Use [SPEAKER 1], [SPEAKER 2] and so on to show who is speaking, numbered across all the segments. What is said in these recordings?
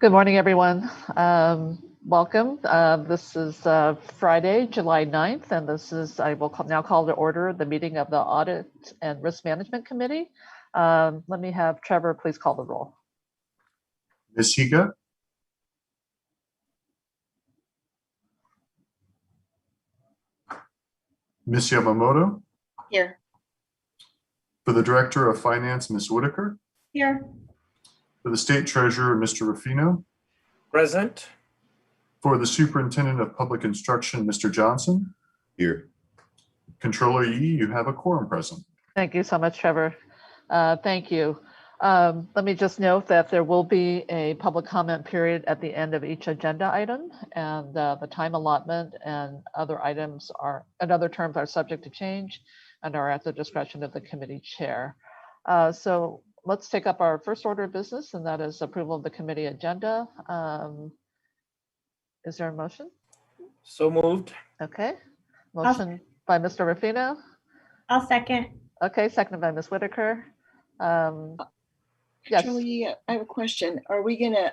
[SPEAKER 1] Good morning, everyone. Welcome. This is Friday, July 9th, and I will now call to order the meeting of the Audit and Risk Management Committee. Let me have Trevor please call the roll.
[SPEAKER 2] Ms. Higa? Ms. Yamamoto?
[SPEAKER 3] Here.
[SPEAKER 2] For the Director of Finance, Ms. Whitaker?
[SPEAKER 3] Here.
[SPEAKER 2] For the State Treasurer, Mr. Ruffino?
[SPEAKER 4] Present.
[SPEAKER 2] For the Superintendent of Public Instruction, Mr. Johnson?
[SPEAKER 5] Here.
[SPEAKER 2] Controller Yee, you have a quorum present.
[SPEAKER 1] Thank you so much, Trevor. Thank you. Let me just note that there will be a public comment period at the end of each agenda item, and the time allotment and other items and other terms are subject to change and are at the discretion of the committee chair. So let's take up our first order of business, and that is approval of the committee agenda. Is there a motion?
[SPEAKER 4] So moved.
[SPEAKER 1] Okay. Motion by Mr. Ruffino.
[SPEAKER 3] I'll second.
[SPEAKER 1] Okay, seconded by Ms. Whitaker. Yes.
[SPEAKER 6] Charlie, I have a question. Are we gonna,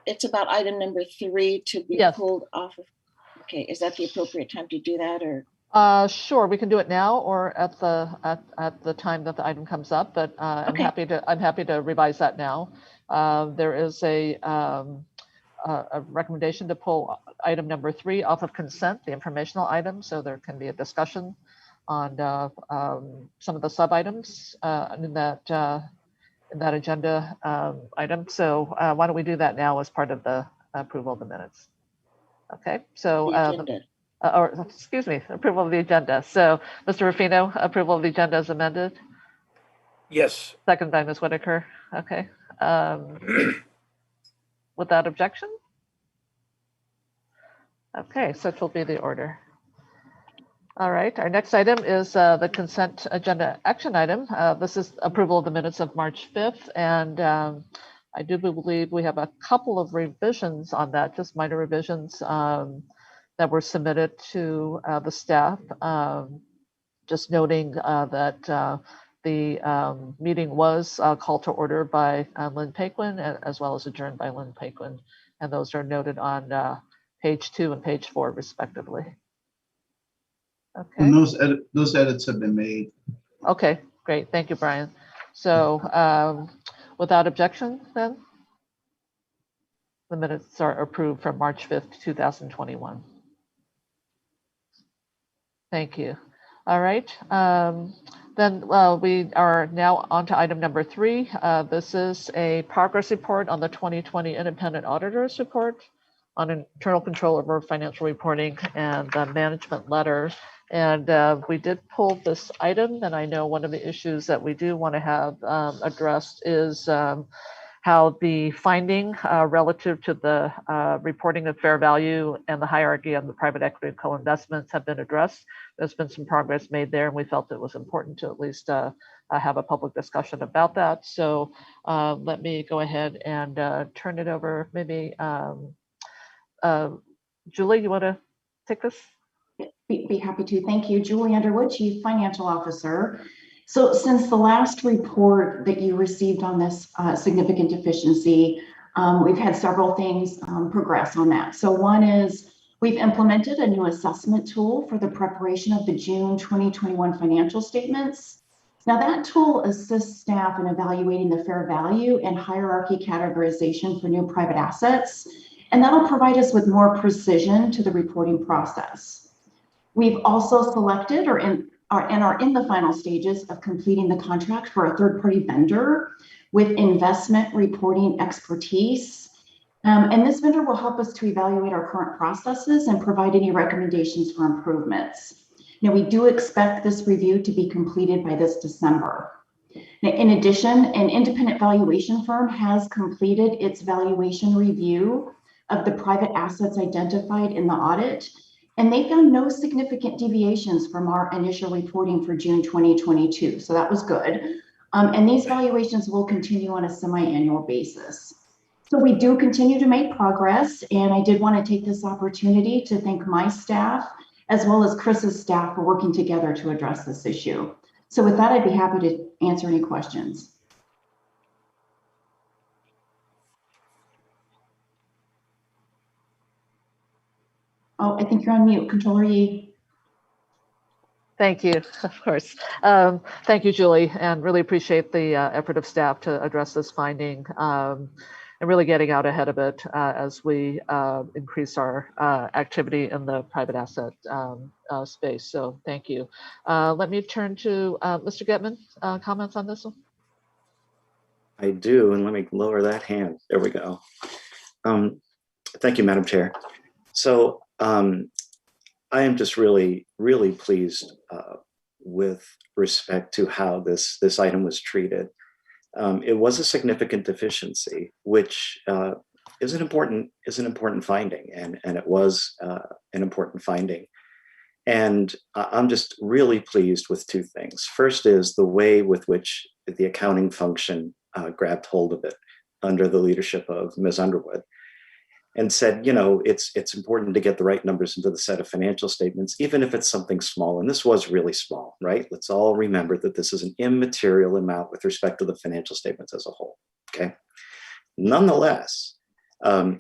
[SPEAKER 6] it's about item number 3 to be
[SPEAKER 1] Yes.
[SPEAKER 6] pulled off of, okay, is that the appropriate time to do that, or?
[SPEAKER 1] Sure, we can do it now or at the time that the item comes up, but I'm
[SPEAKER 6] Okay.
[SPEAKER 1] happy to revise that now. There is a recommendation to pull item number 3 off of consent, the informational item, so there can be a discussion on some of the sub items in that agenda item. So why don't we do that now as part of the approval of the minutes? Okay, so
[SPEAKER 6] The agenda.
[SPEAKER 1] or excuse me, approval of the agenda. So Mr. Ruffino, approval of the agenda as amended.
[SPEAKER 4] Yes.
[SPEAKER 1] Second by Ms. Whitaker. Okay. Without objection? Okay, such will be the order. All right, our next item is the consent agenda action item. This is approval of the minutes of March 5th, and I do believe we have a couple of revisions on that, just minor revisions that were submitted to the staff. Just noting that the meeting was called to order by Lynn Paquin, as well as adjourned by Lynn Paquin, and those are noted on page 2 and page 4 respectively. Okay.
[SPEAKER 5] And those edits have been made.
[SPEAKER 1] Okay, great. Thank you, Brian. So without objection, then the minutes are approved from March 5th, 2021. Thank you. All right. Then we are now on to item number 3. This is a progress report on the 2020 Independent Auditors Report on internal control over financial reporting and the management letter. And we did pull this item, and I know one of the issues that we do want to have addressed is how the finding relative to the reporting of fair value and the hierarchy of the private equity co-investments have been addressed. There's been some progress made there, and we felt it was important to at least have a public discussion about that. So let me go ahead and turn it over. Maybe Julie, you want to take this?
[SPEAKER 7] Be happy to. Thank you. Julie Underwood, Chief Financial Officer. So since the last report that you received on this significant deficiency, we've had several things progress on that. So one is we've implemented a new assessment tool for the preparation of the June 2021 financial statements. Now that tool assists staff in evaluating the fair value and hierarchy categorization for new private assets, and that'll provide us with more precision to the reporting process. We've also selected are in the final stages of completing the contract for a third-party vendor with investment reporting expertise. And this vendor will help us to evaluate our current processes and provide any recommendations for improvements. Now, we do expect this review to be completed by this December. Now, in addition, an independent valuation firm has completed its valuation review of the private assets identified in the audit, and they found no significant deviations from our initial reporting for June 2022. So that was good. And these valuations will continue on a semi-annual basis. So we do continue to make progress. And I did want to take this opportunity to thank my staff, as well as Chris's staff, for working together to address this issue. So with that, I'd be happy to answer any questions. Oh, I think you're on mute, Controller Yi.
[SPEAKER 1] Thank you, of course. Thank you, Julie, and really appreciate the effort of staff to address this finding and really getting out ahead of it as we increase our activity in the private asset space. So thank you. Let me turn to Mr. Getman. Comments on this one?
[SPEAKER 8] I do, and let me lower that hand. There we go. Thank you, Madam Chair. So I am just really, really pleased with respect to how this item was treated. It was a significant deficiency, which is an important finding, and it was an important finding. And I'm just really pleased with two things. First is the way with which the accounting function grabbed hold of it under the leadership of Ms. Underwood and said, you know, it's important to get the right numbers into the set of financial statements, even if it's something small. And this was really small, right? Let's all remember that this is an immaterial amount with respect to the financial statements as a whole, okay? Nonetheless,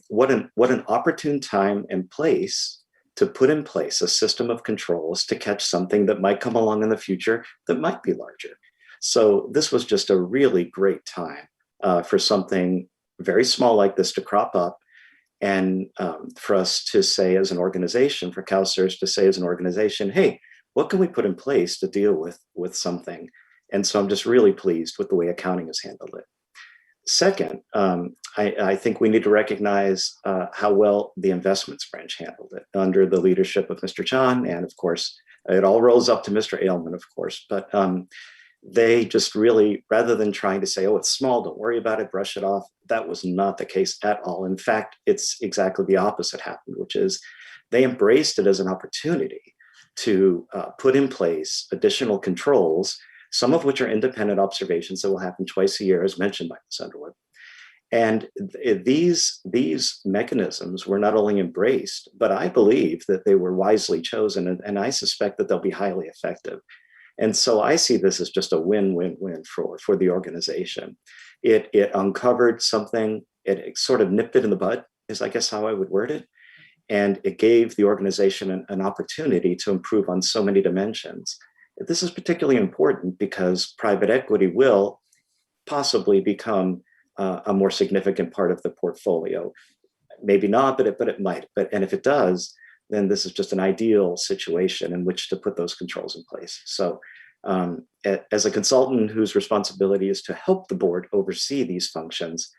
[SPEAKER 8] what an opportune time and place to put in place a system of controls to catch something that might come along in the future that might be larger. So this was just a really great time for something very small like this to crop up, and for us to say as an organization, for CalSTRS to say as an organization, hey, what can we put in place to deal with something? And so I'm just really pleased with the way accounting has handled it. Second, I think we need to recognize how well the investments branch handled it under the leadership of Mr. Chan. And of course, it all rolls up to Mr. Ailman, of course, but they just really, rather than trying to say, oh, it's small, don't worry about it, brush it off, that was not the case at all. In fact, it's exactly the opposite happened, which is they embraced it as an opportunity to put in place additional controls, some of which are independent observations that will happen twice a year, as mentioned by Ms. Underwood. And these mechanisms were not only embraced, but I believe that they were wisely chosen, and I suspect that they'll be highly effective. And so I see this as just a win-win-win for the organization. It uncovered something, it sort of nipped it in the bud, is I guess how I would word it. And it gave the organization an opportunity to improve on so many dimensions. This is particularly important because private equity will possibly become a more significant part of the portfolio. Maybe not, but it might. And if it does, then this is just an ideal situation in which to put those controls in place. So as a consultant whose responsibility is to help the board oversee these functions,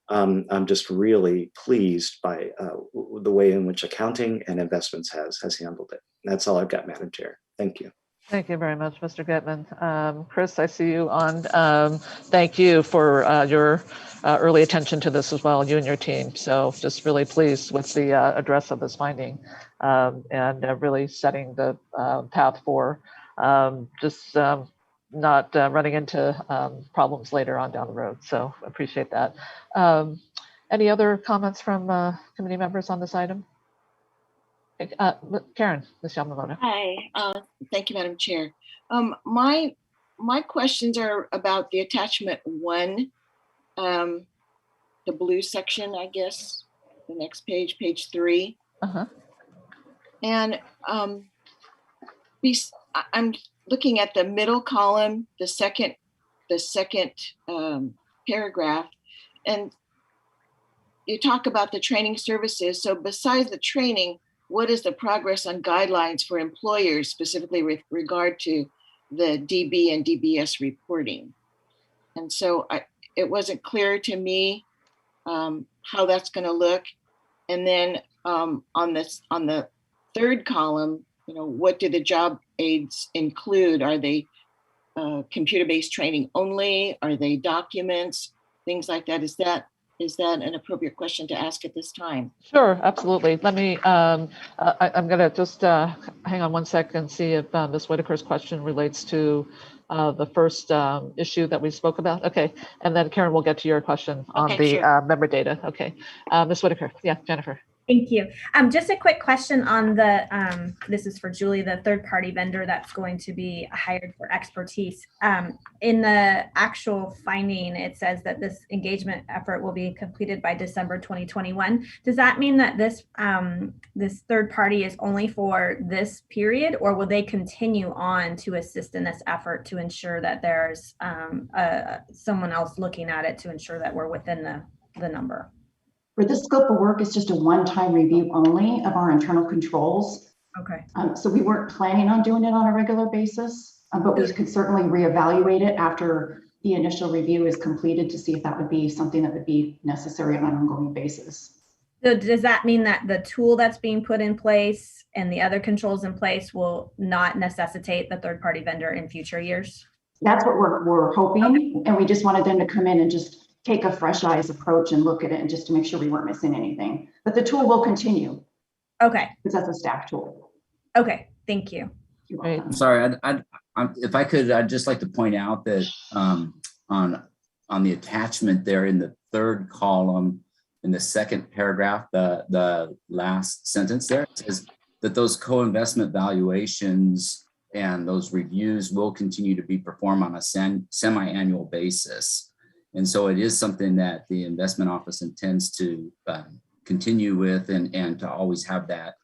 [SPEAKER 8] I'm just really pleased by the way in which accounting and investments has handled it. That's all I've got, Madam Chair. Thank you.
[SPEAKER 1] Thank you very much, Mr. Getman. Chris, I see you on. Thank you for your early attention to this as well, you and your team. So just really pleased with the address of this finding and really setting the path for just not running into problems later on down the road. So appreciate that. Any other comments from committee members on this item? Karen, Ms. Yamamoto.
[SPEAKER 6] Hi, thank you, Madam Chair. My questions are about the attachment 1, the blue section, I guess, the next page, page 3.
[SPEAKER 1] Uh-huh.
[SPEAKER 6] And I'm looking at the middle column, the second paragraph, and you talk about the training services. So besides the training, what is the progress on guidelines for employers, specifically with regard to the DB and DBS reporting? And so it wasn't clear to me how that's going to look. And then on the third column, you know, what do the job aids include? Are they computer-based training only? Are they documents? Things like that. Is that an appropriate question to ask at this time?
[SPEAKER 1] Sure, absolutely. Let me, I'm going to just hang on one second and see if Ms. Whitaker's question relates to the first issue that we spoke about. Okay, and then Karen will get to your question on
[SPEAKER 6] Okay,
[SPEAKER 1] the
[SPEAKER 6] sure.
[SPEAKER 1] member data. Okay, Ms. Whitaker, yeah, Jennifer.
[SPEAKER 3] Thank you. Just a quick question on the, this is for Julie, the third-party vendor that's going to be hired for expertise. In the actual finding, it says that this engagement effort will be completed by December 2021. Does that mean that this this third party is only for this period, or will they continue on to assist in this effort to ensure that there's someone else looking at it to ensure that we're within the number?
[SPEAKER 7] For this scope of work, it's just a one-time review only of our internal controls.
[SPEAKER 3] Okay.
[SPEAKER 7] So we weren't planning on doing it on a regular basis, but we could certainly reevaluate it after the initial review is completed to see if that would be something that would be necessary on an ongoing basis.
[SPEAKER 3] So does that mean that the tool that's being put in place and the other controls in place will not necessitate the third-party vendor in future years?
[SPEAKER 7] That's what we're hoping. And we just wanted them to come in and just take a fresh eyes approach and look at it and just to make sure we weren't missing anything. But the tool will continue.
[SPEAKER 3] Okay.
[SPEAKER 7] Because that's a staff tool.
[SPEAKER 3] Okay, thank you.
[SPEAKER 7] You're
[SPEAKER 1] Right.
[SPEAKER 7] welcome.
[SPEAKER 9] I'm sorry, if I could, I'd just like to point out that on the attachment there in the third column, in the second paragraph, the last sentence there, it says that those co-investment valuations and those reviews will continue to be performed on a semi-annual basis. And so it is something that the investment office intends to continue with and to always have that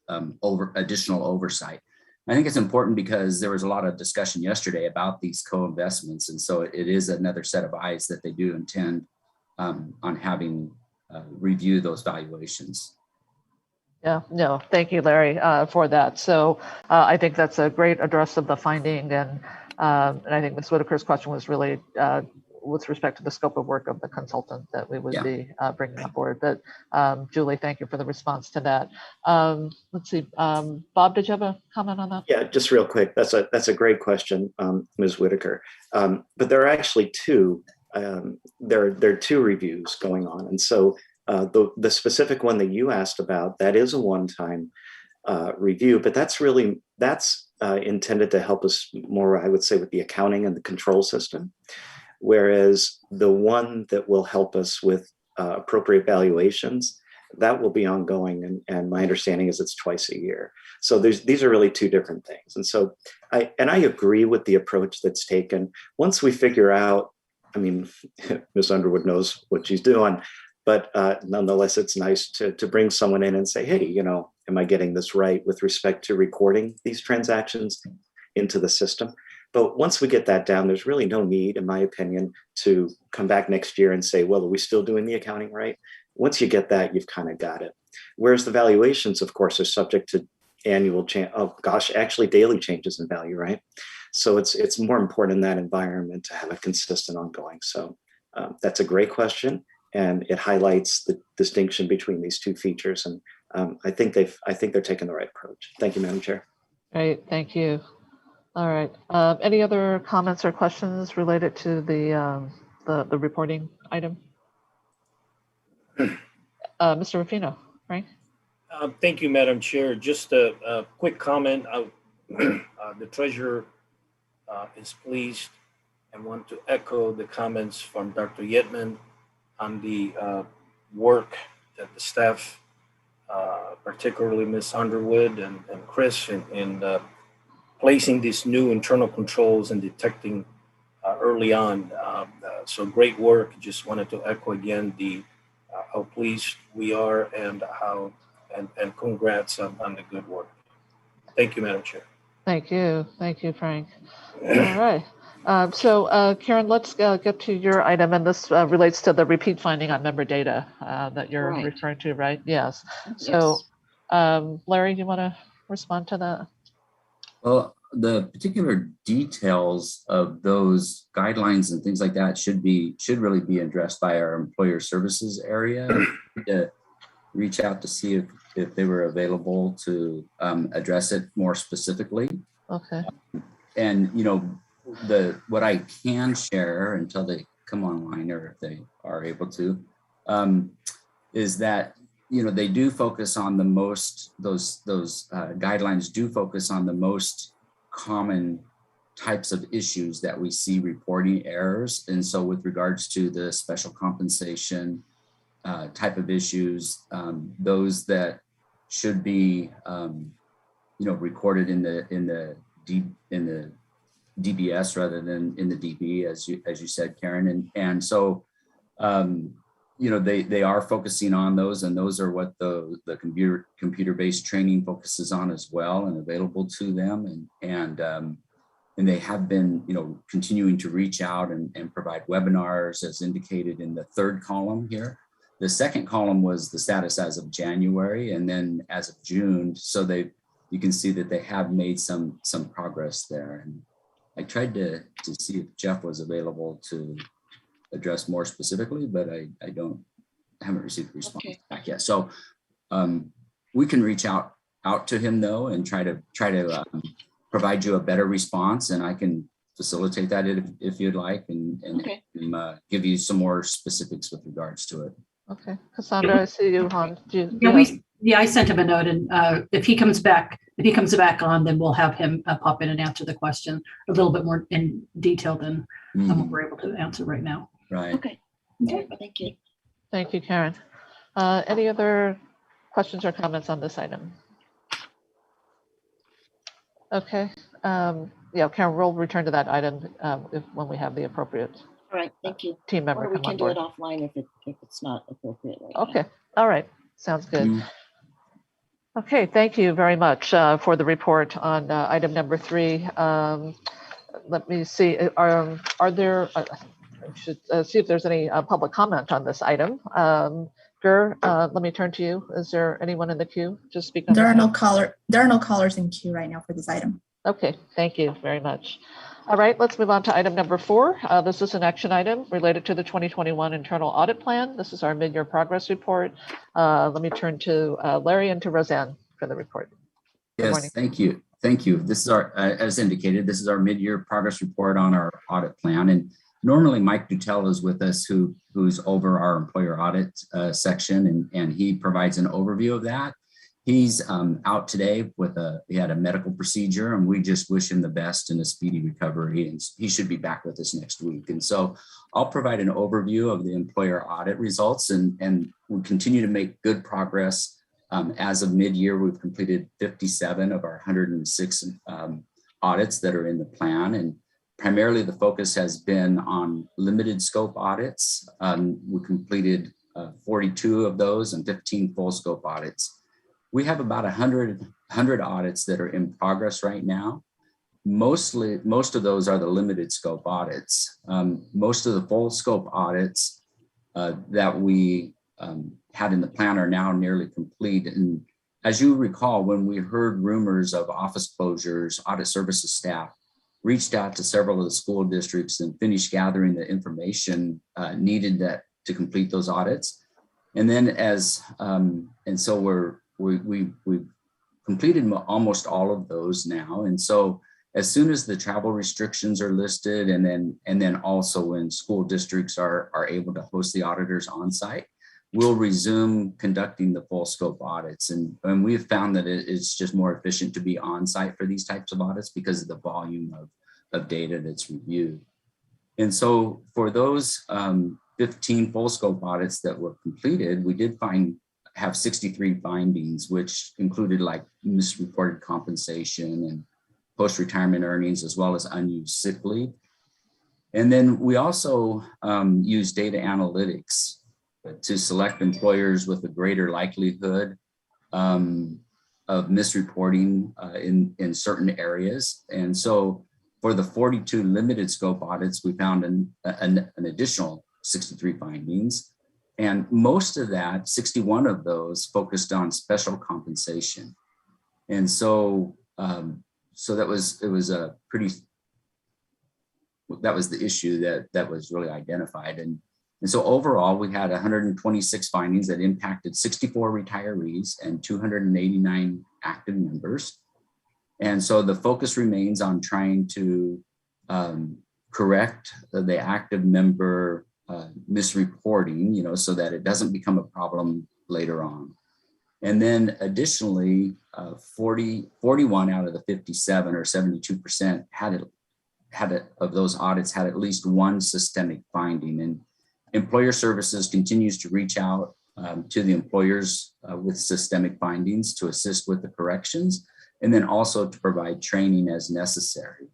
[SPEAKER 9] additional oversight. I think it's important because there was a lot of discussion yesterday about these co-investments. And so it is another set of eyes that they do intend on having review those valuations.
[SPEAKER 1] Yeah, no, thank you, Larry, for that. So I think that's a great address of the finding. And I think Ms. Whitaker's question was really with respect to the scope of work of the consultant that we would be bringing on board. But Julie, thank you for the response to that. Let's see, Bob, did you have a comment on that?
[SPEAKER 8] Yeah, just real quick. That's a great question, Ms. Whitaker. But there are actually two. There are two reviews going on, and so the specific one that you asked about, that is a one-time review, but that's intended to help us more, I would say, with the accounting and the control system. Whereas the one that will help us with appropriate valuations, that will be ongoing. And my understanding is it's twice a year. So these are really two different things. And so I agree with the approach that's taken. Once we figure out, I mean, Ms. Underwood knows what she's doing, but nonetheless, it's nice to bring someone in and say, hey, you know, am I getting this right with respect to recording these transactions into the system? But once we get that down, there's really no need, in my opinion, to come back next year and say, well, are we still doing the accounting right? Once you get that, you've kind of got it. Whereas the valuations, of course, are subject to annual change. Oh gosh, actually daily changes in value, right? So it's more important in that environment to have a consistent ongoing. So that's a great question, and it highlights the distinction between these two features. And I think they're taking the right approach. Thank you, Madam Chair.
[SPEAKER 1] Great, thank you. All right. Any other comments or questions related to the reporting item? Mr. Ruffino, right?
[SPEAKER 4] Thank you, Madam Chair. Just a quick comment. The treasurer is pleased and want to echo the comments from Dr. Yetman on the work that the staff, particularly Ms. Underwood and Chris, in placing these new internal controls and detecting early on. So great work. Just wanted to echo again how pleased we are and and congrats on the good work. Thank you, Madam Chair.
[SPEAKER 1] Thank you, Frank. All right. So Karen, let's get to your item, and this relates to the repeat finding on member data that you're referring to, right? Yes. So Larry, you want to respond to that?
[SPEAKER 9] Well, the particular details of those guidelines and things like that should really be addressed by our employer services area. To reach out to see if they were available to address it more specifically.
[SPEAKER 1] Okay.
[SPEAKER 9] And you know, what I can share until they come online, or if they are able to, is that you know they do focus on the most those guidelines do focus on the most common types of issues that we see reporting errors. And so with regards to the special compensation type of issues, those that should be, recorded in the DBS rather than in the DB, as you said, Karen. And so, they are focusing on those, and those are what the computer-based training focuses on as well, and available to them. And they have been, continuing to reach out and provide webinars, as indicated in the third column here. The second column was the status as of January, and then as of June. So you can see that they have made some progress there. And I tried to see if Jeff was available to address more specifically, but I haven't received a response back yet. So we can reach out to him though, and try to provide you a better response, and I can facilitate that if you'd like, and give you some more specifics with regards to it.
[SPEAKER 1] Okay, Cassandra, I see you on.
[SPEAKER 10] I sent him a note, and if he comes back on, then we'll have him pop in and answer the question a little bit more in detail than what we're able to answer right now.
[SPEAKER 9] Right.
[SPEAKER 6] Okay. Thank you.
[SPEAKER 1] Thank you, Karen. Any other questions or comments on this item? Okay. Karen, we'll return to that item when we have the appropriate.
[SPEAKER 6] All right. Thank you.
[SPEAKER 1] Team member.
[SPEAKER 6] Or we can do it offline if it's not appropriate. Right
[SPEAKER 1] okay.
[SPEAKER 6] now.
[SPEAKER 1] All right. Sounds good. Okay. Thank you very much for the report on item number 3. Let me see. Are there? I should see if there's any public comment on this item. Gur, let me turn to you. Is there anyone in the queue to speak on?
[SPEAKER 11] There are no callers in queue right now for this item.
[SPEAKER 1] Okay, thank you very much. All right, let's move on to item number 4. This is an action item related to the 2021 internal audit plan. This is our mid-year progress report. Let me turn to Larry and to Roseanne for the report. Good morning.
[SPEAKER 9] Thank you. Thank you. This is our, as indicated, this is our mid-year progress report on our audit plan. And normally Mike Dutel is with us, who's over our employer audit section, and he provides an overview of that. He's out today he had a medical procedure, and we just wish him the best and a speedy recovery, and he should be back with us next week. And so I'll provide an overview of the employer audit results, and we continue to make good progress. As of mid-year, we've completed 57 of our 106 audits that are in the plan, and primarily the focus has been on limited scope audits. We completed 42 of those and 15 full scope audits. We have about 100 audits that are in progress right now. Most of those are the limited scope audits. Most of the full scope audits that we had in the plan are now nearly complete. And as you recall, when we heard rumors of office closures, audit services staff reached out to several of the school districts and finished gathering the information needed to complete those audits. And then we've completed almost all of those now. And so as soon as the travel restrictions are listed, and then also when school districts are able to host the auditors on site, we'll resume conducting the full scope audits. And we've found that it's just more efficient to be on site for these types of audits because of the volume of data that's reviewed. And so for those 15 full scope audits that were completed, we did have 63 findings, which included like misreported compensation and post-retirement earnings, as well as unused sick leave. And then we also use data analytics to select employers with a greater likelihood of misreporting in certain areas. And so for the 42 limited scope audits, we found an additional 63 findings. And most of that, 61 of those, focused on special compensation. And so that was the issue that was really identified. And so overall, we had 126 findings that impacted 64 retirees and 289 active members. And so the focus remains on trying to correct the active member misreporting, so that it doesn't become a problem later on. And then additionally, 41 out of the 57, or 72%, of those audits had at least one systemic finding. And employer services continues to reach out to the employers with systemic findings to assist with the corrections, and then also to provide training as necessary.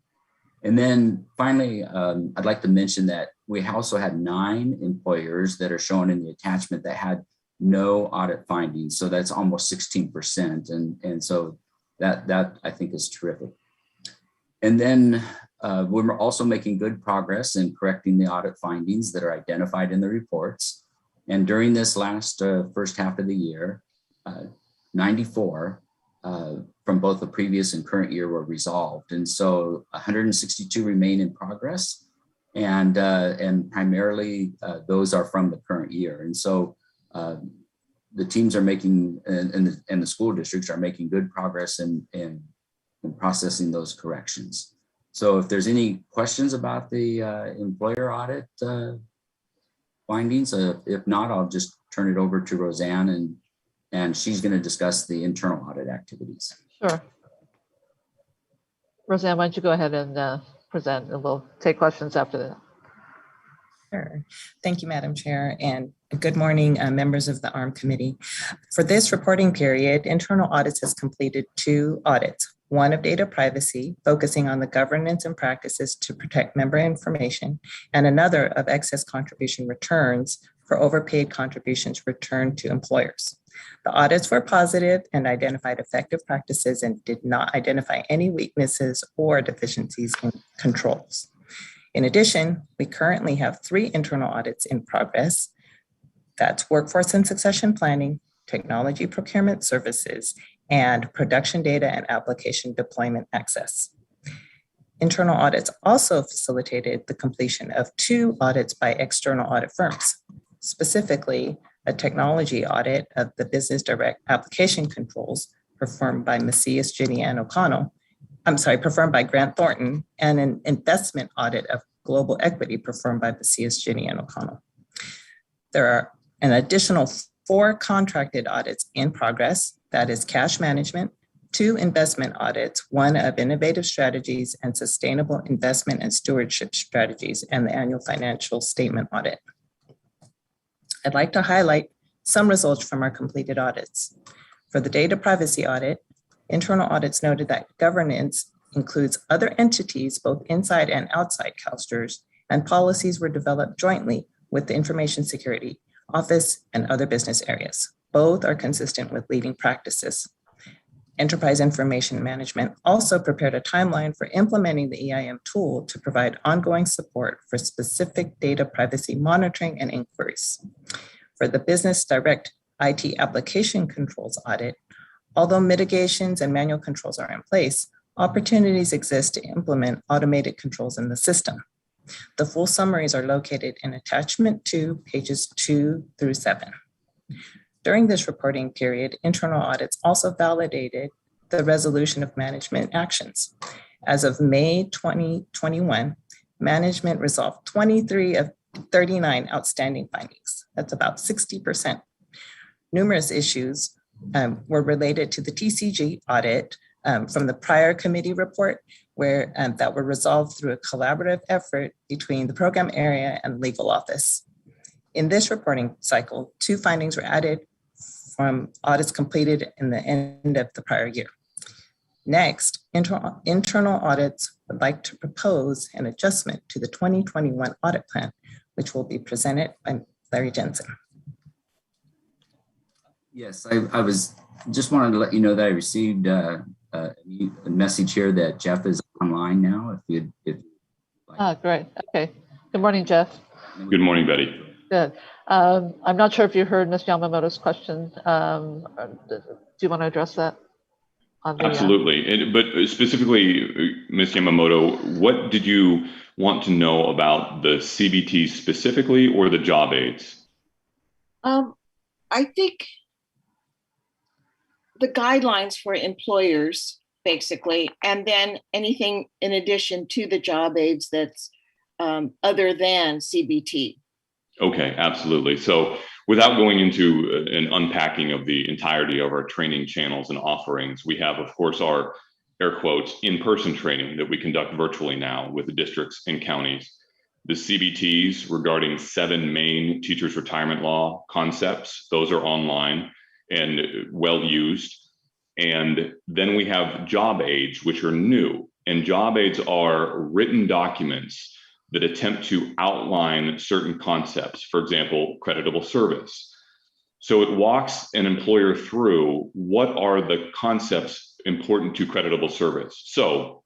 [SPEAKER 9] And then finally, I'd like to mention that we also had 9 employers that are shown in the attachment that had no audit findings. So that's almost 16%. And so that I think is terrific. And then we're also making good progress in correcting the audit findings that are identified in the reports. And during this last first half of the year, 94 from both the previous and current year were resolved. And so 162 remain in progress. And primarily those are from the current year. And so the teams are making, and the school districts are making good progress in processing those corrections. So if there's any questions about the employer audit findings, if not, I'll just turn it over to Roseanne, and she's going to discuss the internal audit activities.
[SPEAKER 1] Sure. Roseanne, why don't you go ahead and present, and we'll take questions after that.
[SPEAKER 12] Sure. Thank you, Madam Chair, and good morning, members of the ARM Committee. For this reporting period, Internal Audits has completed 2 audits, one of data privacy, focusing on the governance and practices to protect member information, and another of excess contribution returns for overpaid contributions returned to employers. The audits were positive and identified effective practices and did not identify any weaknesses or deficiencies in controls. In addition, we currently have 3 internal audits in progress. That's workforce and succession planning, technology procurement services, and production data and application deployment access. Internal audits also facilitated the completion of 2 audits by external audit firms, specifically a technology audit of the business direct application controls performed by Macias, Ginny, and O'Connell. Performed by Grant Thornton, and an investment audit of global equity performed by Macias, Ginny, and O'Connell. There are an additional 4 contracted audits in progress, that is cash management, 2 investment audits, 1 of innovative strategies and sustainable investment and stewardship strategies, and the annual financial statement audit. I'd like to highlight some results from our completed audits. For the data privacy audit, internal audits noted that governance includes other entities, both inside and outside CalSTRS, and policies were developed jointly with the Information Security Office and other business areas. Both are consistent with leading practices. Enterprise Information Management also prepared a timeline for implementing the EIM tool to provide ongoing support for specific data privacy monitoring and inquiries. For the Business Direct IT Application Controls audit, although mitigations and manual controls are in place, opportunities exist to implement automated controls in the system. The full summaries are located in attachment 2, pages 2 through 7. During this reporting period, internal audits also validated the resolution of management actions. As of May 2021, management resolved 23 of 39 outstanding findings. That's about 60%. Numerous issues were related to the TCG audit from the prior committee report, where that were resolved through a collaborative effort between the program area and legal office. In this reporting cycle, 2 findings were added from audits completed in the end of the prior year. Next, internal audits would like to propose an adjustment to the 2021 audit plan, which will be presented by Larry Jensen.
[SPEAKER 9] Yes, I was just wanted to let you know that I received a message here that Jeff is online now. If
[SPEAKER 1] Great. Okay. Good morning, Jeff.
[SPEAKER 13] Good morning, Betty.
[SPEAKER 1] Good. I'm not sure if you heard Ms. Yamamoto's question. Do you want to address that?
[SPEAKER 13] Absolutely. But specifically, Ms. Yamamoto, what did you want to know about the CBT specifically, or the job aids?
[SPEAKER 6] I think the guidelines for employers, basically, and then anything in addition to the job aids that's other than CBT.
[SPEAKER 13] Okay, absolutely. So without going into an unpacking of the entirety of our training channels and offerings, we have, of course, our air quotes in-person training that we conduct virtually now with the districts and counties. the CBTs regarding 7 main teachers retirement law concepts. Those are online and well used. And then we have job aids, which are new. And job aids are written documents that attempt to outline certain concepts, for example, creditable service. So it walks an employer through what are the concepts important to creditable service. So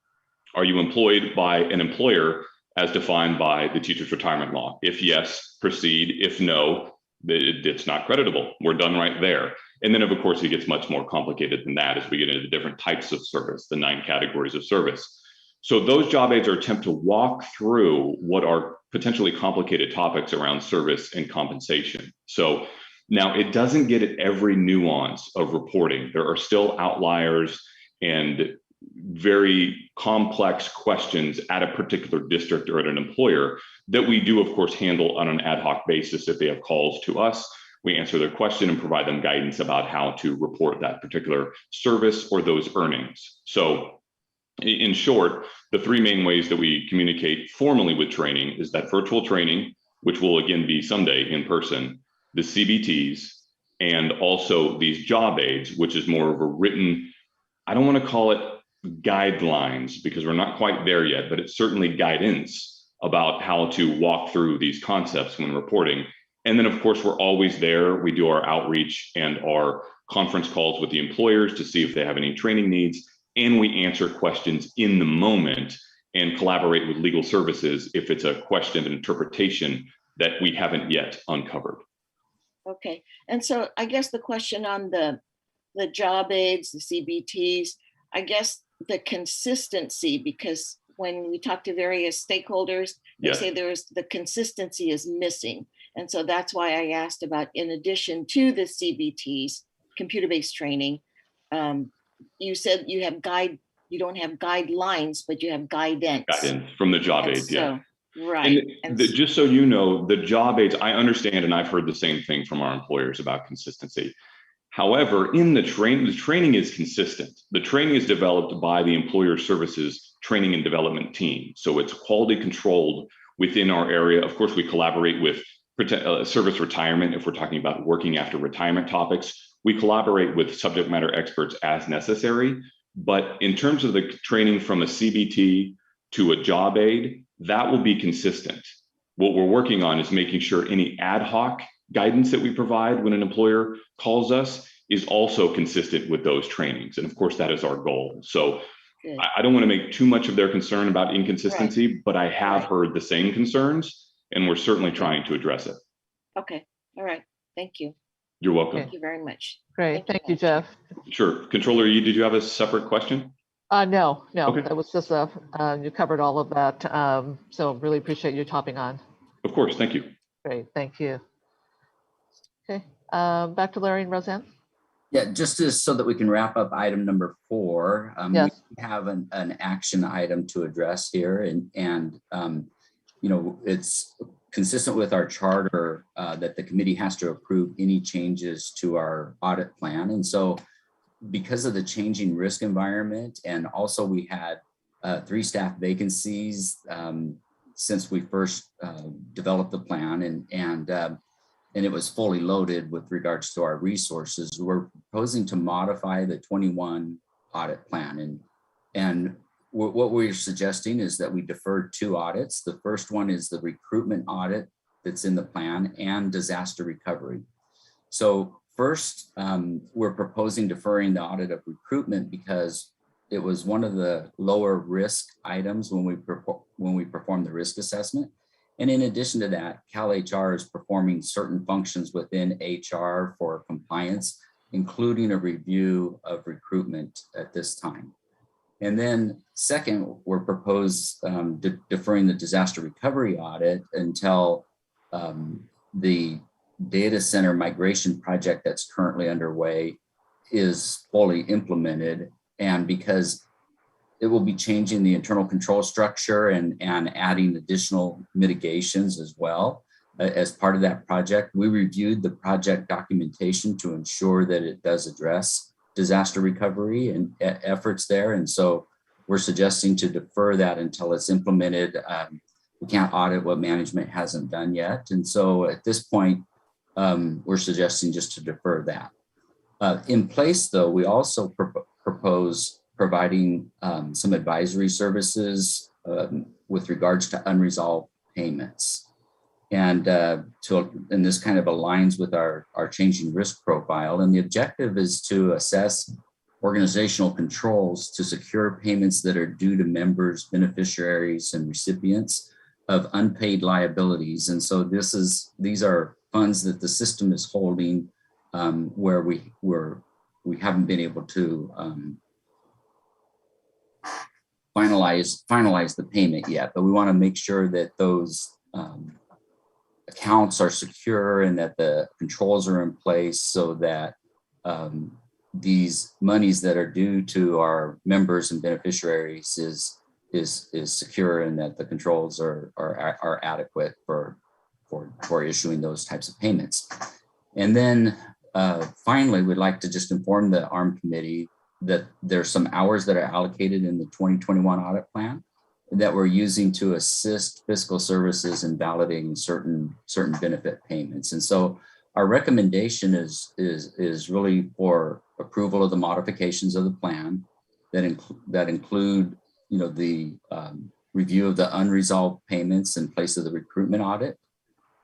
[SPEAKER 13] are you employed by an employer as defined by the teacher's retirement law? If yes, proceed. If no, it's not creditable. We're done right there. And then, of course, it gets much more complicated than that as we get into the different types of service, the 9 categories of service. So those job aids are attempt to walk through what are potentially complicated topics around service and compensation. So now it doesn't get at every nuance of reporting. There are still outliers and very complex questions at a particular district or at an employer that we do, of course, handle on an ad hoc basis. If they have calls to us, we answer their question and provide them guidance about how to report that particular service or those earnings. So in short, the 3 main ways that we communicate formally with training is that virtual training, which will again be someday in person, the CBTs, and also these job aids, which is more of a written, I don't want to call it guidelines because we're not quite there yet, but it's certainly guidance about how to walk through these concepts when reporting. And then, of course, we're always there. We do our outreach and our conference calls with the employers to see if they have any training needs. And we answer questions in the moment and collaborate with legal services if it's a question of interpretation that we haven't yet uncovered.
[SPEAKER 6] Okay. And so I guess the question on the job aids, the CBTs, I guess the consistency, because when we talk to various stakeholders, they say the consistency is missing. And so that's why I asked about, in addition to the CBTs, computer-based training, you said you don't have guidelines, but you have guidance.
[SPEAKER 13] Guidance from the job aids, yeah.
[SPEAKER 6] Right.
[SPEAKER 13] And just so you know, the job aids, I understand, and I've heard the same thing from our employers about consistency. However, in the training is consistent. The training is developed by the employer services training and development team. So it's quality controlled within our area. Of course, we collaborate with service retirement. If we're talking about working after retirement topics, we collaborate with subject matter experts as necessary. But in terms of the training from a CBT to a job aid, that will be consistent. What we're working on is making sure any ad hoc guidance that we provide when an employer calls us is also consistent with those trainings. And of course, that is our goal. So I don't want to make too much of their concern about inconsistency, but I have heard the same concerns, and we're certainly trying to address it.
[SPEAKER 6] Okay. All right. Thank you.
[SPEAKER 13] You're welcome.
[SPEAKER 6] Thank you very much.
[SPEAKER 1] Great. Thank you, Jeff.
[SPEAKER 13] Sure. Controller, did you have a separate question?
[SPEAKER 1] No,
[SPEAKER 13] Okay.
[SPEAKER 1] That was just you covered all of that. So really appreciate you topping on.
[SPEAKER 13] Of course. Thank you.
[SPEAKER 1] Great. Thank you. Okay. Back to Larry and Roseanne.
[SPEAKER 9] Yeah, just so that we can wrap up item number 4,
[SPEAKER 1] Yes.
[SPEAKER 9] we have an action item to address here, and you know, it's consistent with our charter that the committee has to approve any changes to our audit plan. And so because of the changing risk environment, and also we had 3 staff vacancies since we first developed the plan, and it was fully loaded with regards to our resources, we're proposing to modify the 21 audit plan. And what we're suggesting is that we defer 2 audits. The first one is the recruitment audit that's in the plan and disaster recovery. So first, we're proposing deferring the audit of recruitment because it was one of the lower risk items when we performed the risk assessment. And in addition to that, CalHR is performing certain functions within HR for compliance, including a review of recruitment at this time. And then second, we're deferring the disaster recovery audit until the data center migration project that's currently underway is fully implemented. And because it will be changing the internal control structure and adding additional mitigations as well as part of that project. We reviewed the project documentation to ensure that it does address disaster recovery and efforts there. And so we're suggesting to defer that until it's implemented audit what management hasn't done yet. And so at this point, we're suggesting just to defer that. In place, though, we also propose providing some advisory services with regards to unresolved payments. And this kind of aligns with our changing risk profile. And the objective is to assess organizational controls to secure payments that are due to members, beneficiaries, and recipients of unpaid liabilities. And so these are funds that the system is holding where we haven't been able to finalize the payment yet, but we want to make sure that those accounts are secure and that the controls are in place so that these monies that are due to our members and beneficiaries is secure and that the controls are adequate for issuing those types of payments. And then finally, we'd like to just inform the ARM committee that there's some hours that are allocated in the 2021 audit plan that we're using to assist fiscal services in validating certain benefit payments. And so our recommendation is really for approval of the modifications of the plan that include, the review of the unresolved payments in place of the recruitment audit,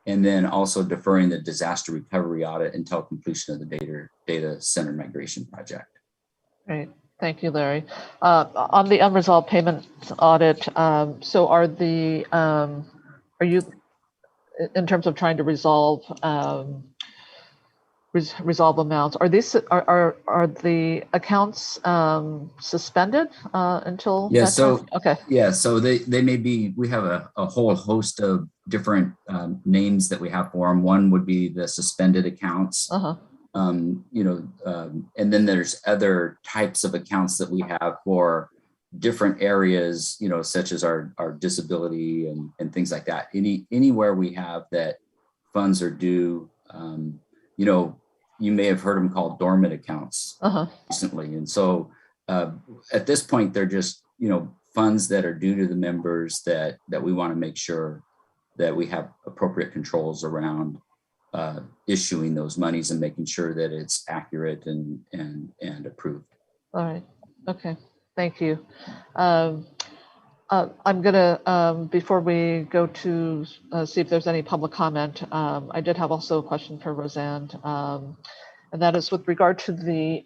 [SPEAKER 9] and then also deferring the disaster recovery audit until completion of the data center migration project.
[SPEAKER 1] Great. Thank you, Larry. On the unresolved payment audit, so are you, in terms of trying to resolve amounts, are the accounts suspended until that time? Okay.
[SPEAKER 9] Yeah, so they may be, we have a whole host of different names that we have for them. One would be the suspended accounts. And then there's other types of accounts that we have for different areas, such as our disability and things like that. Anywhere we have that funds are due, you may have heard them called dormant accounts recently. And so at this point, they're just, funds that are due to the members that we want to make sure that we have appropriate controls around issuing those monies and making sure that it's accurate and approved.
[SPEAKER 1] All right. Okay. Thank you. I'm going to, before we go to see if there's any public comment, I did have also a question for Roseanne, and that is with regard to the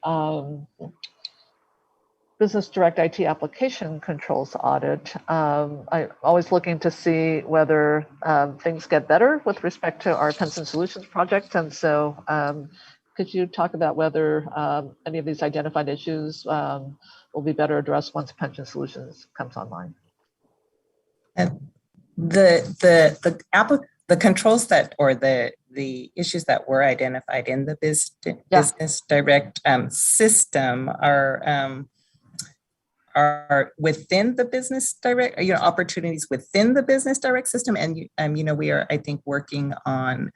[SPEAKER 1] Business Direct IT application controls audit. I'm always looking to see whether things get better with respect to our pension solutions project. And so could you talk about whether any of these identified issues will be better addressed once pension solutions comes online?
[SPEAKER 12] The controls that, or the issues that were identified in the Business Direct system are within the Business Direct, opportunities within the Business Direct system. And, we are, I think, working on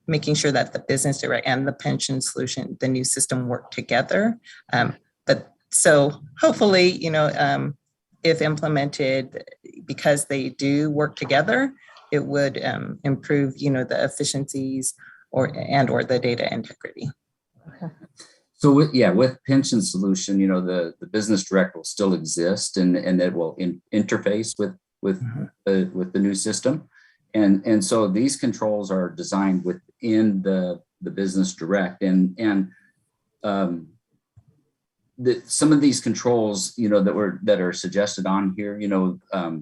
[SPEAKER 12] making sure that the Business Direct and the pension solution, the new system, work together. But so hopefully, if implemented, because they do work together, it would improve, the efficiencies or the data integrity.
[SPEAKER 1] Okay.
[SPEAKER 9] So with pension solution, the Business Direct will still exist and it will interface with the new system. And so these controls are designed within the Business Direct and some of these controls, that are suggested on here,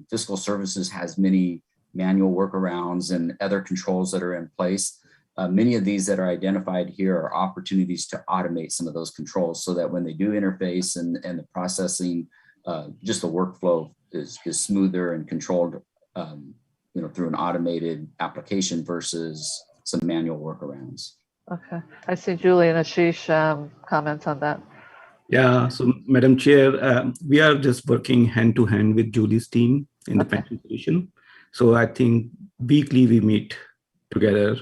[SPEAKER 9] Fiscal Services has many manual workarounds and other controls that are in place. Many of these that are identified here are opportunities to automate some of those controls so that when they do interface and the processing, just the workflow is smoother and controlled, through an automated application versus some manual workarounds.
[SPEAKER 1] Okay. I see Julie and Ashish comments on that.
[SPEAKER 14] Yeah, so Madam Chair, we are just working hand to hand with Julie's team in the pension solution. So I think weekly we meet together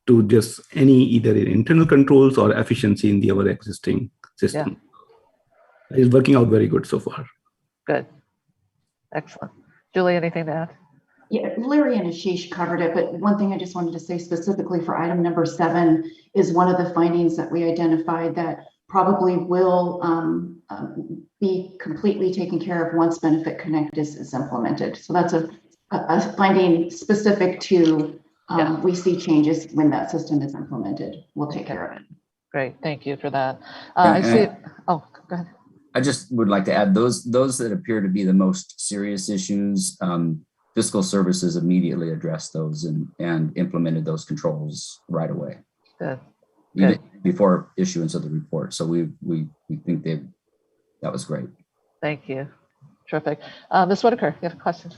[SPEAKER 14] to just either internal controls or efficiency in our existing system. Yeah. It's working out very good so far.
[SPEAKER 1] Good. Excellent. Julie, anything to add?
[SPEAKER 7] Yeah, Larry and Ashish covered it, but one thing I just wanted to say specifically for item number 7 is one of the findings that we identified that probably will be completely taken care of once Benefit Connect is implemented. So that's a finding specific to we see changes when that system is implemented. We'll take care of it.
[SPEAKER 1] Great, thank you for that. I see. Oh, go ahead.
[SPEAKER 9] I just would like to add those that appear to be the most serious issues. Fiscal Services immediately addressed those and implemented those controls right away.
[SPEAKER 1] Good.
[SPEAKER 9] Even before issuance of the report. So we think that was great.
[SPEAKER 1] Thank you. Terrific. Ms. Whitaker, you have a question?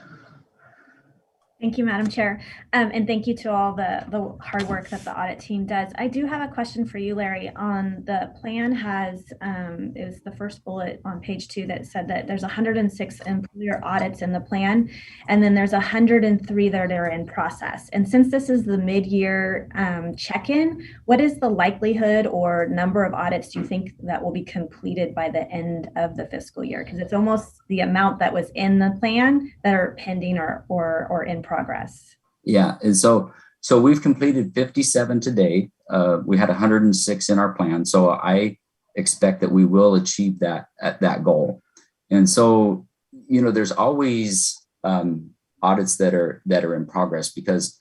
[SPEAKER 3] Thank you, Madam Chair. And thank you to all the hard work that the audit team does. I do have a question for you, Larry. On the plan has, it was the first bullet on page 2 that said that there's 106 employer audits in the plan, and then there's 103 that are in process. And since this is the mid-year check-in, what is the likelihood or number of audits do you think that will be completed by the end of the fiscal year? Because it's almost the amount that was in the plan that are pending or in progress. Yeah,
[SPEAKER 9] and so we've completed 57 to date. We had 106 in our plan, so I expect that we will achieve that goal. And so, there's always audits that are in progress because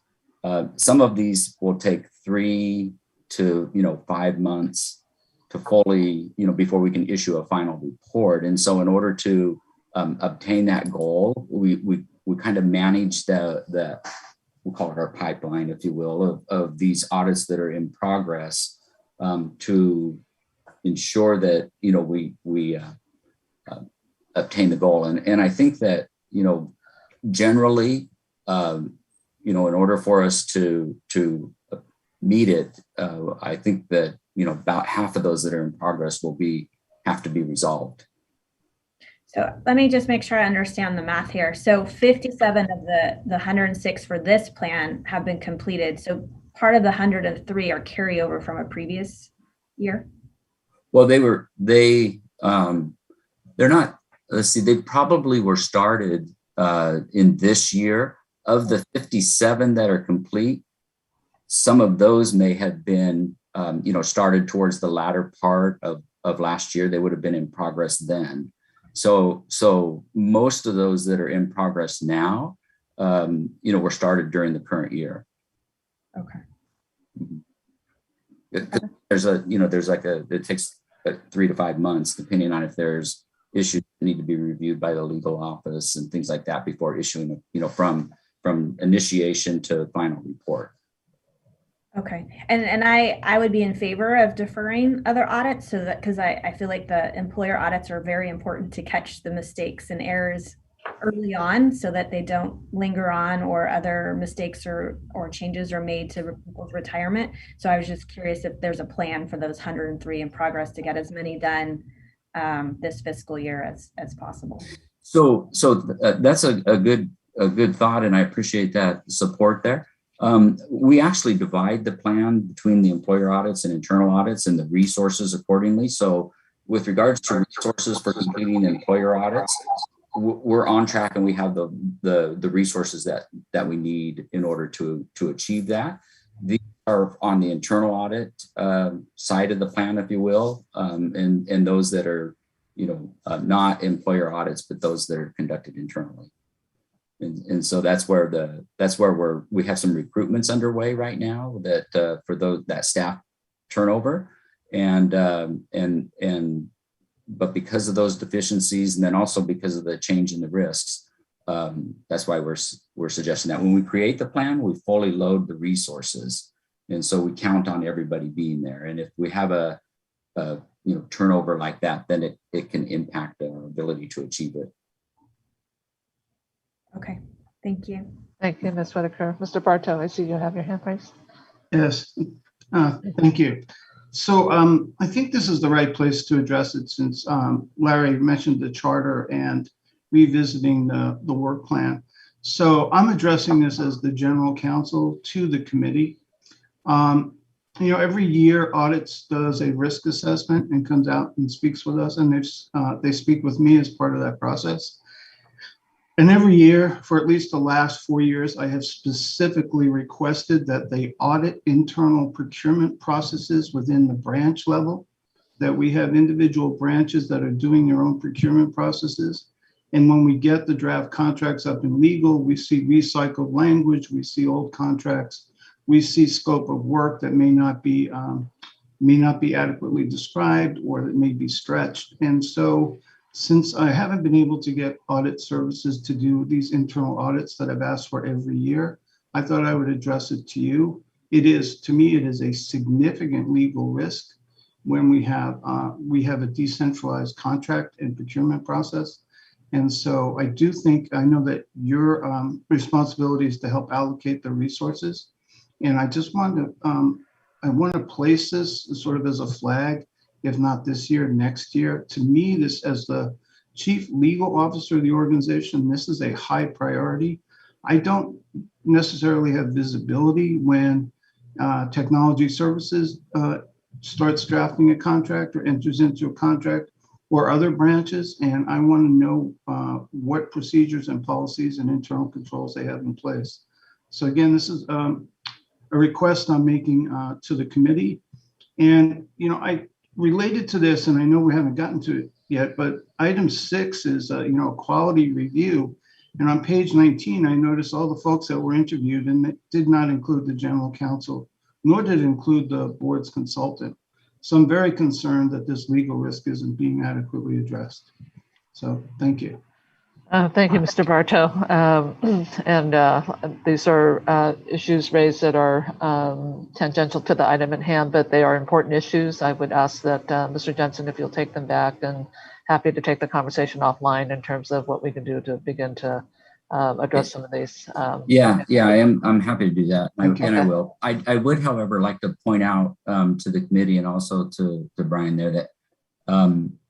[SPEAKER 9] some of these will take 3 to 5 months to fully, before we can issue a final report. And so, in order to obtain that goal, we kind of manage we'll call it our pipeline, if you will, of these audits that are in progress to ensure that, we obtain the goal. And I think that, generally, in order for us to meet it, I think that, about half of those that are in progress will have to be resolved.
[SPEAKER 3] So let me just make sure I understand the math here. So 57 of the 106 for this plan have been completed. So part of the 103 are carryover from a previous year?
[SPEAKER 9] Well, they're not, let's see, they probably were started in this year. Of the 57 that are complete, some of those may have been, started towards the latter part of last year. They would have been in progress then. So most of those that are in progress now, were started during the current year.
[SPEAKER 3] Okay.
[SPEAKER 9] It takes 3 to 5 months, depending on if there's issues that need to be reviewed by the legal office and things like that before issuing, from initiation to final report.
[SPEAKER 3] Okay. And I would be in favor of deferring other audits so that, because I feel like the employer audits are very important to catch the mistakes and errors early on so that they don't linger on or other mistakes or changes are made to people's retirement. So I was just curious if there's a plan for those 103 in progress to get as many done this fiscal year as possible. So
[SPEAKER 9] that's a good thought, and I appreciate that support there. We actually divide the plan between the employer audits and internal audits and the resources accordingly. So with regards to resources for completing employer audits, we're on track and we have the resources that we need in order to achieve that. These are on the internal audit side of the plan, if you will, and those that are, not employer audits, but those that are conducted internally. And so that's where we have some recruitments underway right now that for that staff turnover, but because of those deficiencies, and then also because of the change in the risks, that's why we're suggesting that when we create the plan, we fully load the resources, and so we count on everybody being there. And if we have a turnover like that, then it can impact our ability to achieve it.
[SPEAKER 3] Okay, thank you.
[SPEAKER 1] Thank you, Ms. Whitaker. Mr. Bartow, I see you have your hand raised.
[SPEAKER 5] Yes, thank you. So I think this is the right place to address it since Larry mentioned the charter and revisiting the work plan. So I'm addressing this as the general counsel to the committee. Every year Audits does a risk assessment and comes out and speaks with us, and they speak with me as part of that process. And every year, for at least the last 4 years, I have specifically requested that they audit internal procurement processes within the branch level, that we have individual branches that are doing their own procurement processes. And when we get the draft contracts up in legal, we see recycled language, we see old contracts, we see scope of work that may not be adequately described or that may be stretched. And so since I haven't been able to get audit services to do these internal audits that I've asked for every year, I thought I would address it to you. It is, to me, it is a significant legal risk when we have a decentralized contract and procurement process. And so I do think, I know that your responsibility is to help allocate the resources. And I just wanted to, I want to place this sort of as a flag, if not this year, next year. To me, this, as the chief legal officer of the organization, this is a high priority. I don't necessarily have visibility when technology services starts drafting a contract or enters into a contract, or other branches, and I want to know what procedures and policies and internal controls they have in place. So again, this is a request I'm making to the committee. And, you know, I related to this, and I know we haven't gotten to it yet, but item 6 is, you know, a quality review. And on page 19, I noticed all the folks that were interviewed, and it did not include the general counsel, nor did it include the board's consultant. So I'm very concerned that this legal risk isn't being adequately addressed. So thank you.
[SPEAKER 1] Thank you, Mr. Bartow. These are issues raised that are tangential to the item at hand, but they are important issues. I would ask that Mr. Jensen, if you'll take them back, and happy to take the conversation offline in terms of what we can do to begin to address some of these.
[SPEAKER 9] I'm happy to do that, and I will. I would, however, like to point out to the committee and also to Brian there that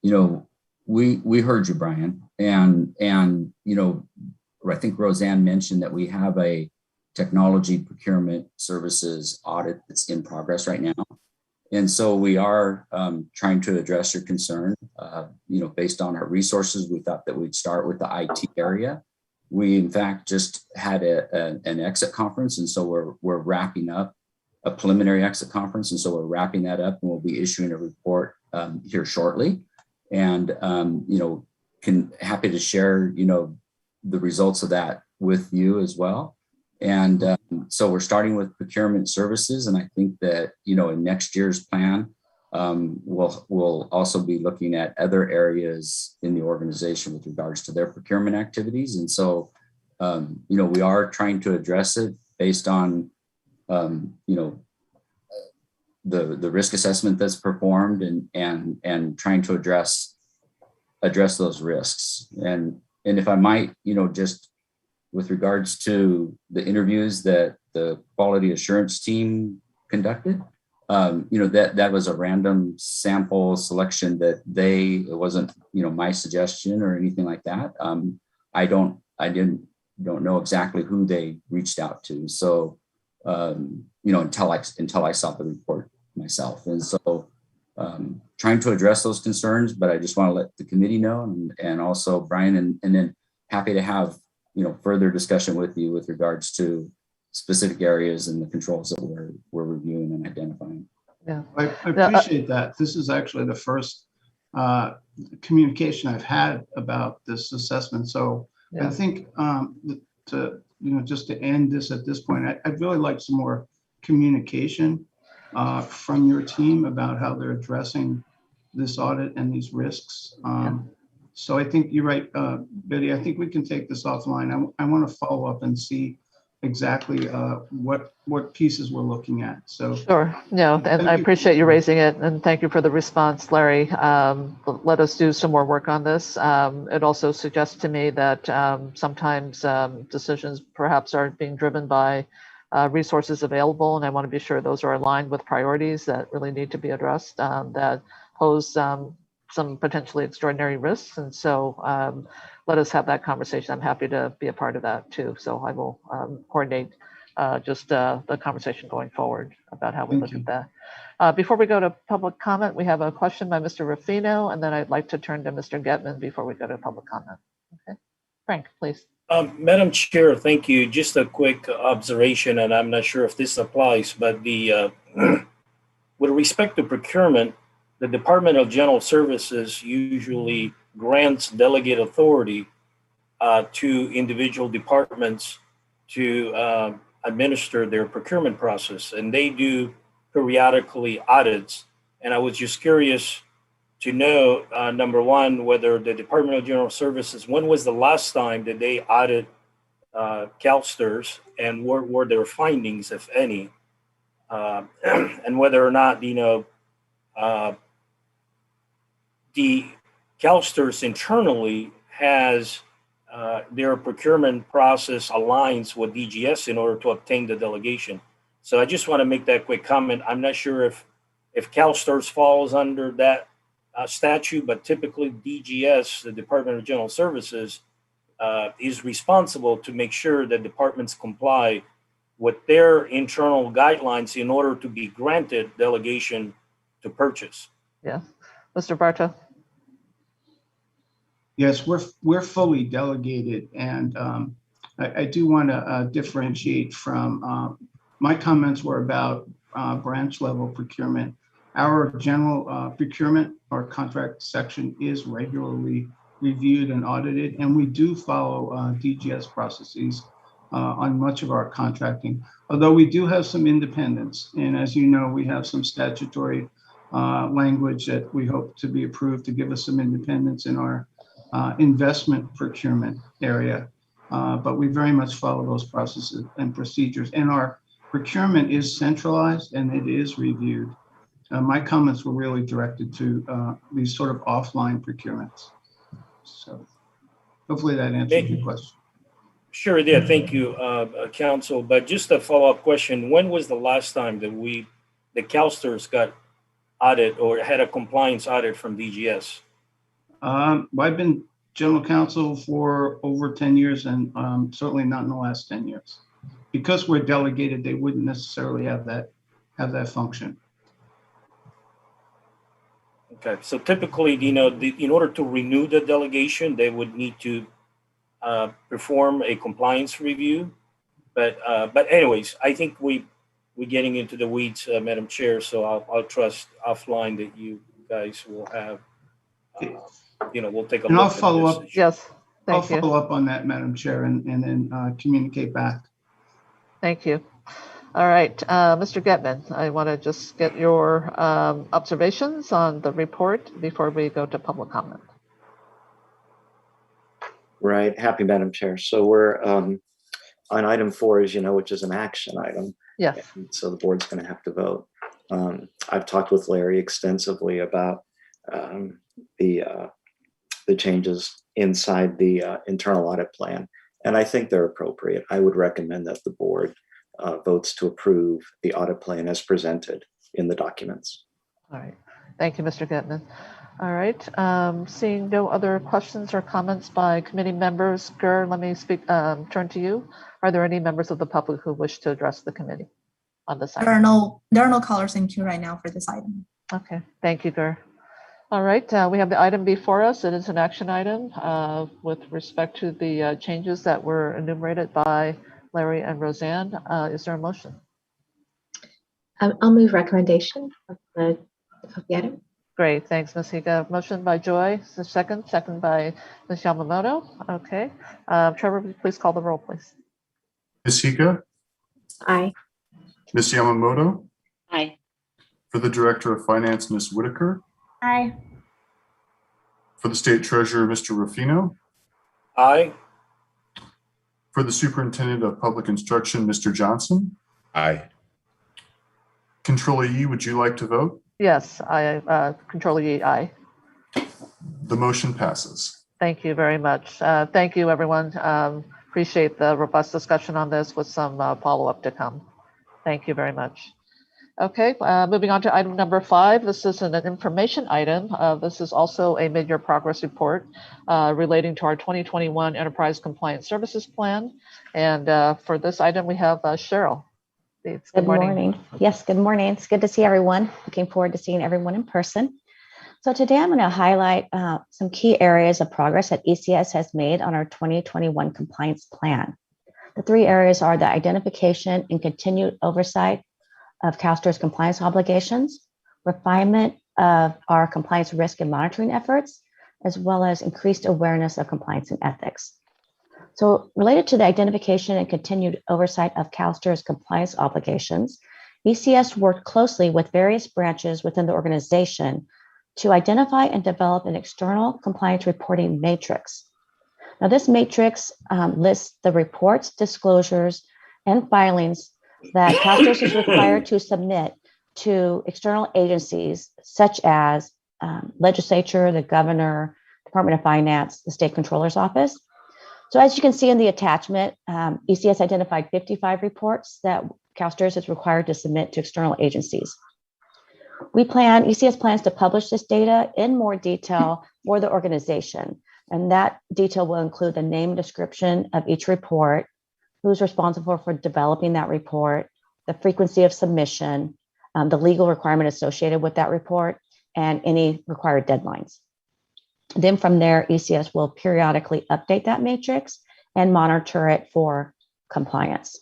[SPEAKER 9] you know, we heard you, Brian, and you know, I think Roseanne mentioned that we have a technology procurement services audit that's in progress right now, and so we are trying to address your concern. You know, based on our resources, we thought that we'd start with the IT area. We, in fact, just had an exit conference, and so we're wrapping up a preliminary exit conference, and so we're wrapping that up, and we'll be issuing a report here shortly. And you know, happy to share, you know, the results of that with you as well. And so we're starting with procurement services, and I think that, you know, in next year's plan, we'll also be looking at other areas in the organization with regards to their procurement activities. And so, you know, we are trying to address it based on, you know, the risk assessment that's performed, and trying to address those risks. And if I might, you know, just with regards to the interviews that the quality assurance team conducted, you know, that was a random sample selection that it wasn't, you know, my suggestion or anything like that. I don't know exactly who they reached out to. So, you know, until I saw the report myself. And so trying to address those concerns, but I just want to let the committee know, and also Brian, and then happy to have, you know, further discussion with you with regards to specific areas and the controls that we're reviewing and identifying.
[SPEAKER 1] Yeah,
[SPEAKER 5] I appreciate that. This is actually the first communication I've had about this assessment. So I think just to end this at this point, I'd really like some more communication from your team about how they're addressing this audit and these risks. So I think you're right, Betty. I think we can take this offline. I want to follow up and see exactly what pieces we're looking at. So
[SPEAKER 1] sure, no, and I appreciate you raising it, and thank you for the response, Larry. Let us do some more work on this. It also suggests to me that sometimes decisions perhaps are being driven by resources available, and I want to be sure those are aligned with priorities that really need to be addressed that pose some potentially extraordinary risks. And so let us have that conversation. I'm happy to be a part of that too. So I will coordinate just the conversation going forward about how we look at that. Before we go to public comment, we have a question by Mr. Ruffino, and then I'd like to turn to Mr. Getman before we go to public comment. Okay, Frank, please.
[SPEAKER 4] Madam Chair, thank you. Just a quick observation, and I'm not sure if this applies, but the with respect to procurement, the Department of General Services usually grants delegate authority to individual departments to administer their procurement process, and they do periodically audits. And I was just curious to know, number one, whether the Department of General Services, when was the last time that they audit CalSTRS, and what were their findings, if any, and whether or not, the CalSTRS internally has their procurement process aligns with DGS in order to obtain the delegation. So I just want to make that quick comment. I'm not sure if CalSTRS falls under that statute, but typically DGS, the Department of General Services, is responsible to make sure that departments comply with their internal guidelines in order to be granted delegation to purchase.
[SPEAKER 1] Yeah. Mr. Barta?
[SPEAKER 5] Yes, we're fully delegated, and I do want to differentiate from my comments were about branch level procurement. Our general procurement or contract section is regularly reviewed and audited, and we do follow DGS processes on much of our contracting, although we do have some independence. And as you know, we have some statutory language that we hope to be approved to give us some independence in our investment procurement area. But we very much follow those processes and procedures. And our procurement is centralized and it is reviewed. My comments were really directed to these sort of offline procurements. So hopefully that answers your question.
[SPEAKER 4] Sure it did. Thank you, Council. But just a follow-up question, when was the last time that the CalSTRS got audit or had a compliance audit from DGS?
[SPEAKER 5] I've been general counsel for over 10 years and certainly not in the last 10 years. Because we're delegated, they wouldn't necessarily have that function.
[SPEAKER 4] Okay, so typically, in order to renew the delegation, they would need to perform a compliance review. But anyways, I think we're getting into the weeds, Madam Chair. So I'll trust offline that you guys will have. We'll take a look.
[SPEAKER 5] And I'll follow up.
[SPEAKER 1] Yes,
[SPEAKER 5] I'll follow up on that, Madam Chair, and then communicate back.
[SPEAKER 1] Thank you. All right, Mr. Getman, I want to just get your observations on the report before we go to public comment.
[SPEAKER 8] Right, happy Madam Chair. So we're on item 4, as you know, which is an action item.
[SPEAKER 1] Yes.
[SPEAKER 8] So the board's going to have to vote. I've talked with Larry extensively about the changes inside the internal audit plan, and I think they're appropriate. I would recommend that the board votes to approve the audit plan as presented in the documents.
[SPEAKER 1] All right. Thank you, Mr. Getman. All right. Seeing no other questions or comments by committee members, Gur, let me turn to you. Are there any members of the public who wish to address the committee on this item?
[SPEAKER 11] There are no callers in queue right now for this item.
[SPEAKER 1] Okay. Thank you, Gur. All right. We have the item before us. It is an action item with respect to the changes that were enumerated by Larry and Roseanne. Is there a motion?
[SPEAKER 15] I'll move recommendation of the item.
[SPEAKER 1] Great, thanks, Ms. Higa. Motion by Joy, second by Ms. Yamamoto. Okay, Trevor, please call the roll, please.
[SPEAKER 2] Ms. Higa?
[SPEAKER 15] Aye.
[SPEAKER 2] Ms. Yamamoto?
[SPEAKER 15] Aye.
[SPEAKER 2] For the Director of Finance, Ms. Whitaker?
[SPEAKER 3] Aye.
[SPEAKER 2] For the State Treasurer, Mr. Ruffino?
[SPEAKER 4] Aye.
[SPEAKER 2] For the Superintendent of Public Instruction, Mr. Johnson?
[SPEAKER 16] Aye.
[SPEAKER 2] Controller Yee, would you like to vote?
[SPEAKER 1] Yes, Controller Yee, aye.
[SPEAKER 2] The motion passes.
[SPEAKER 1] Thank you very much. Thank you, everyone. Appreciate the robust discussion on this with some follow-up to come. Thank you very much. Okay, moving on to item number 5. This is an information item. This is also a mid-year progress report relating to our 2021 Enterprise Compliance Services Plan. And for this item, we have Cheryl.
[SPEAKER 15] Good morning. Yes, good morning. It's good to see everyone. Looking forward to seeing everyone in person.
[SPEAKER 16] So today I'm going to highlight some key areas of progress that ECS has made on our 2021 compliance plan. The three areas are the identification and continued oversight of CalSTRS compliance obligations, refinement of our compliance risk and monitoring efforts, as well as increased awareness of compliance and ethics. So related to the identification and continued oversight of CalSTRS compliance obligations, ECS worked closely with various branches within the organization to identify and develop an external compliance reporting matrix. Now, this matrix lists the reports, disclosures, and filings that CalSTRS is required to submit to external agencies such as legislature, the governor, Department of Finance, the State Controller's Office. So as you can see in the attachment, ECS identified 55 reports that CalSTRS is required to submit to external agencies. ECS plans to publish this data in more detail for the organization. And that detail will include the name and description of each report, who's responsible for developing that report, the frequency of submission, the legal requirement associated with that report, and any required deadlines. Then from there, ECS will periodically update that matrix and monitor it for compliance.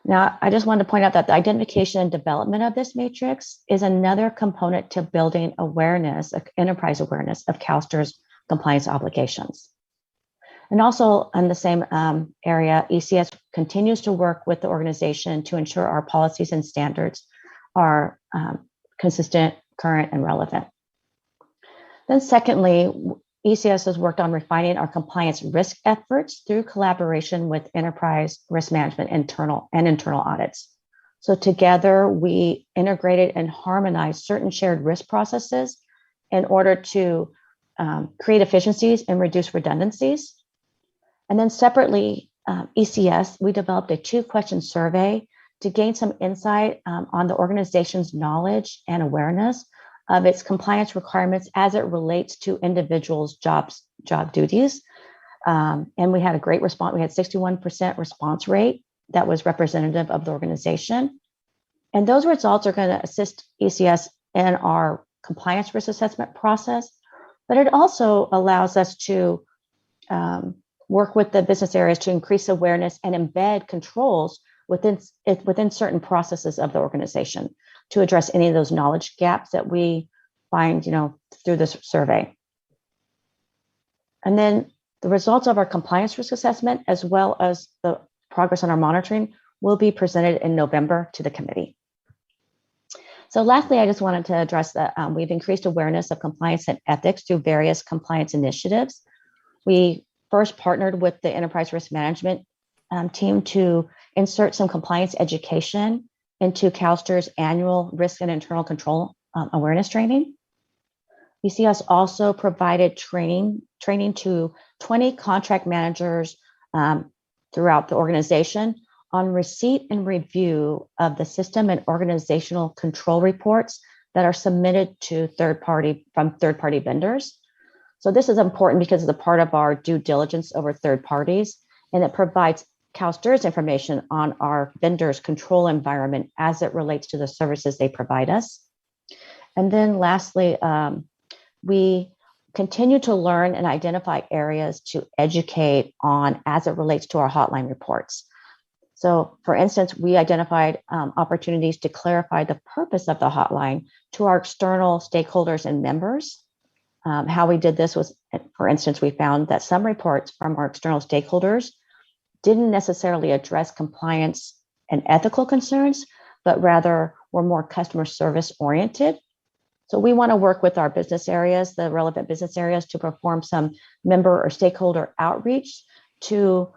[SPEAKER 16] Now, I just wanted to point out that the identification and development of this matrix is another component to building awareness, enterprise awareness of CalSTRS compliance obligations. And also in the same area, ECS continues to work with the organization to ensure our policies and standards are consistent, current, and relevant. Then secondly, ECS has worked on refining our compliance risk efforts through collaboration with enterprise risk management internal audits. So together we integrated and harmonized certain shared risk processes in order to create efficiencies and reduce redundancies. And then separately, ECS, we developed a 2-question survey to gain some insight on the organization's knowledge and awareness of its compliance requirements as it relates to individuals' job duties. And we had a great response. We had 61% response rate that was representative of the organization. And those results are going to assist ECS in our compliance risk assessment process, but it also allows us to work with the business areas to increase awareness and embed controls within certain processes of the organization to address any of those knowledge gaps that we find, through this survey. And then the results of our compliance risk assessment, as well as the progress on our monitoring, will be presented in November to the committee. So lastly, I just wanted to address that we've increased awareness of compliance and ethics through various compliance initiatives. We first partnered with the Enterprise Risk Management team to insert some compliance education into CalSTRS annual risk and internal control awareness training. ECS also provided training to 20 contract managers throughout the organization on receipt and review of the system and organizational control reports that are submitted to from third-party vendors. So this is important because it's a part of our due diligence over third parties, and it provides CalSTRS information on our vendors' control environment as it relates to the services they provide us. And then lastly, we continue to learn and identify areas to educate on as it relates to our hotline reports. So for instance, we identified opportunities to clarify the purpose of the hotline to our external stakeholders and members. How we did this was, for instance, we found that some reports from our external stakeholders didn't necessarily address compliance and ethical concerns, but rather were more customer service oriented. So we want to work with our business areas, the relevant business areas, to perform some member or stakeholder outreach to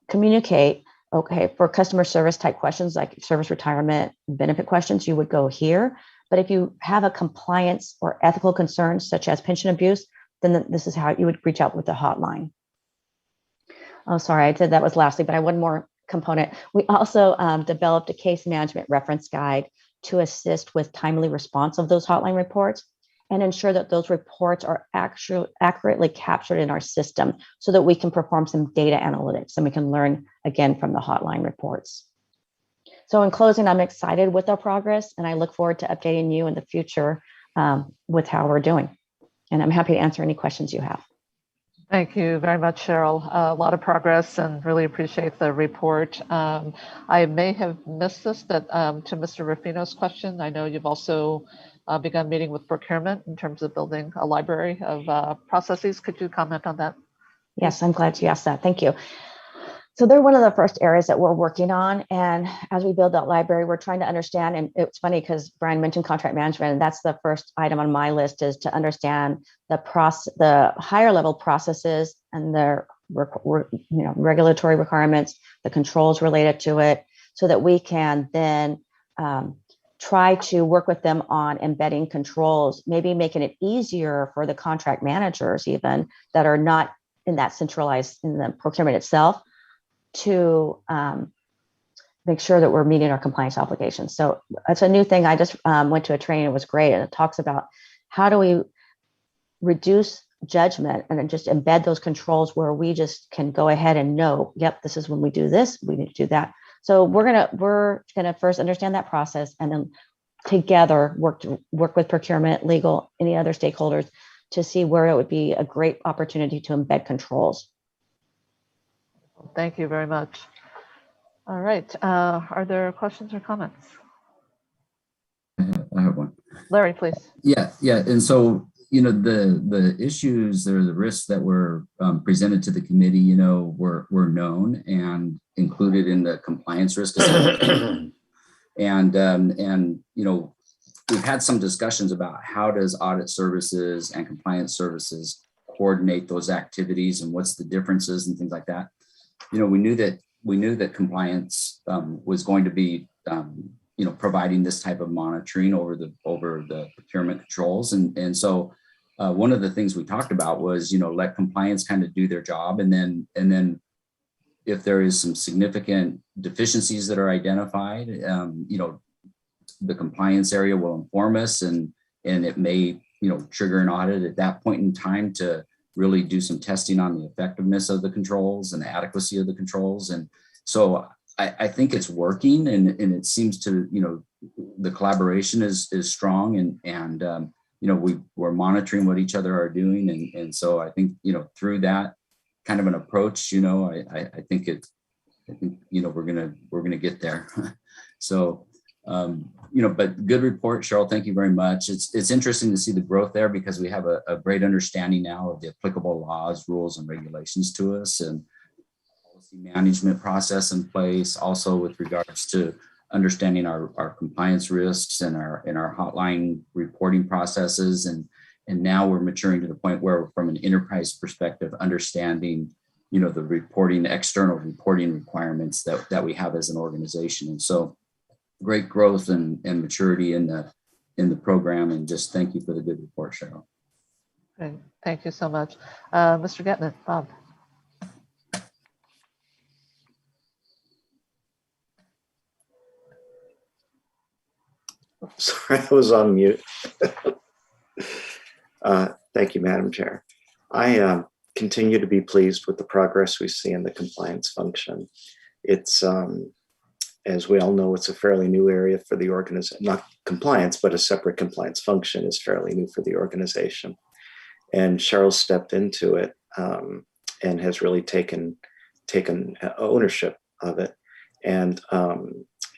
[SPEAKER 16] communicate, okay, for customer service type questions like service retirement, benefit questions, you would go here. But if you have a compliance or ethical concerns such as pension abuse, then this is how you would reach out with the hotline. Oh, sorry, I said that was lastly, but I had one more component. We also developed a case management reference guide to assist with timely response of those hotline reports and ensure that those reports are accurately captured in our system so that we can perform some data analytics and we can learn again from the hotline reports. So in closing, I'm excited with our progress and I look forward to updating you in the future with how we're doing. And I'm happy to answer any questions you have.
[SPEAKER 1] Thank you very much, Cheryl. A lot of progress and really appreciate the report. I may have missed this, that to Mr. Rufino's question, I know you've also begun meeting with procurement in terms of building a library of processes. Could you comment on that?
[SPEAKER 16] Yes, I'm glad you asked that. Thank you. So they're one of the first areas that we're working on. And as we build that library, we're trying to understand, and it's funny because Brian mentioned contract management, and that's the first item on my list, is to understand the higher level processes and their regulatory requirements, the controls related to it, so that we can then try to work with them on embedding controls, maybe making it easier for the contract managers even that are not in that centralized in the procurement itself, to make sure that we're meeting our compliance obligations. So it's a new thing. I just went to a training. It was great. And it talks about how do we reduce judgment and then just embed those controls where we just can go ahead and know, yep, this is when we do this, we need to do that. So we're gonna first understand that process, and then together work with procurement, legal, any other stakeholders to see where it would be a great opportunity to embed controls.
[SPEAKER 1] Thank you very much. All right. Are there questions or comments?
[SPEAKER 9] I have one.
[SPEAKER 1] Larry, please.
[SPEAKER 9] Yeah. And so, the issues or the risks that were presented to the committee, were known and included in the compliance risk assessment. and we've had some discussions about how does audit services and compliance services coordinate those activities and what's the differences and things like that. We knew that compliance was going to be, providing this type of monitoring over the procurement controls. And so one of the things we talked about was, let compliance kind of do their job. And then if there is some significant deficiencies that are identified, the compliance area will inform us, and it may, trigger an audit at that point in time to really do some testing on the effectiveness of the controls and the adequacy of the controls. And so I think it's working, and it seems to, the collaboration is strong, and we're monitoring what each other are doing. And so I think, through that kind of an approach, I think we're going to get there. So, but good report, Cheryl. Thank you very much. It's interesting to see the growth there, because we have a great understanding now of the applicable laws, rules, and regulations to us, and policy management process in place. Also, with regards to understanding our compliance risks and our hotline reporting processes, and now we're maturing to the point where, from an enterprise perspective, understanding the external reporting requirements that we have as an organization. And so, great growth and maturity in the program, and just thank you for the good report, Cheryl.
[SPEAKER 1] Great. Thank you so much. Mr. Getman, Bob.
[SPEAKER 8] Sorry, I was on mute. Thank you, Madam Chair. I continue to be pleased with the progress we see in the compliance function. It's as we all know, it's a fairly new area for the organization. Not compliance, but a separate compliance function is fairly new for the organization. And Cheryl stepped into it and has really taken ownership of it. And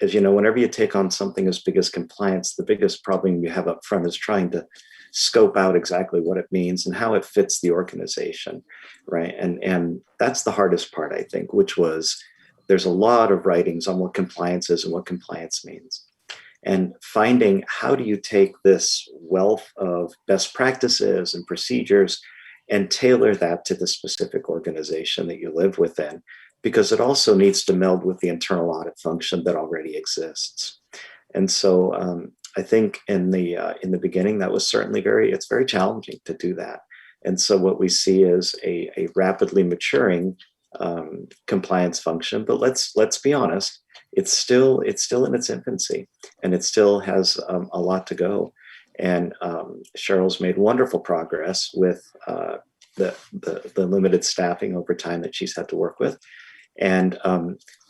[SPEAKER 8] as you know, whenever you take on something as big as compliance, the biggest problem you have up front is trying to scope out exactly what it means and how it fits the organization, right? And that's the hardest part, I think, which was, there's a lot of writings on what compliance is and what compliance means. And finding, how do you take this wealth of best practices and procedures and tailor that to the specific organization that you live within? Because it also needs to meld with the internal audit function that already exists. And so I think in the beginning, that was certainly it's very challenging to do that. And so what we see is a rapidly maturing compliance function, but let's be honest, it's still in its infancy, and it still has a lot to go. And Cheryl's made wonderful progress with the limited staffing over time that she's had to work with. And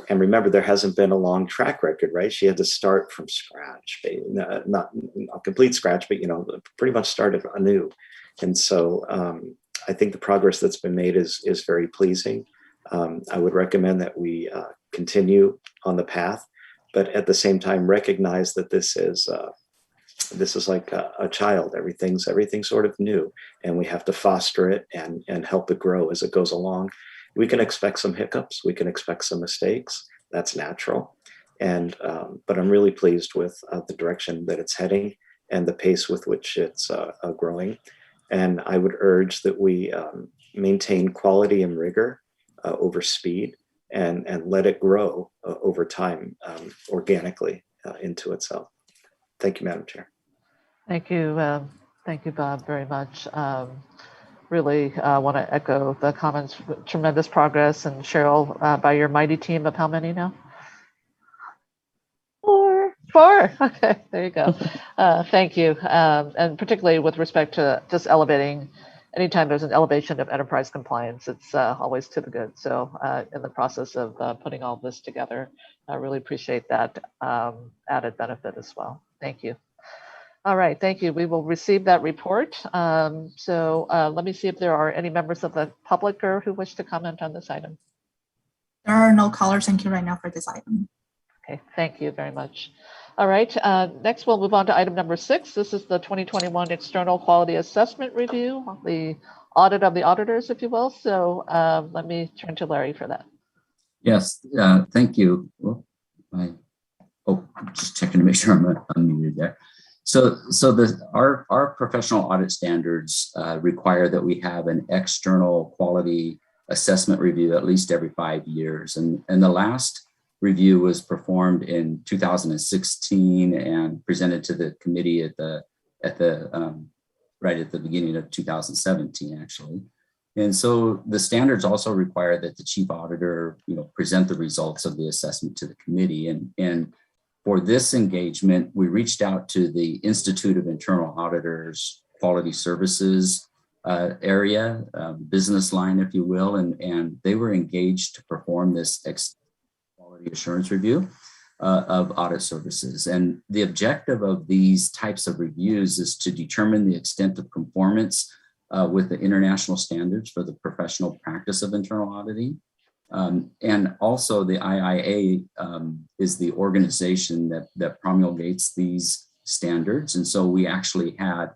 [SPEAKER 8] remember, there hasn't been a long track record, right? She had to start from scratch, not complete scratch, but, pretty much started anew. And so I think the progress that's been made is very pleasing. I would recommend that we continue on the path, but at the same time recognize that this is like a child. Everything's sort of new, and we have to foster it and help it grow as it goes along. We can expect some hiccups. We can expect some mistakes. That's natural. And but I'm really pleased with the direction that it's heading and the pace with which it's growing. And I would urge that we maintain quality and rigor over speed and let it grow over time organically into itself. Thank you, Madam Chair.
[SPEAKER 1] Thank you, Bob, very much. Really want to echo the comments. Tremendous progress, and Cheryl, by your mighty team of how many now? Four. Okay, there you go. Thank you, and particularly with respect to just elevating. Anytime there's an elevation of enterprise compliance, it's always to the good. So in the process of putting all this together, I really appreciate that added benefit as well. Thank you. All right, thank you. We will receive that report. So let me see if there are any members of the public who wish to comment on this item.
[SPEAKER 11] There are no callers in queue right now for this item.
[SPEAKER 1] Okay, thank you very much. All right, next we'll move on to item number 6. This is the 2021 External Quality Assessment Review, the audit of the auditors, if you will. So let me turn to Larry for that.
[SPEAKER 9] Yes, thank you. Just checking to make sure I'm unmuted there. So our professional audit standards require that we have an external quality assessment review at least every 5 years. And the last review was performed in 2016 and presented to the committee right at the beginning of 2017, actually. And so the standards also require that the chief auditor, present the results of the assessment to the committee. And for this engagement, we reached out to the Institute of Internal Auditors Quality Services area, business line, if you will, and they were engaged to perform this quality assurance review of audit services. And the objective of these types of reviews is to determine the extent of conformance with the international standards for the professional practice of internal auditing. And also the IIA is the organization that promulgates these standards. And so we actually had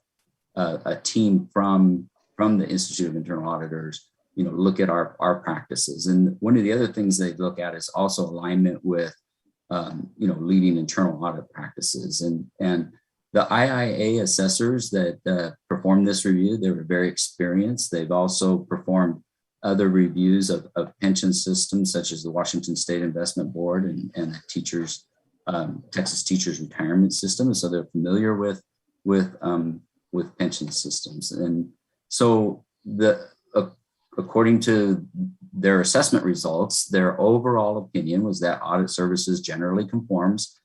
[SPEAKER 9] a team from the Institute of Internal Auditors look at our practices. And one of the other things they look at is also alignment with, leading internal audit practices. And the IIA assessors that performed this review, they were very experienced. They've also performed other reviews of pension systems, such as the Washington State Investment Board and the Texas Teachers Retirement System. And so they're familiar with pension systems. And so according to their assessment results, their overall opinion was that audit services generally conforms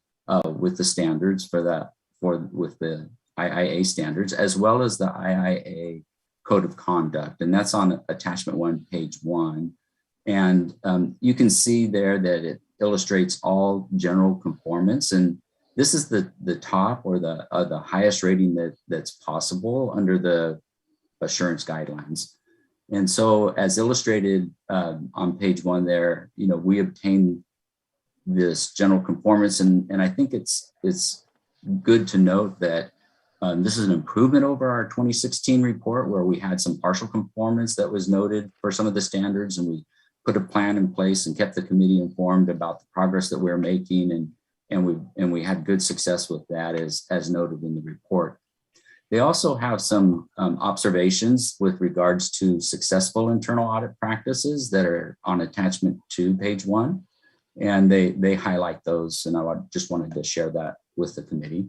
[SPEAKER 9] with the standards with the IIA standards, as well as the IIA Code of Conduct. And that's on attachment 1, page 1. And you can see there that it illustrates all general conformance. And this is the top or the highest rating that's possible under the assurance guidelines. And so as illustrated on page 1 there, we obtained this general conformance. And I think it's good to note that this is an improvement over our 2016 report, where we had some partial conformance that was noted for some of the standards, and we put a plan in place and kept the committee informed about the progress that we're making, and we had good success with that as noted in the report. They also have some observations with regards to successful internal audit practices that are on attachment 2, page 1, and they highlight those, and I just wanted to share that with the committee.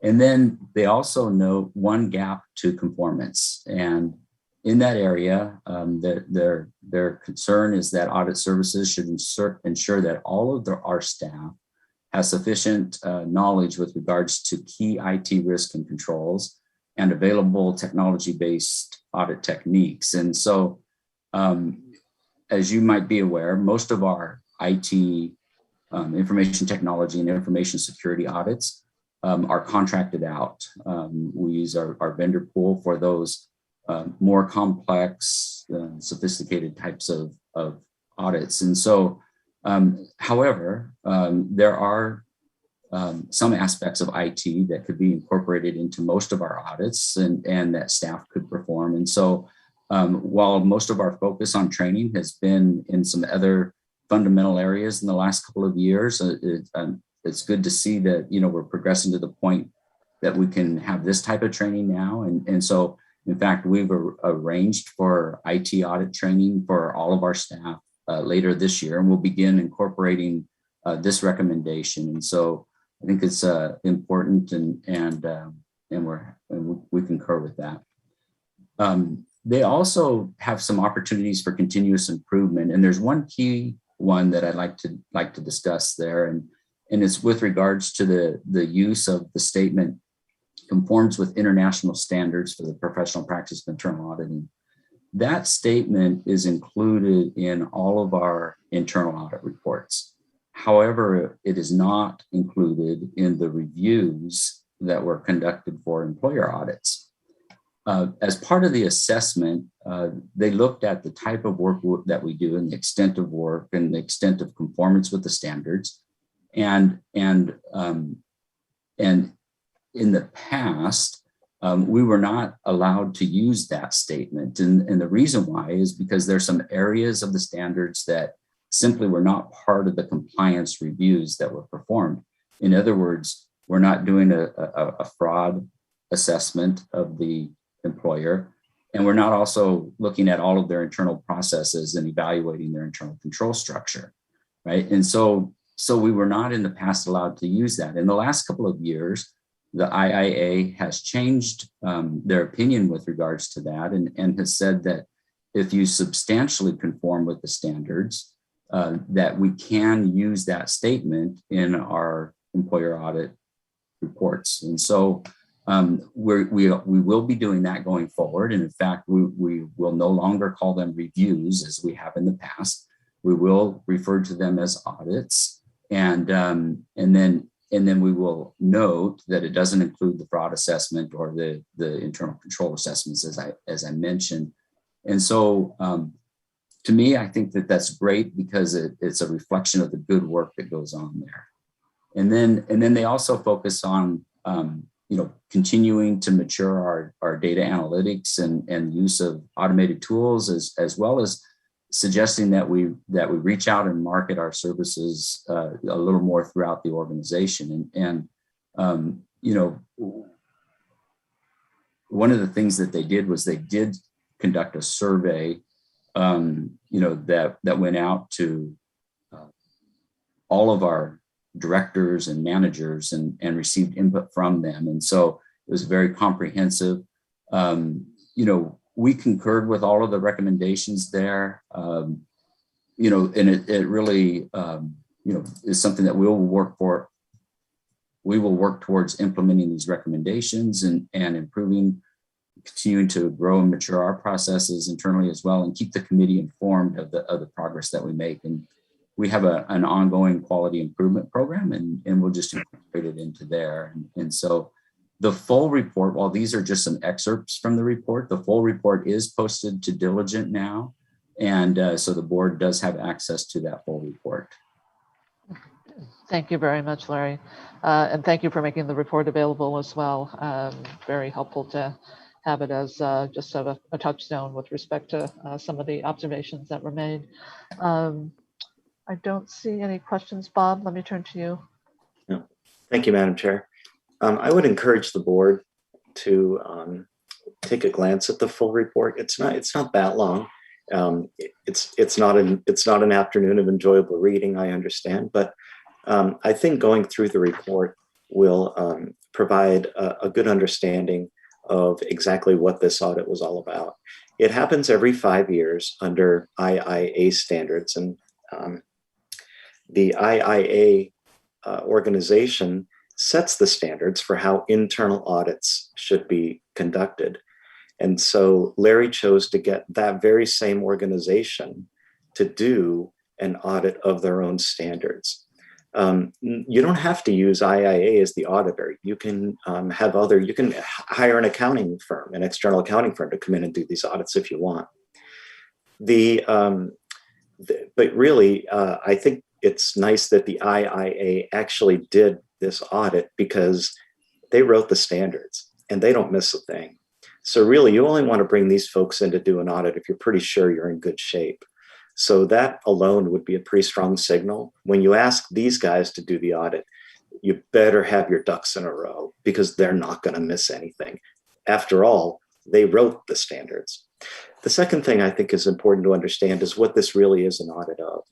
[SPEAKER 9] And then they also note one gap to conformance. And in that area, their concern is that audit services should ensure that all of our staff has sufficient knowledge with regards to key IT risk and controls and available technology-based audit techniques. And so, as you might be aware, most of our IT information technology and information security audits are contracted out. We use our vendor pool for those more complex, sophisticated types of audits. And so, however, there are some aspects of IT that could be incorporated into most of our audits and that staff could perform. And so while most of our focus on training has been in some other fundamental areas in the last couple of years, it's good to see that, we're progressing to the point that we can have this type of training now. And so, in fact, we've arranged for IT audit training for all of our staff later this year, and we'll begin incorporating this recommendation. And so I think it's important, and we concur with that. They also have some opportunities for continuous improvement, and there's one key one that I'd like to discuss there, and it's with regards to the use of the statement conforms with international standards for the professional practice of internal auditing. That statement is included in all of our internal audit reports. However, it is not included in the reviews that were conducted for employer audits. As part of the assessment, they looked at the type of work that we do and the extent of work and the extent of conformance with the standards. And in the past, we were not allowed to use that statement. And the reason why is because there's some areas of the standards that simply were not part of the compliance reviews that were performed. In other words, we're not doing a fraud assessment of the employer, and we're not also looking at all of their internal processes and evaluating their internal control structure, right? And so we were not in the past allowed to use that. In the last couple of years, the IIA has changed their opinion with regards to that, and has said that if you substantially conform with the standards, that we can use that statement in our employer audit reports. And so we will be doing that going forward. And in fact, we will no longer call them reviews as we have in the past. We will refer to them as audits. And then we will note that it doesn't include the fraud assessment or the internal control assessments, as I mentioned. And so to me, I think that that's great because it's a reflection of the good work that goes on there. And then they also focus on continuing to mature our data analytics and use of automated tools, as well as suggesting that we reach out and market our services a little more throughout the organization. And one of the things that they did was they did conduct a survey, that went out to all of our directors and managers and received input from them. And so it was very comprehensive. We concurred with all of the recommendations there, and it really, is something that we will work for. We will work towards implementing these recommendations and improving, continuing to grow and mature our processes internally as well, and keep the committee informed of the progress that we make. And we have an ongoing quality improvement program, and we'll just incorporate it into there. And so the full report, while these are just some excerpts from the report, the full report is posted to Diligent now. And so the board does have access to that full report.
[SPEAKER 1] Thank you very much, Larry. And thank you for making the report available as well. Very helpful to have it as just sort of a touchstone with respect to some of the observations that were made. I don't see any questions. Bob, let me turn to you.
[SPEAKER 8] Yeah. Thank you, Madam Chair. I would encourage the board to take a glance at the full report. It's not that long. It's not an afternoon of enjoyable reading, I understand, but I think going through the report will provide a good understanding of exactly what this audit was all about. It happens every 5 years under IIA standards, and the IIA organization sets the standards for how internal audits should be conducted. And so Larry chose to get that very same organization to do an audit of their own standards. You don't have to use IIA as the auditor. You can you can hire an accounting firm, an external accounting firm to come in and do these audits if you want. But really, I think it's nice that the IIA actually did this audit because they wrote the standards and they don't miss a thing. So really, you only want to bring these folks in to do an audit if you're pretty sure you're in good shape. So that alone would be a pretty strong signal. When you ask these guys to do the audit, you better have your ducks in a row because they're not going to miss anything. After all, they wrote the standards. The second thing I think is important to understand is what this really is an audit of.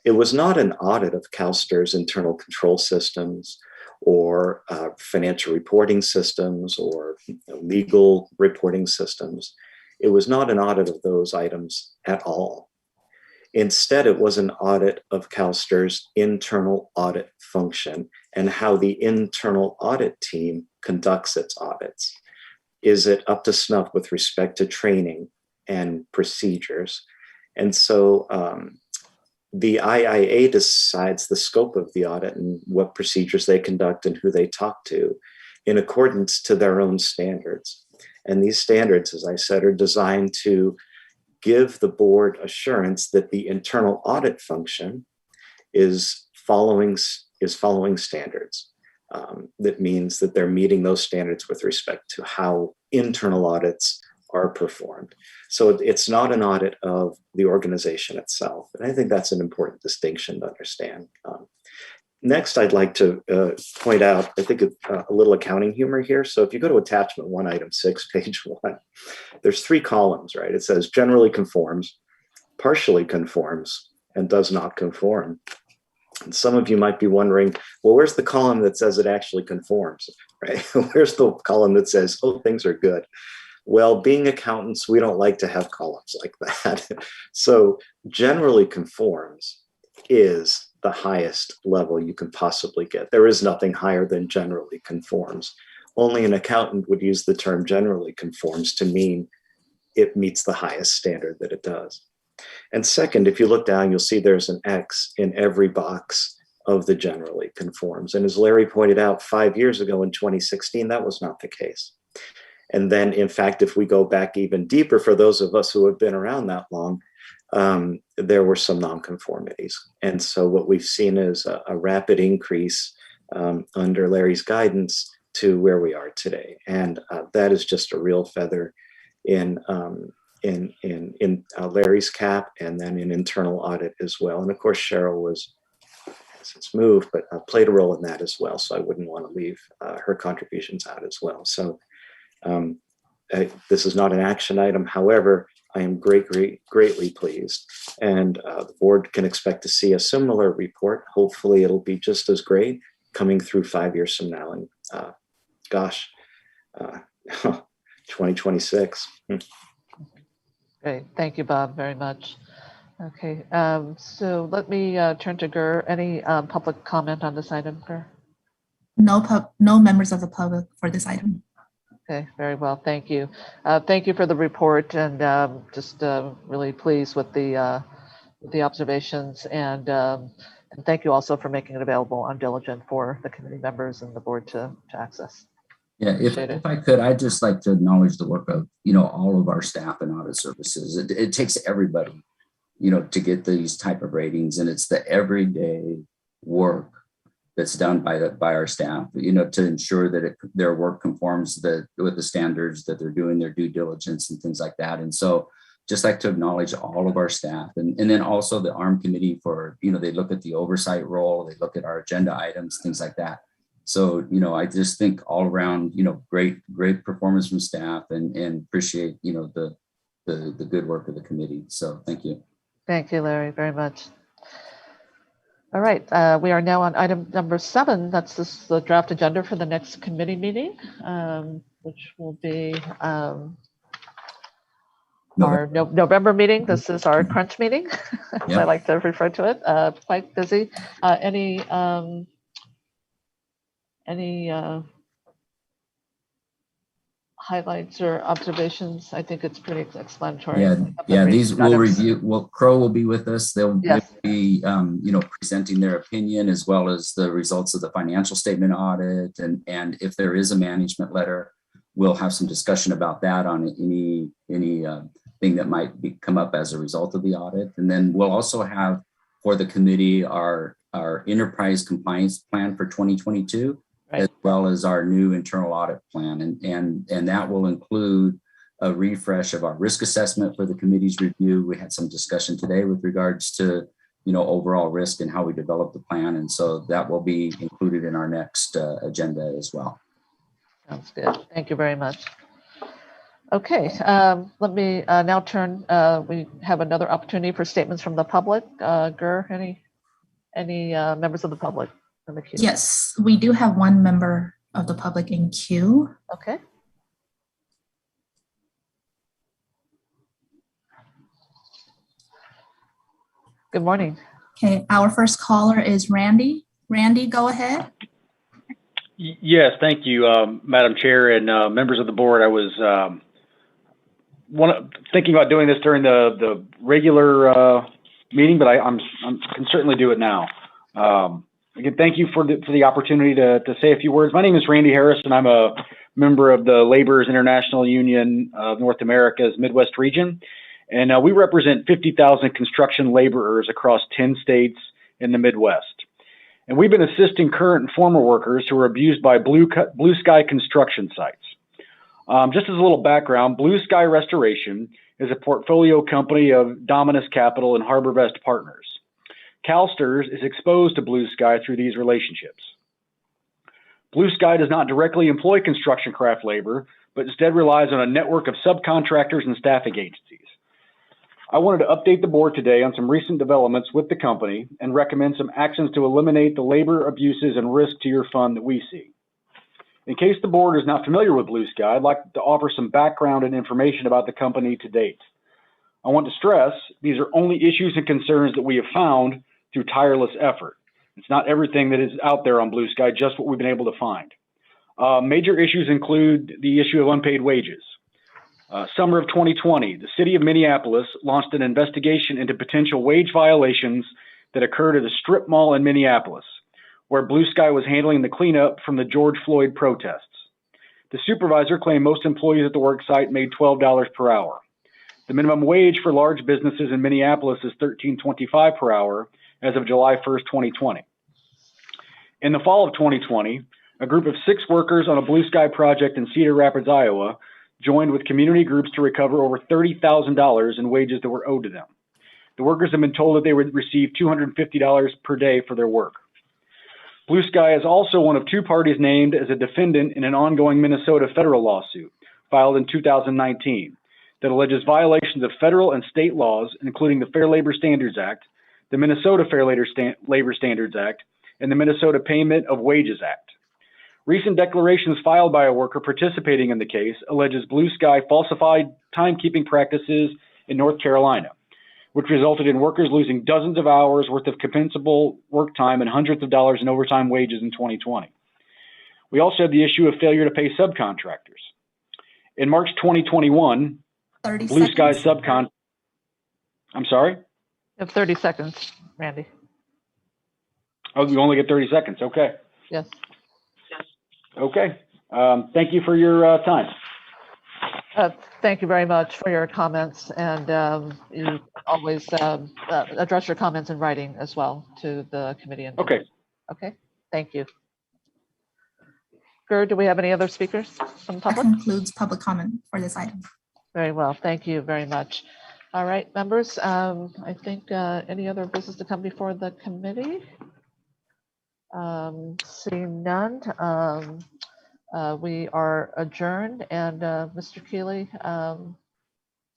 [SPEAKER 8] It was not an audit of CalSTRS internal control systems or financial reporting systems or legal reporting systems. It was not an audit of those items at all. Instead, it was an audit of CalSTRS' internal audit function and how the internal audit team conducts its audits. Is it up to snuff with respect to training and procedures? And so the IIA decides the scope of the audit and what procedures they conduct and who they talk to in accordance to their own standards. And these standards, as I said, are designed to give the board assurance that the internal audit function is following standards. That means that they're meeting those standards with respect to how internal audits are performed. So it's not an audit of the organization itself. And I think that's an important distinction to understand. Next, I'd like to point out, I think a little accounting humor here. So if you go to attachment 1, item 6, page 1, there's 3 columns, right? It says generally conforms, partially conforms, and does not conform. And some of you might be wondering, well, where's the column that says it actually conforms, right? Where's the column that says, oh, things are good? Well, being accountants, we don't like to have columns like that. So generally conforms is the highest level you can possibly get. There is nothing higher than generally conforms. Only an accountant would use the term generally conforms to mean it meets the highest standard that it does. And second, if you look down, you'll see there's an X in every box of the generally conforms. And as Larry pointed out, 5 years ago in 2016, that was not the case. And then, in fact, if we go back even deeper, for those of us who have been around that long, there were some nonconformities. And so what we've seen is a rapid increase under Larry's guidance to where we are today. And that is just a real feather in Larry's cap and then in internal audit as well. And of course, Cheryl was, since moved, but played a role in that as well. So I wouldn't want to leave her contributions out as well. So this is not an action item. However, I am greatly pleased, and the board can expect to see a similar report. Hopefully it'll be just as great coming through 5 years from now. And 2026.
[SPEAKER 1] Great, thank you, Bob, very much. Okay, so let me turn to Gur. Any public comment on this item, Gur?
[SPEAKER 11] No members of the public for this item.
[SPEAKER 1] Okay, very well, thank you. Thank you for the report, and just really pleased with the observations, and thank you also for making it available on Diligent for the committee members and the board to access.
[SPEAKER 9] Yeah, if I could, I'd just like to acknowledge the work of, all of our staff in audit services. It takes everybody, to get these type of ratings, and it's the everyday work that's done by our staff, to ensure that their work conforms with the standards, that they're doing their due diligence and things like that. And so just like to acknowledge all of our staff, and then also the ARM committee for, they look at the oversight role, they look at our agenda items, things like that. So, I just think all around, great performance from staff, and appreciate, the good work of the committee. So thank you.
[SPEAKER 1] Thank you, Larry, very much. All right, we are now on item number 7. That's the draft agenda for the next committee meeting, which will be our November meeting. This is our crunch meeting, as I like to refer to it. Quite busy. Any highlights or observations? I think it's pretty explanatory.
[SPEAKER 9] Yeah. These will review. Well, Crow will be with us. They'll
[SPEAKER 1] Yes.
[SPEAKER 9] be, presenting their opinion as well as the results of the financial statement audit. And if there is a management letter, we'll have some discussion about that on any thing that might come up as a result of the audit. And then we'll also have for the committee our enterprise compliance plan for 2022. As well as our new internal audit plan. And that will include a refresh of our risk assessment for the committee's review. We had some discussion today with regards to, overall risk and how we develop the plan. And so that will be included in our next agenda as well.
[SPEAKER 1] Sounds good. Thank you very much. Okay, let me now turn, we have another opportunity for statements from the public. Gur, any members of the public? In the queue?
[SPEAKER 11] Yes, we do have one member of the public in queue.
[SPEAKER 1] Okay. Good morning.
[SPEAKER 11] Okay, our first caller is Randy. Randy, go ahead.
[SPEAKER 17] Yes, thank you, Madam Chair and members of the board. I was thinking about doing this during the regular meeting, but I can certainly do it now. Again, thank you for the opportunity to say a few words. My name is Randy Harris, and I'm a member of the Laborers International Union of North America's Midwest region. And we represent 50,000 construction laborers across 10 states in the Midwest. And we've been assisting current and former workers who are abused by Blue Sky construction sites. Just as a little background, Blue Sky Restoration is a portfolio company of Dominus Capital and HarborVest Partners. CalSTRS is exposed to Blue Sky through these relationships. Blue Sky does not directly employ construction craft labor, but instead relies on a network of subcontractors and staffing agencies. I wanted to update the board today on some recent developments with the company and recommend some actions to eliminate the labor abuses and risk to your fund that we see. In case the board is not familiar with Blue Sky, I'd like to offer some background and information about the company to date. I want to stress these are only issues and concerns that we have found through tireless effort. It's not everything that is out there on Blue Sky, just what we've been able to find. Major issues include the issue of unpaid wages. Summer of 2020, the city of Minneapolis launched an investigation into potential wage violations that occurred at a strip mall in Minneapolis, where Blue Sky was handling the cleanup from the George Floyd protests. The supervisor claimed most employees at the work site made $12 per hour. The minimum wage for large businesses in Minneapolis is $13.25 per hour as of July 1st, 2020. In the fall of 2020, a group of 6 workers on a Blue Sky project in Cedar Rapids, Iowa, joined with community groups to recover over $30,000 in wages that were owed to them. The workers have been told that they would receive $250 per day for their work. Blue Sky is also one of 2 parties named as a defendant in an ongoing Minnesota federal lawsuit filed in 2019 that alleges violations of federal and state laws, including the Fair Labor Standards Act, the Minnesota Fair Labor Standards Act, and the Minnesota Payment of Wages Act. Recent declarations filed by a worker participating in the case alleges Blue Sky falsified timekeeping practices in North Carolina, which resulted in workers losing dozens of hours worth of compensable work time and hundreds of dollars in overtime wages in 2020. We also have the issue of failure to pay subcontractors. In March 2021, Blue Sky I'm sorry?
[SPEAKER 1] You have 30 seconds, Randy.
[SPEAKER 17] Oh, you only get 30 seconds. Okay.
[SPEAKER 1] Yes.
[SPEAKER 17] Okay. Thank you for your time.
[SPEAKER 1] Thank you very much for your comments, and you always address your comments in writing as well to the committee.
[SPEAKER 17] Okay.
[SPEAKER 1] Okay. Thank you. Gur, do we have any other speakers from the public?
[SPEAKER 11] That concludes public comment for this item.
[SPEAKER 1] Very well. Thank you very much. All right, members. I think any other business to come before the committee? Seeing none, we are adjourned. And Mr. Keeley,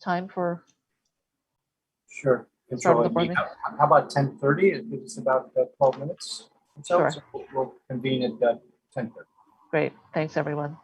[SPEAKER 1] time for
[SPEAKER 18] Sure.
[SPEAKER 1] start of the board meeting?
[SPEAKER 18] How about 10:30? It's about 12 minutes.
[SPEAKER 1] Sure.
[SPEAKER 18] So we'll convene at 10:30.
[SPEAKER 1] Great. Thanks, everyone.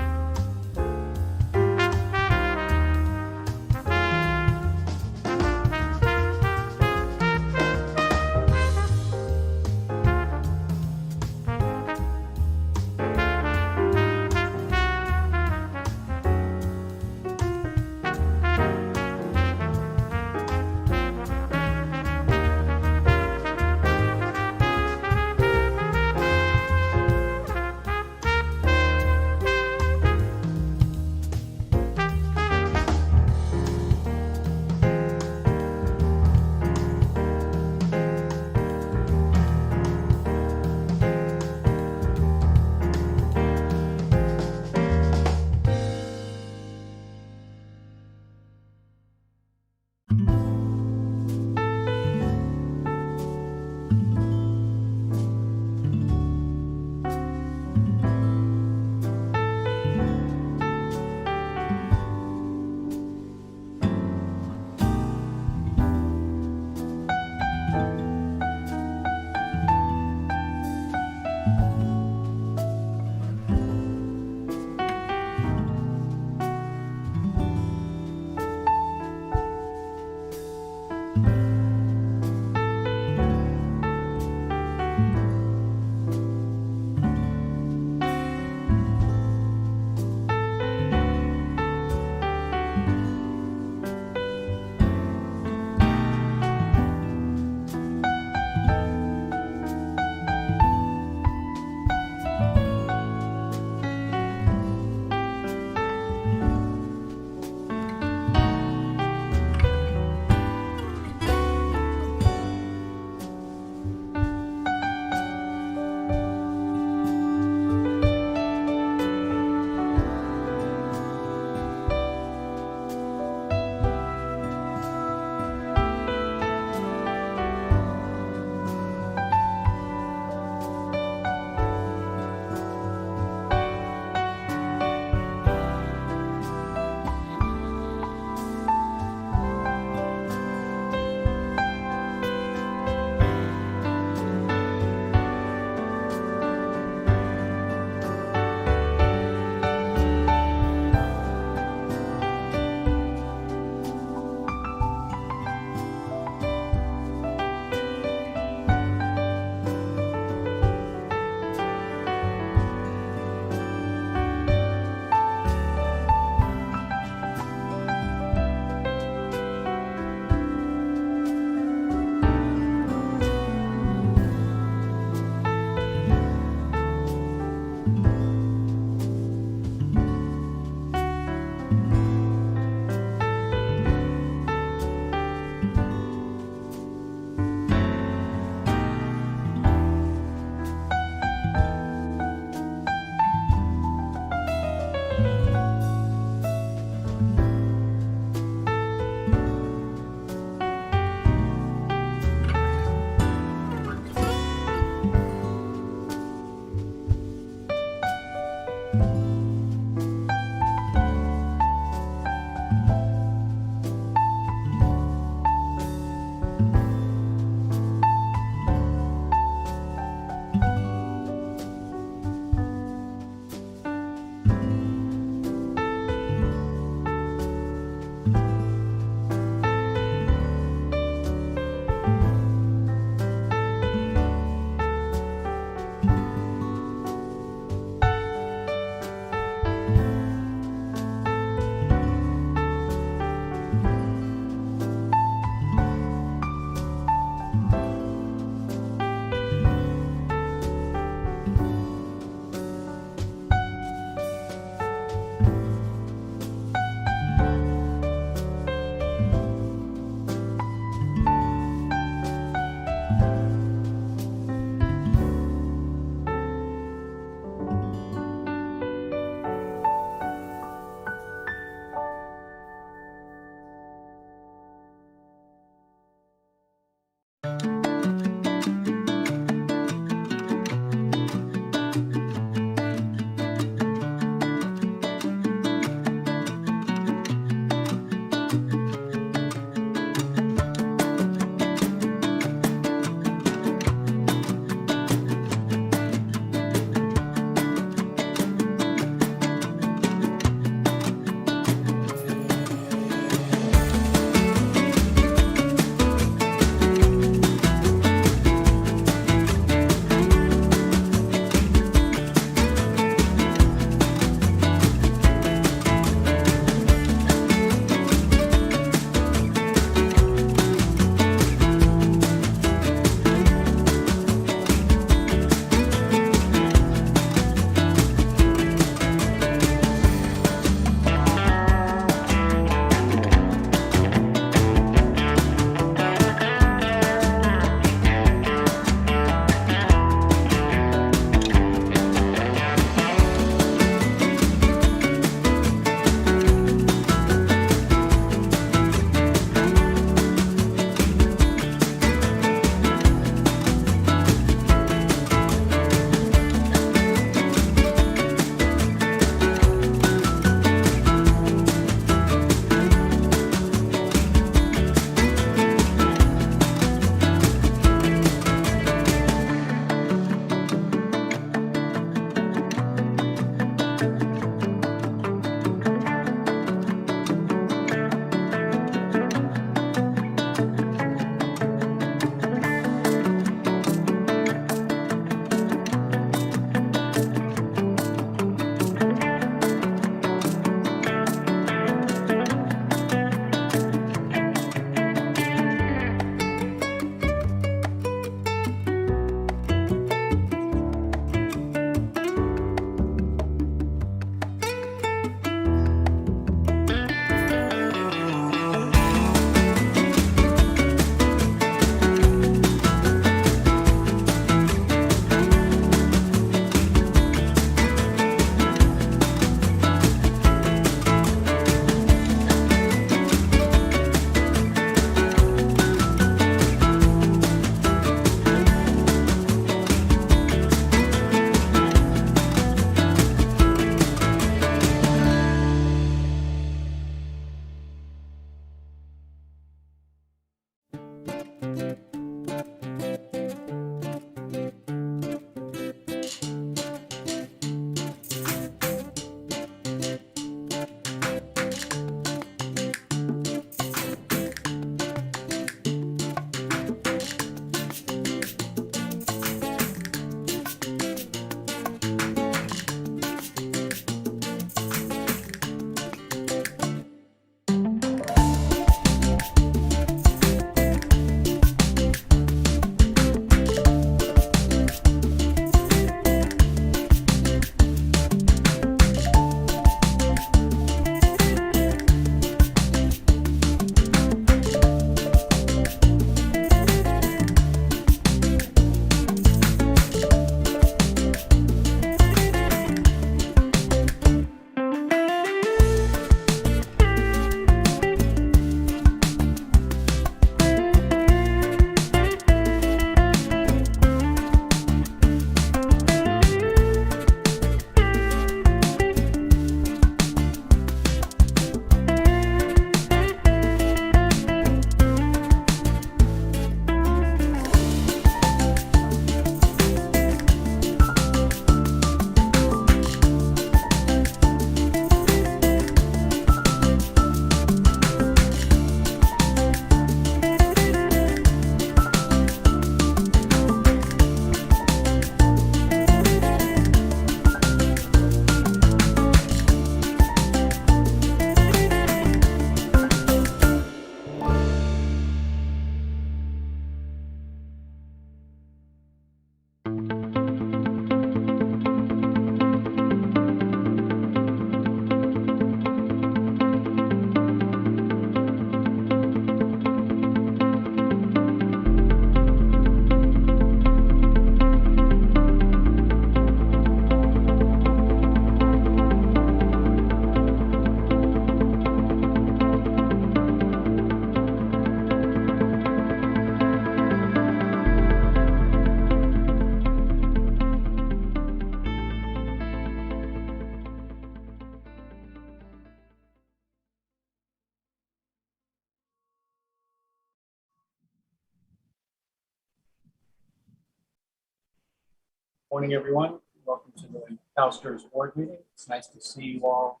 [SPEAKER 18] Morning, everyone. Welcome to the CalSTRS board meeting. It's nice to see you all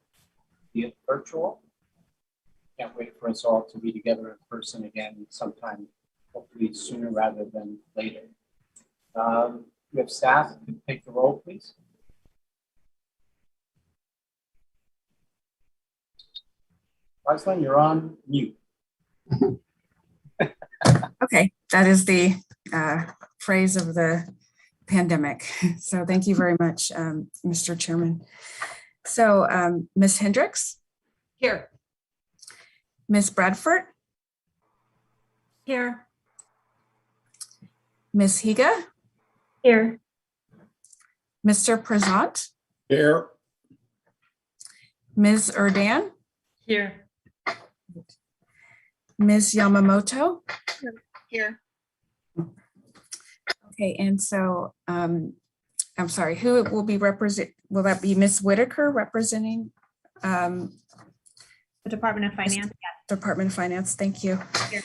[SPEAKER 18] via virtual. Can't wait for us all to be together in person again sometime, hopefully sooner rather than later. We have staff who can take the roll, please. Rosalind, you're on mute.
[SPEAKER 19] Okay, that is the phrase of the pandemic. So thank you very much, Mr. Chairman. So Ms. Hendricks?
[SPEAKER 10] Here.
[SPEAKER 19] Ms. Bradford?
[SPEAKER 10] Here.
[SPEAKER 19] Ms. Higa?
[SPEAKER 15] Here.
[SPEAKER 19] Mr. Prezant?
[SPEAKER 14] Here.
[SPEAKER 19] Ms. Erdan?
[SPEAKER 10] Here.
[SPEAKER 19] Ms. Yamamoto?
[SPEAKER 6] Here.
[SPEAKER 19] Okay, and so I'm sorry, who will be will that be Ms. Whitaker representing
[SPEAKER 3] The Department of Finance, yes.
[SPEAKER 19] Department of Finance? Thank you.
[SPEAKER 3] Here.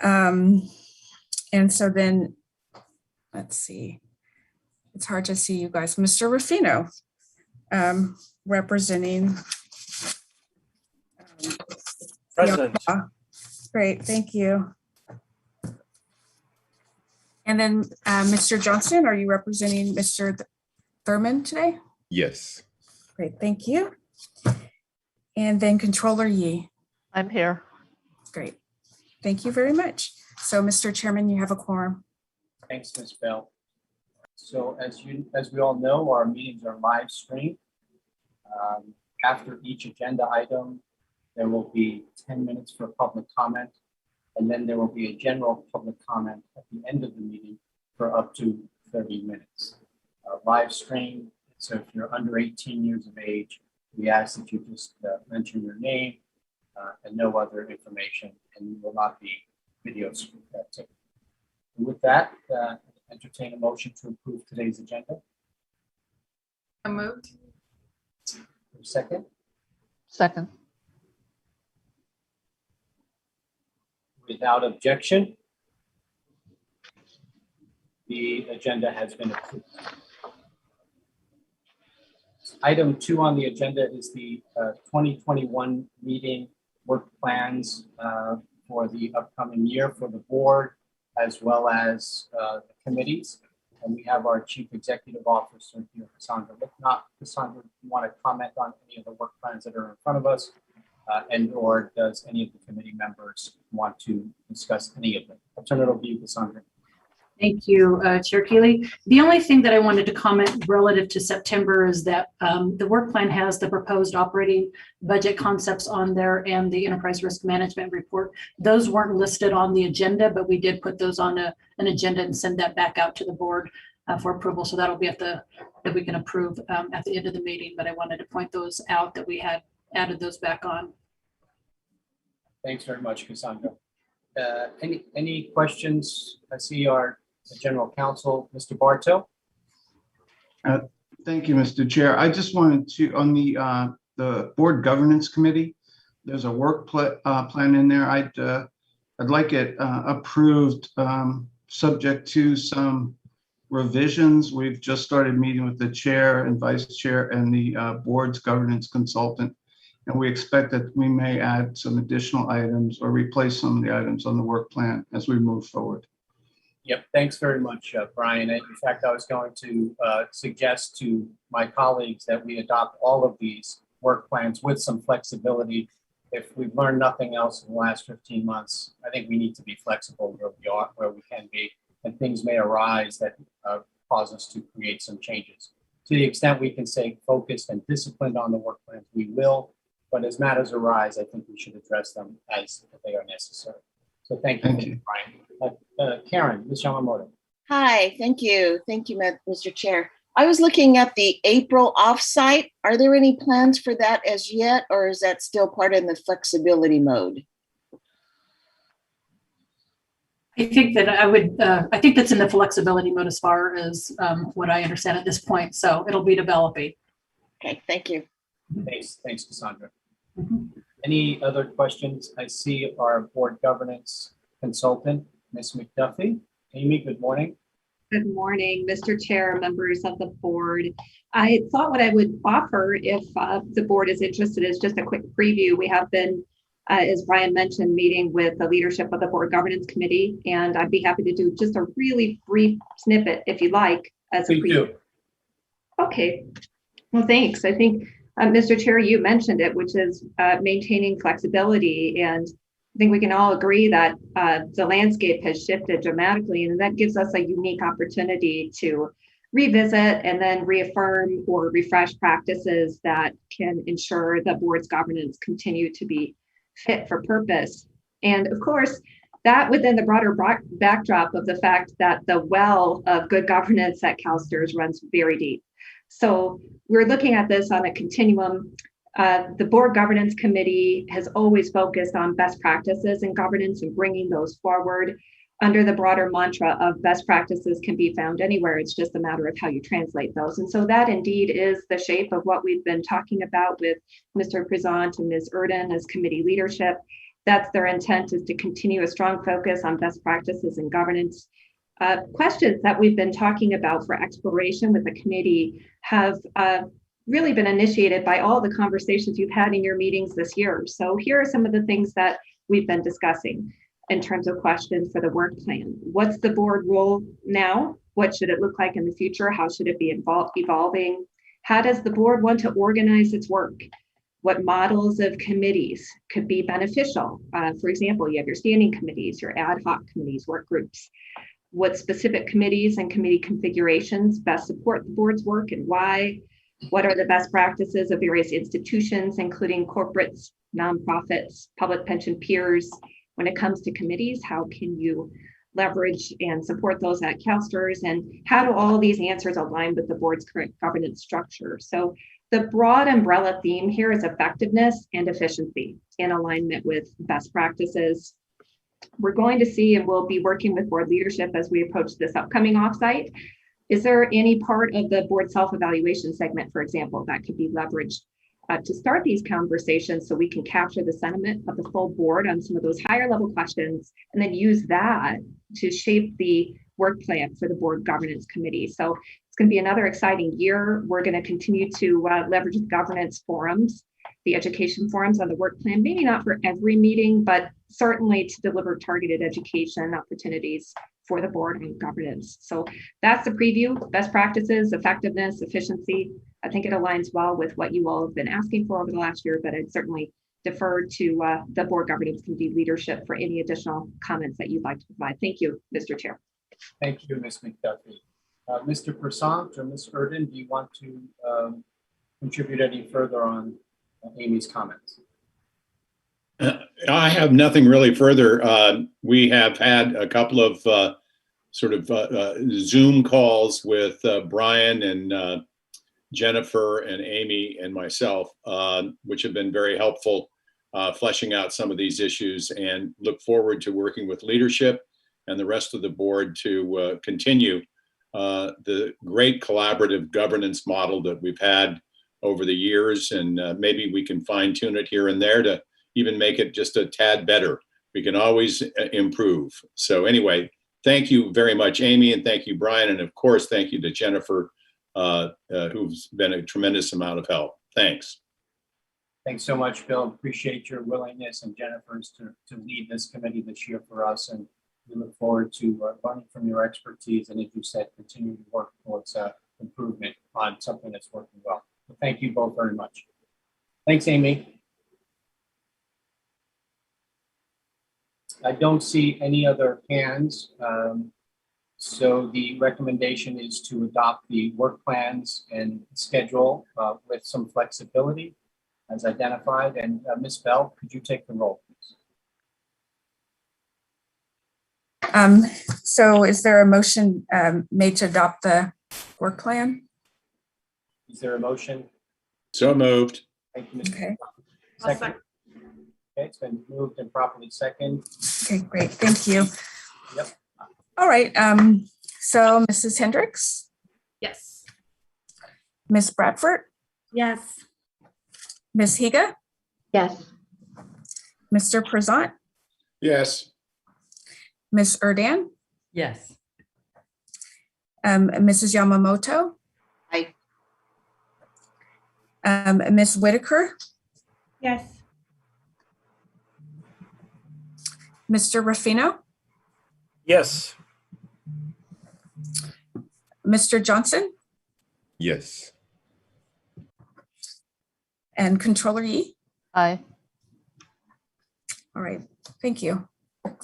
[SPEAKER 19] And so then, let's see, it's hard to see you guys. Mr. Ruffino, representing.
[SPEAKER 4] Present.
[SPEAKER 19] Great, thank you. And then Mr. Johnson, are you representing Mr. Thurman today?
[SPEAKER 20] Yes.
[SPEAKER 19] Great, thank you. And then Controller Yee.
[SPEAKER 1] I'm here.
[SPEAKER 19] Great, thank you very much. So Mr. Chairman, you have a quorum.
[SPEAKER 18] Thanks, Ms. Bell. So as we all know, our meetings are live streamed. After each agenda item, there will be 10 minutes for public comment, and then there will be a general public comment at the end of the meeting for up to 30 minutes. Live stream, so if you're under 18 years of age, we ask that you just mention your name and no other information, and you will not be video taken. With that, entertain a motion to approve today's agenda.
[SPEAKER 10] I moved.
[SPEAKER 18] Second?
[SPEAKER 1] Second.
[SPEAKER 18] Without objection, the agenda has been approved. Item 2 on the agenda is the 2021 meeting work plans for the upcoming year for the board, as well as the committees. And we have our Chief Executive Officer here, Cassandra Licknott. Cassandra, do you want to comment on any of the work plans that are in front of us? And or does any of the committee members want to discuss any of them? I'll turn it over to you, Cassandra.
[SPEAKER 10] Thank you, Chair Keeley. The only thing that I wanted to comment relative to September is that the work plan has the proposed operating budget concepts on there and the enterprise risk management report. Those weren't listed on the agenda, but we did put those on an agenda and send that back out to the board for approval. So that'll be that we can approve at the end of the meeting. But I wanted to point those out that we had added those back on.
[SPEAKER 18] Thanks very much, Cassandra. Any questions? I see our General Counsel, Mr. Bartow.
[SPEAKER 5] Thank you, Mr. Chair. I just wanted to, on the Board Governance Committee, there's a work plan in there. I'd like it approved, subject to some revisions. We've just started meeting with the chair and vice chair and the board's governance consultant. And we expect that we may add some additional items or replace some of the items on the work plan as we move forward.
[SPEAKER 18] Yep, thanks very much, Brian. In fact, I was going to suggest to my colleagues that we adopt all of these work plans with some flexibility. If we've learned nothing else in the last 15 months, I think we need to be flexible where we can be, and things may arise that cause us to create some changes. To the extent we can stay focused and disciplined on the work plans, we will. But as matters arise, I think we should address them as they are necessary. So thank you. Brian. Karen, Ms. Yamamoto.
[SPEAKER 6] Hi, thank you. Thank you, Mr. Chair. I was looking at the April offsite. Are there any plans for that as yet, or is that still part in the flexibility mode?
[SPEAKER 10] I think that I think that's in the flexibility mode as far as what I understand at this point. So it'll be developing.
[SPEAKER 6] Okay, thank you.
[SPEAKER 18] Thanks, Cassandra. Any other questions? I see our board governance consultant, Ms. McDuffie. Amy, good morning.
[SPEAKER 20] Good morning, Mr. Chair, members of the board. I thought what I would offer, if the board is interested, is just a quick preview. We have been, as Brian mentioned, meeting with the leadership of the Board Governance Committee, and I'd be happy to do just a really brief snippet, if you like, as a preview. Okay, well, thanks. I think, Mr. Chair, you mentioned it, which is maintaining flexibility. And I think we can all agree that the landscape has shifted dramatically, and that gives us a unique opportunity to revisit and then reaffirm or refresh practices that can ensure the board's governance continue to be fit for purpose. And of course, that within the broader backdrop of the fact that the well of good governance at CalSTRS runs very deep. So we're looking at this on a continuum. The Board Governance Committee has always focused on best practices in governance and bringing those forward under the broader mantra of best practices can be found anywhere. It's just a matter of how you translate those. And so that indeed is the shape of what we've been talking about with Mr. Prezant and Ms. Erden as committee leadership. That's their intent, is to continue a strong focus on best practices in governance. Questions that we've been talking about for exploration with the committee have really been initiated by all the conversations you've had in your meetings this year. So here are some of the things that we've been discussing in terms of questions for the work plan. What's the board role now? What should it look like in the future? How should it be evolving? How does the board want to organize its work? What models of committees could be beneficial? For example, you have your standing committees, your ad hoc committees, work groups. What specific committees and committee configurations best support the board's work and why? What are the best practices of various institutions, including corporates, nonprofits, public pension peers? When it comes to committees, how can you leverage and support those at CalSTRS? And how do all of these answers align with the board's current governance structure? So the broad umbrella theme here is effectiveness and efficiency in alignment with best practices. We're going to see, and we'll be working with board leadership as we approach this upcoming offsite. Is there any part of the board self-evaluation segment, for example, that could be leveraged to start these conversations so we can capture the sentiment of the full board on some of those higher level questions and then use that to shape the work plan for the board governance committee? So it's going to be another exciting year. We're going to continue to leverage the governance forums, the education forums on the work plan, maybe not for every meeting, but certainly to deliver targeted education opportunities for the board on governance. So that's the preview: best practices, effectiveness, efficiency. I think it aligns well with what you all have been asking for over the last year, but I'd certainly defer to the board governance committee leadership for any additional comments that you'd like to provide. Thank you, Mr. Chair.
[SPEAKER 18] Thank you, Ms. McDuffie. Mr. Prezant or Ms. Erden, do you want to contribute any further on Amy's comments?
[SPEAKER 21] I have nothing really further. We have had a couple of Zoom calls with Brian and Jennifer and Amy and myself, which have been very helpful fleshing out some of these issues, and look forward to working with leadership and the rest of the board to continue the great collaborative governance model that we've had over the years. And maybe we can fine tune it here and there to even make it just a tad better. We can always improve. So anyway, thank you very much, Amy, and thank you, Brian. And of course, thank you to Jennifer, who's been a tremendous amount of help. Thanks.
[SPEAKER 18] Thanks so much, Bill. Appreciate your willingness and Jennifer's to lead this committee this year for us. And we look forward to learning from your expertise. And as you said, continue to work towards improvement on something that's working well. So thank you both very much. Thanks, Amy. I don't see any other hands. So the recommendation is to adopt the work plans and schedule with some flexibility as identified. And Ms. Bell, could you take the roll, please?
[SPEAKER 19] So is there a motion made to adopt the work plan?
[SPEAKER 18] Is there a motion?
[SPEAKER 21] So moved.
[SPEAKER 18] Thank you, Ms.
[SPEAKER 19] Okay.
[SPEAKER 18] Second. Okay, it's been moved and properly second.
[SPEAKER 19] Okay, great. Thank you.
[SPEAKER 18] Yep.
[SPEAKER 19] All right. So Mrs. Hendricks?
[SPEAKER 10] Yes.
[SPEAKER 19] Ms. Bradford?
[SPEAKER 3] Yes.
[SPEAKER 19] Ms. Higa?
[SPEAKER 15] Yes.
[SPEAKER 19] Mr. Prezant?
[SPEAKER 21] Yes.
[SPEAKER 19] Ms. Erdan?
[SPEAKER 22] Yes.
[SPEAKER 19] Mrs. Yamamoto?
[SPEAKER 6] Aye.
[SPEAKER 19] Ms. Whitaker?
[SPEAKER 3] Yes.
[SPEAKER 19] Mr. Ruffino?
[SPEAKER 4] Yes.
[SPEAKER 19] Mr. Johnson?
[SPEAKER 13] Yes.
[SPEAKER 19] And Controller Yi?
[SPEAKER 1] Aye.
[SPEAKER 19] All right, thank you.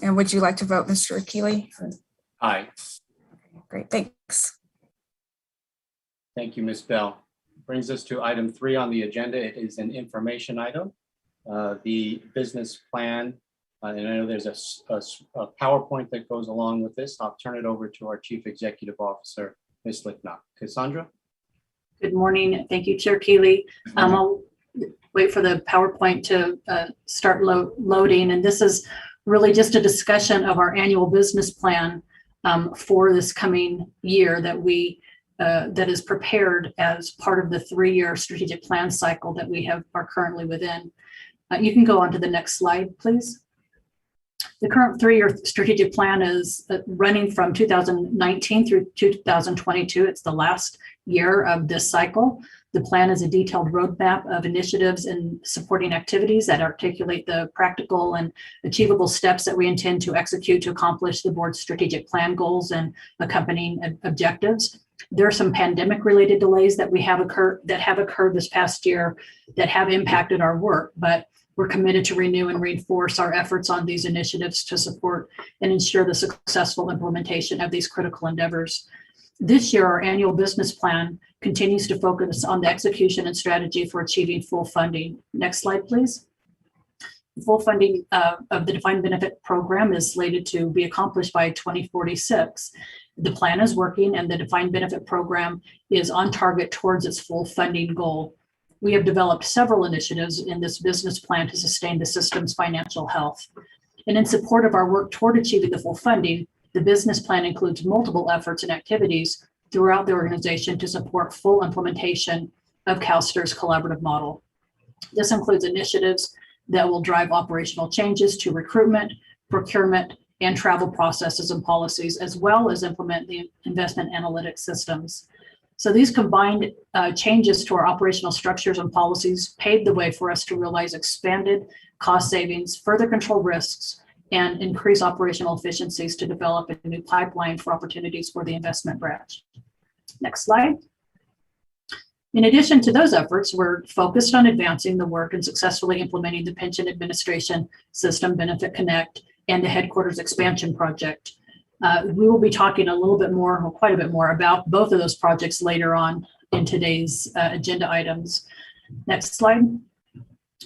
[SPEAKER 19] And would you like to vote, Mr. Keeley?
[SPEAKER 18] Aye.
[SPEAKER 19] Great, thanks.
[SPEAKER 18] Thank you, Ms. Bell. Brings us to item 3 on the agenda. It is an information item. The business plan, and I know there's a PowerPoint that goes along with this. I'll turn it over to our Chief Executive Officer, Ms. Licknock. Cassandra?
[SPEAKER 10] Good morning. Thank you, Chair Keeley. I'll wait for the PowerPoint to start loading. And this is really just a discussion of our annual business plan for this coming year that is prepared as part of the 3-year strategic plan cycle that we are currently within. You can go on to the next slide, please. The current 3-year strategic plan is running from 2019 through 2022. It's the last year of this cycle. The plan is a detailed roadmap of initiatives and supporting activities that articulate the practical and achievable steps that we intend to execute to accomplish the board's strategic plan goals and accompanying objectives. There are some pandemic-related delays that have occurred this past year that have impacted our work, but we're committed to renew and reinforce our efforts on these initiatives to support and ensure the successful implementation of these critical endeavors. This year, our annual business plan continues to focus on the execution and strategy for achieving full funding. Next slide, please. Full funding of the defined benefit program is slated to be accomplished by 2046. The plan is working and the defined benefit program is on target towards its full funding goal. We have developed several initiatives in this business plan to sustain the system's financial health. And in support of our work toward achieving the full funding, the business plan includes multiple efforts and activities throughout the organization to support full implementation of CalSTRS collaborative model. This includes initiatives that will drive operational changes to recruitment, procurement, and travel processes and policies, as well as implement the investment analytics systems. So these combined changes to our operational structures and policies paved the way for us to realize expanded cost savings, further control risks, and increase operational efficiencies to develop a new pipeline for opportunities for the investment branch. Next slide. In addition to those efforts, we're focused on advancing the work and successfully implementing the pension administration system, Benefit Connect, and the headquarters expansion project. We will be talking a little bit more, or quite a bit more, about both of those projects later on in today's agenda items. Next slide.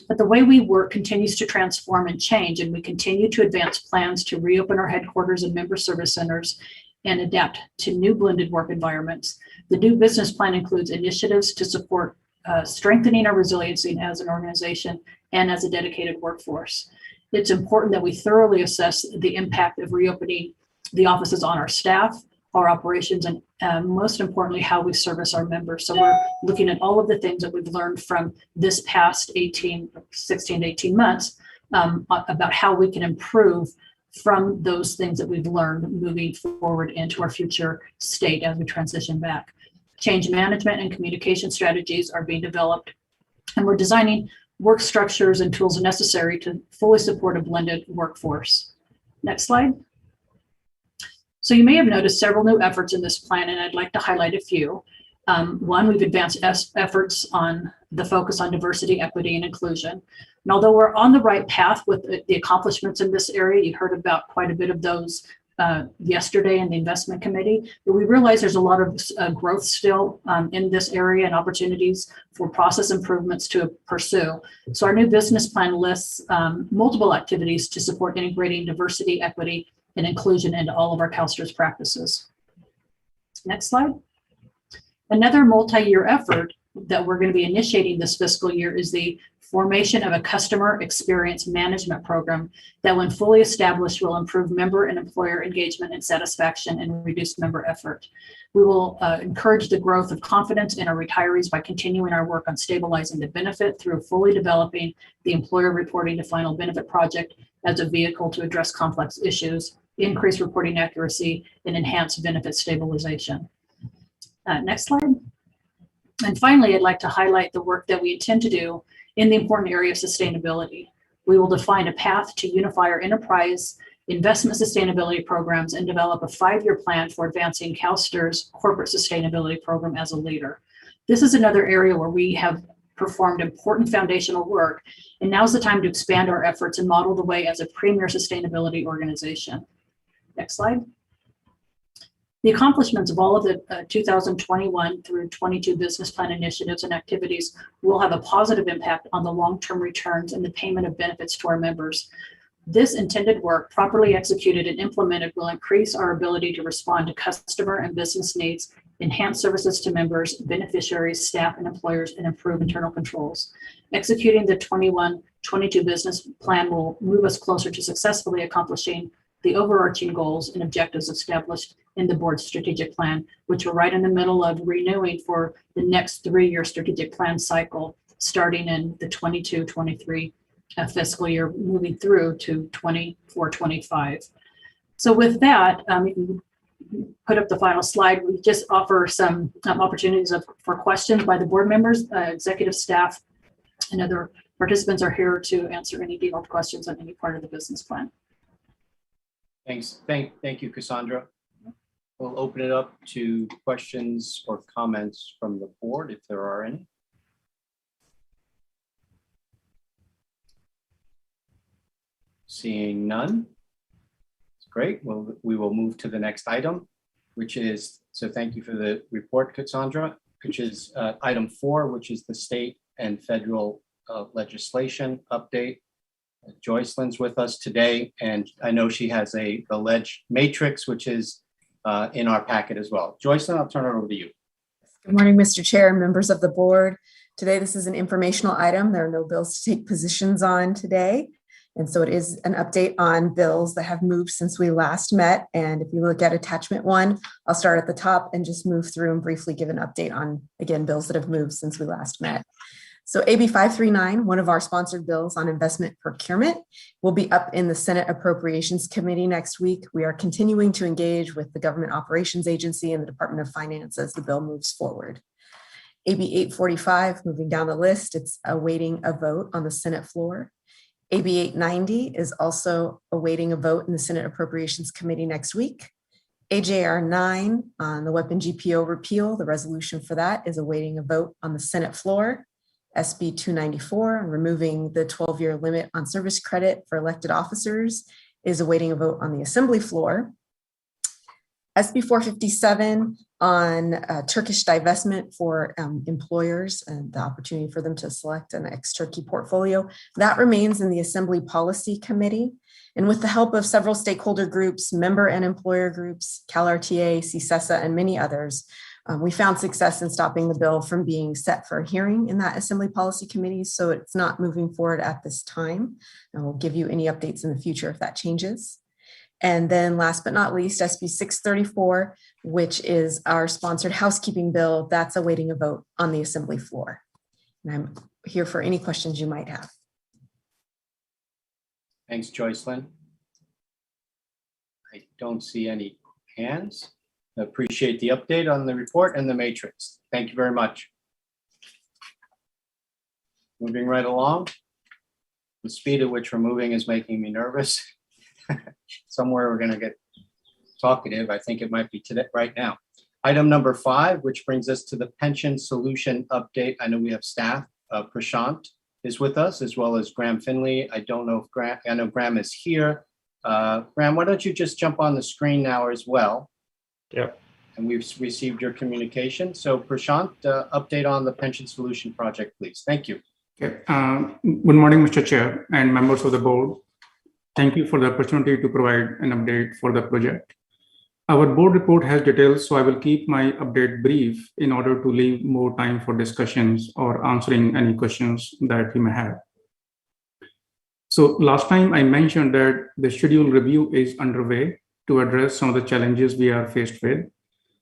[SPEAKER 10] But the way we work continues to transform and change, and we continue to advance plans to reopen our headquarters and member service centers and adapt to new blended work environments. The new business plan includes initiatives to support strengthening our resiliency as an organization and as a dedicated workforce. It's important that we thoroughly assess the impact of reopening the offices on our staff, our operations, and most importantly, how we service our members. So we're looking at all of the things that we've learned from this past 16 to 18 months about how we can improve from those things that we've learned moving forward into our future state as we transition back. Change management and communication strategies are being developed, and we're designing work structures and tools necessary to fully support a blended workforce. Next slide. So you may have noticed several new efforts in this plan, and I'd like to highlight a few. One, we've advanced efforts on the focus on diversity, equity, and inclusion. And although we're on the right path with the accomplishments in this area, you heard about quite a bit of those yesterday in the investment committee, but we realize there's a lot of growth still in this area and opportunities for process improvements to pursue. So our new business plan lists multiple activities to support integrating diversity, equity, and inclusion into all of our CalSTRS practices. Next slide. Another multi-year effort that we're going to be initiating this fiscal year is the formation of a customer experience management program that, when fully established, will improve member and employer engagement and satisfaction and reduce member effort. We will encourage the growth of confidence in our retirees by continuing our work on stabilizing the benefit through fully developing the employer reporting to final benefit project as a vehicle to address complex issues, increase reporting accuracy, and enhance benefit stabilization. Next slide. And finally, I'd like to highlight the work that we intend to do in the important area of sustainability. We will define a path to unify our enterprise investment sustainability programs and develop a 5-year plan for advancing CalSTRS corporate sustainability program as a leader. This is another area where we have performed important foundational work, and now's the time to expand our efforts and model the way as a premier sustainability organization. Next slide. The accomplishments of all of the 2021 through 22 business plan initiatives and activities will have a positive impact on the long-term returns and the payment of benefits to our members. This intended work, properly executed and implemented, will increase our ability to respond to customer and business needs, enhance services to members, beneficiaries, staff, and employers, and improve internal controls. Executing the 21-22 business plan will move us closer to successfully accomplishing the overarching goals and objectives established in the board's strategic plan, which we're right in the middle of renewing for the next 3-year strategic plan cycle, starting in the 22-23 fiscal year, moving through to 24-25. So with that, you can put up the final slide. We just offer some opportunities for questions by the board members, executive staff, and other participants are here to answer any detailed questions on any part of the business plan.
[SPEAKER 18] Thanks. Thank you, Cassandra. We'll open it up to questions or comments from the board, if there are any. Seeing none. Great. Well, we will move to the next item, which is, so thank you for the report, Cassandra, which is item 4, which is the state and federal legislation update. Joycelyn's with us today, and I know she has the ledge matrix, which is in our packet as well. Joycelyn, I'll turn it over to you.
[SPEAKER 13] Good morning, Mr. Chair and members of the board. Today, this is an informational item. There are no bills to take positions on today. And so it is an update on bills that have moved since we last met. And if you look at attachment 1, I'll start at the top and just move through and briefly give an update on, again, bills that have moved since we last met. So AB 539, one of our sponsored bills on investment procurement, will be up in the Senate Appropriations Committee next week. We are continuing to engage with the Government Operations Agency and the Department of Finance as the bill moves forward. AB 845, moving down the list, it's awaiting a vote on the Senate floor. AB 890 is also awaiting a vote in the Senate Appropriations Committee next week. AJR 9 on the weapon GPO repeal, the resolution for that is awaiting a vote on the Senate floor. SB 294 on removing the 12-year limit on service credit for elected officers is awaiting a vote on the Assembly floor. SB 457 on Turkish divestment for employers and the opportunity for them to select an ex-Turkey portfolio. That remains in the Assembly Policy Committee. And with the help of several stakeholder groups, member and employer groups, CalRTA, CSESA, and many others, we found success in stopping the bill from being set for a hearing in that Assembly Policy Committee. So it's not moving forward at this time. And we'll give you any updates in the future if that changes. And then last but not least, SB 634, which is our sponsored housekeeping bill, that's awaiting a vote on the Assembly floor. And I'm here for any questions you might have.
[SPEAKER 18] Thanks, Joycelyn. I don't see any hands. I appreciate the update on the report and the matrix. Thank you very much. Moving right along. The speed at which we're moving is making me nervous. Somewhere we're going to get talkative. I think it might be today, right now. Item number 5, which brings us to the pension solution update. I know we have staff. Prashant is with us, as well as Graham Finley. I don't know if Graham, I know Graham is here. Graham, why don't you just jump on the screen now as well?
[SPEAKER 22] Yep.
[SPEAKER 18] And we've received your communication. So Prashant, update on the pension solution project, please. Thank you.
[SPEAKER 22] Okay. Good morning, Mr. Chair and members of the board. Thank you for the opportunity to provide an update for the project. Our board report has details, so I will keep my update brief in order to leave more time for discussions or answering any questions that you may have. So last time I mentioned that the schedule review is underway to address some of the challenges we are faced with.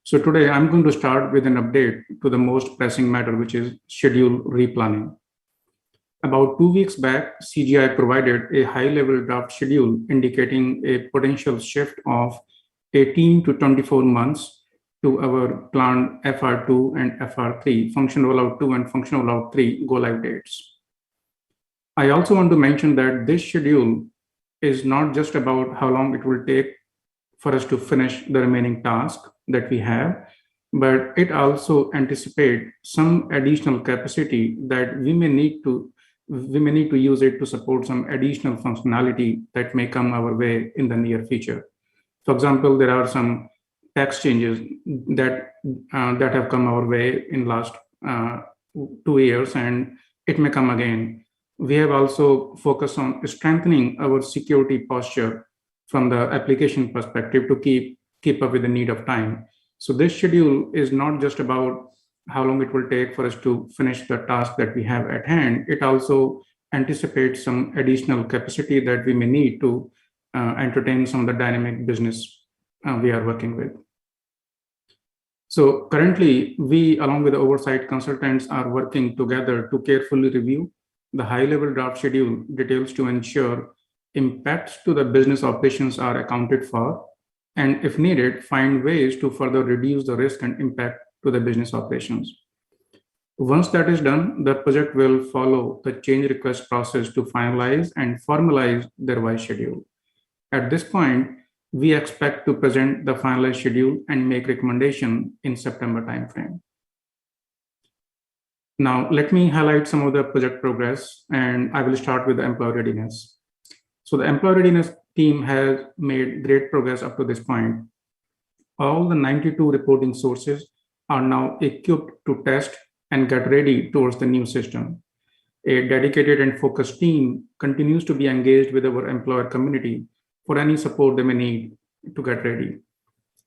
[SPEAKER 22] So today I'm going to start with an update to the most pressing matter, which is schedule replanning. About 2 weeks back, CGI provided a high-level draft schedule indicating a potential shift of 18 to 24 months to our planned FR2 and FR3, function rollout 2 and function rollout 3 go live dates. I also want to mention that this schedule is not just about how long it will take for us to finish the remaining task that we have, but it also anticipates some additional capacity that we may need to use it to support some additional functionality that may come our way in the near future. For example, there are some tax changes that have come our way in last 2 years, and it may come again. We have also focused on strengthening our security posture from the application perspective to keep up with the need of time. So this schedule is not just about how long it will take for us to finish the task that we have at hand. It also anticipates some additional capacity that we may need to entertain some of the dynamic business we are working with. So currently, we, along with the oversight consultants, are working together to carefully review the high-level draft schedule details to ensure impacts to the business operations are accounted for, and if needed, find ways to further reduce the risk and impact to the business operations. Once that is done, the project will follow the change request process to finalize and formalize the revised schedule. At this point, we expect to present the finalized schedule and make recommendation in September timeframe. Now, let me highlight some of the project progress, and I will start with the employee readiness. So the employee readiness team has made great progress up to this point. All the 92 reporting sources are now equipped to test and get ready towards the new system. A dedicated and focused team continues to be engaged with our employer community for any support they may need to get ready.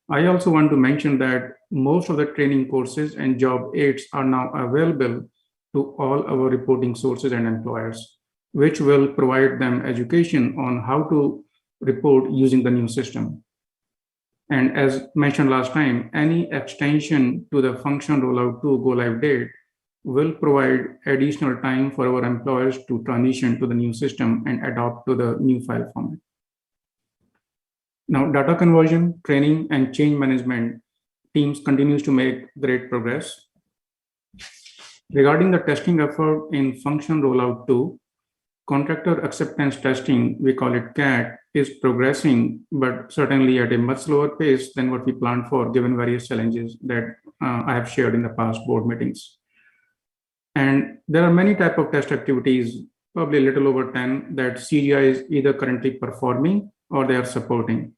[SPEAKER 22] I also want to mention that most of the training courses and job aids are now available to all our reporting sources and employers, which will provide them education on how to report using the new system. And as mentioned last time, any extension to the function rollout 2 go live date will provide additional time for our employers to transition to the new system and adopt to the new file format. Now, data conversion, training, and change management teams continues to make great progress. Regarding the testing effort in function rollout 2, contractor acceptance testing, we call it CAT, is progressing, but certainly at a much slower pace than what we planned for, given various challenges that I have shared in the past board meetings. And there are many types of test activities, probably a little over 10, that CGI is either currently performing or they are supporting.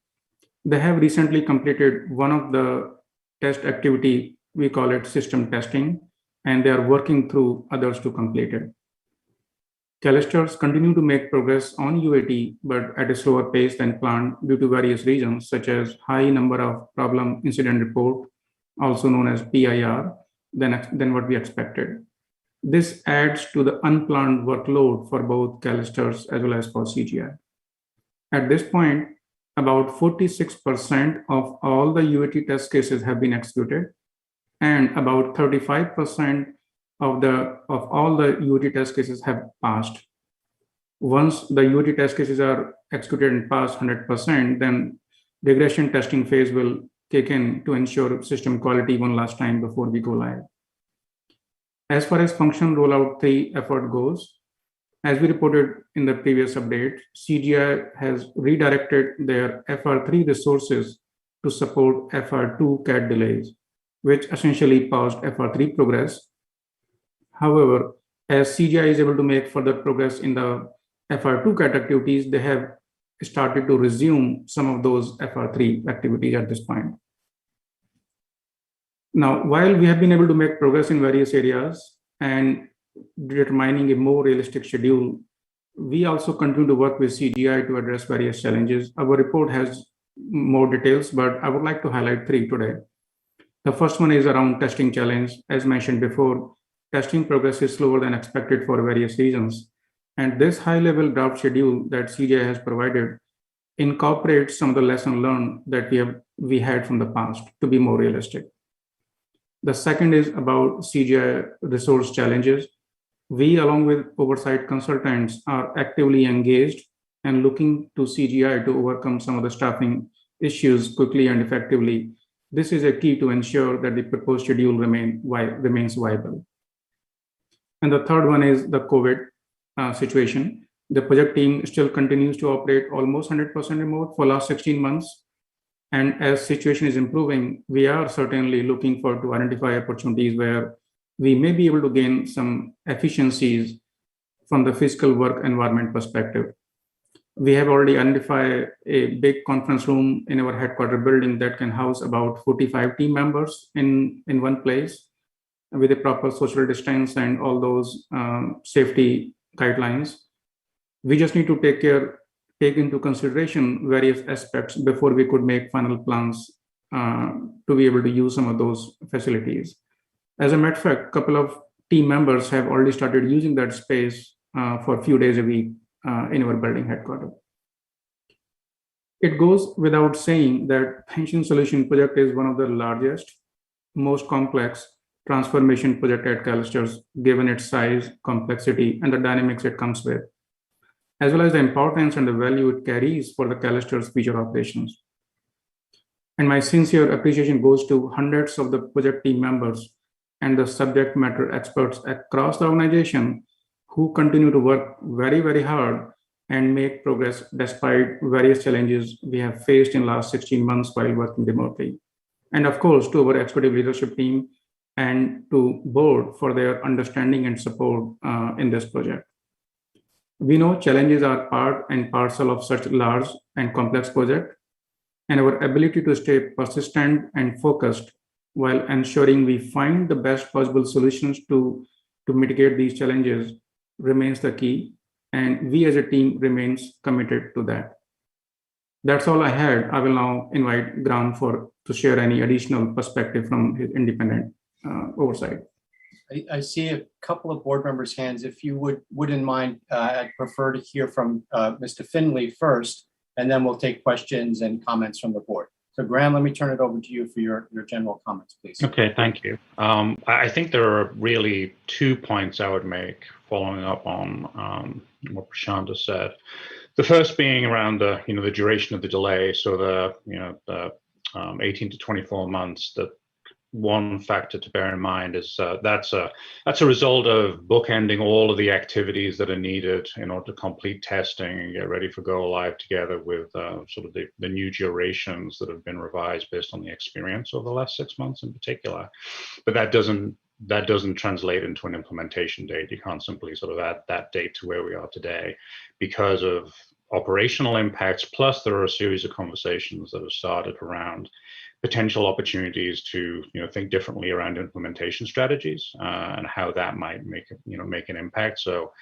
[SPEAKER 22] They have recently completed one of the test activity, we call it system testing, and they are working through others to complete it. CalSTRS continue to make progress on UAT, but at a slower pace than planned due to various reasons, such as high number of problem incident report, also known as PIR, than what we expected. This adds to the unplanned workload for both CalSTRS as well as for CGI. At this point, about 46% of all the UAT test cases have been executed, and about 35% of all the UAT test cases have passed. Once the UAT test cases are executed and pass 100%, then regression testing phase will kick in to ensure system quality one last time before we go live. As far as function rollout 3 effort goes, as we reported in the previous update, CGI has redirected their FR3 resources to support FR2 CAT delays, which essentially paused FR3 progress. However, as CGI is able to make further progress in the FR2 CAT activities, they have started to resume some of those FR3 activities at this point. Now, while we have been able to make progress in various areas and determining a more realistic schedule, we also continue to work with CGI to address various challenges. Our report has more details, but I would like to highlight 3 today. The first one is around testing challenge. As mentioned before, testing progress is slower than expected for various reasons. And this high-level draft schedule that CGI has provided incorporates some of the lessons learned that we had from the past to be more realistic. The second is about CGI resource challenges. We, along with oversight consultants, are actively engaged and looking to CGI to overcome some of the staffing issues quickly and effectively This is a key to ensure that the proposed schedule remains viable. And the third one is the COVID situation. The project team still continues to operate almost 100% remote for last 16 months. And as situation is improving, we are certainly looking forward to identify opportunities where we may be able to gain some efficiencies from the fiscal work environment perspective. We have already identified a big conference room in our headquarters building that can house about 45 team members in one place with a proper social distance and all those safety guidelines. We just need to take into consideration various aspects before we could make final plans to be able to use some of those facilities. As a matter of fact, a couple of team members have already started using that space for a few days a week in our building headquarters. It goes without saying that Pension Solution project is one of the largest, most complex transformation project at CalSTRS, given its size, complexity, and the dynamics it comes with, as well as the importance and the value it carries for the CalSTRS future operations. And my sincere appreciation goes to hundreds of the project team members and the subject matter experts across the organization who continue to work very, very hard and make progress despite various challenges we have faced in the last 16 months while working remotely. And of course, to our executive leadership team and to board for their understanding and support in this project. We know challenges are part and parcel of such large and complex project, and our ability to stay persistent and focused while ensuring we find the best possible solutions to mitigate these challenges remains the key, and we as a team remains committed to that. That's all I had. I will now invite Graham to share any additional perspective from his independent oversight.
[SPEAKER 18] I see a couple of board members' hands. If you wouldn't mind, I'd prefer to hear from Mr. Finley first, and then we'll take questions and comments from the board. So Graham, let me turn it over to you for your general comments, please.
[SPEAKER 7] Okay, thank you. I think there are really 2 points I would make following up on what Prashant has said. The first being around the the duration of the delay. So the 18 to 24 months. That one factor to bear in mind is that's a result of bookending all of the activities that are needed in order to complete testing and get ready for go live together with sort of the new durations that have been revised based on the experience over the last 6 months in particular. But that doesn't translate into an implementation date. You can't simply sort of add that date to where we are today because of operational impacts. Plus, there are a series of conversations that have started around potential opportunities to think differently around implementation strategies and how that might make an impact. So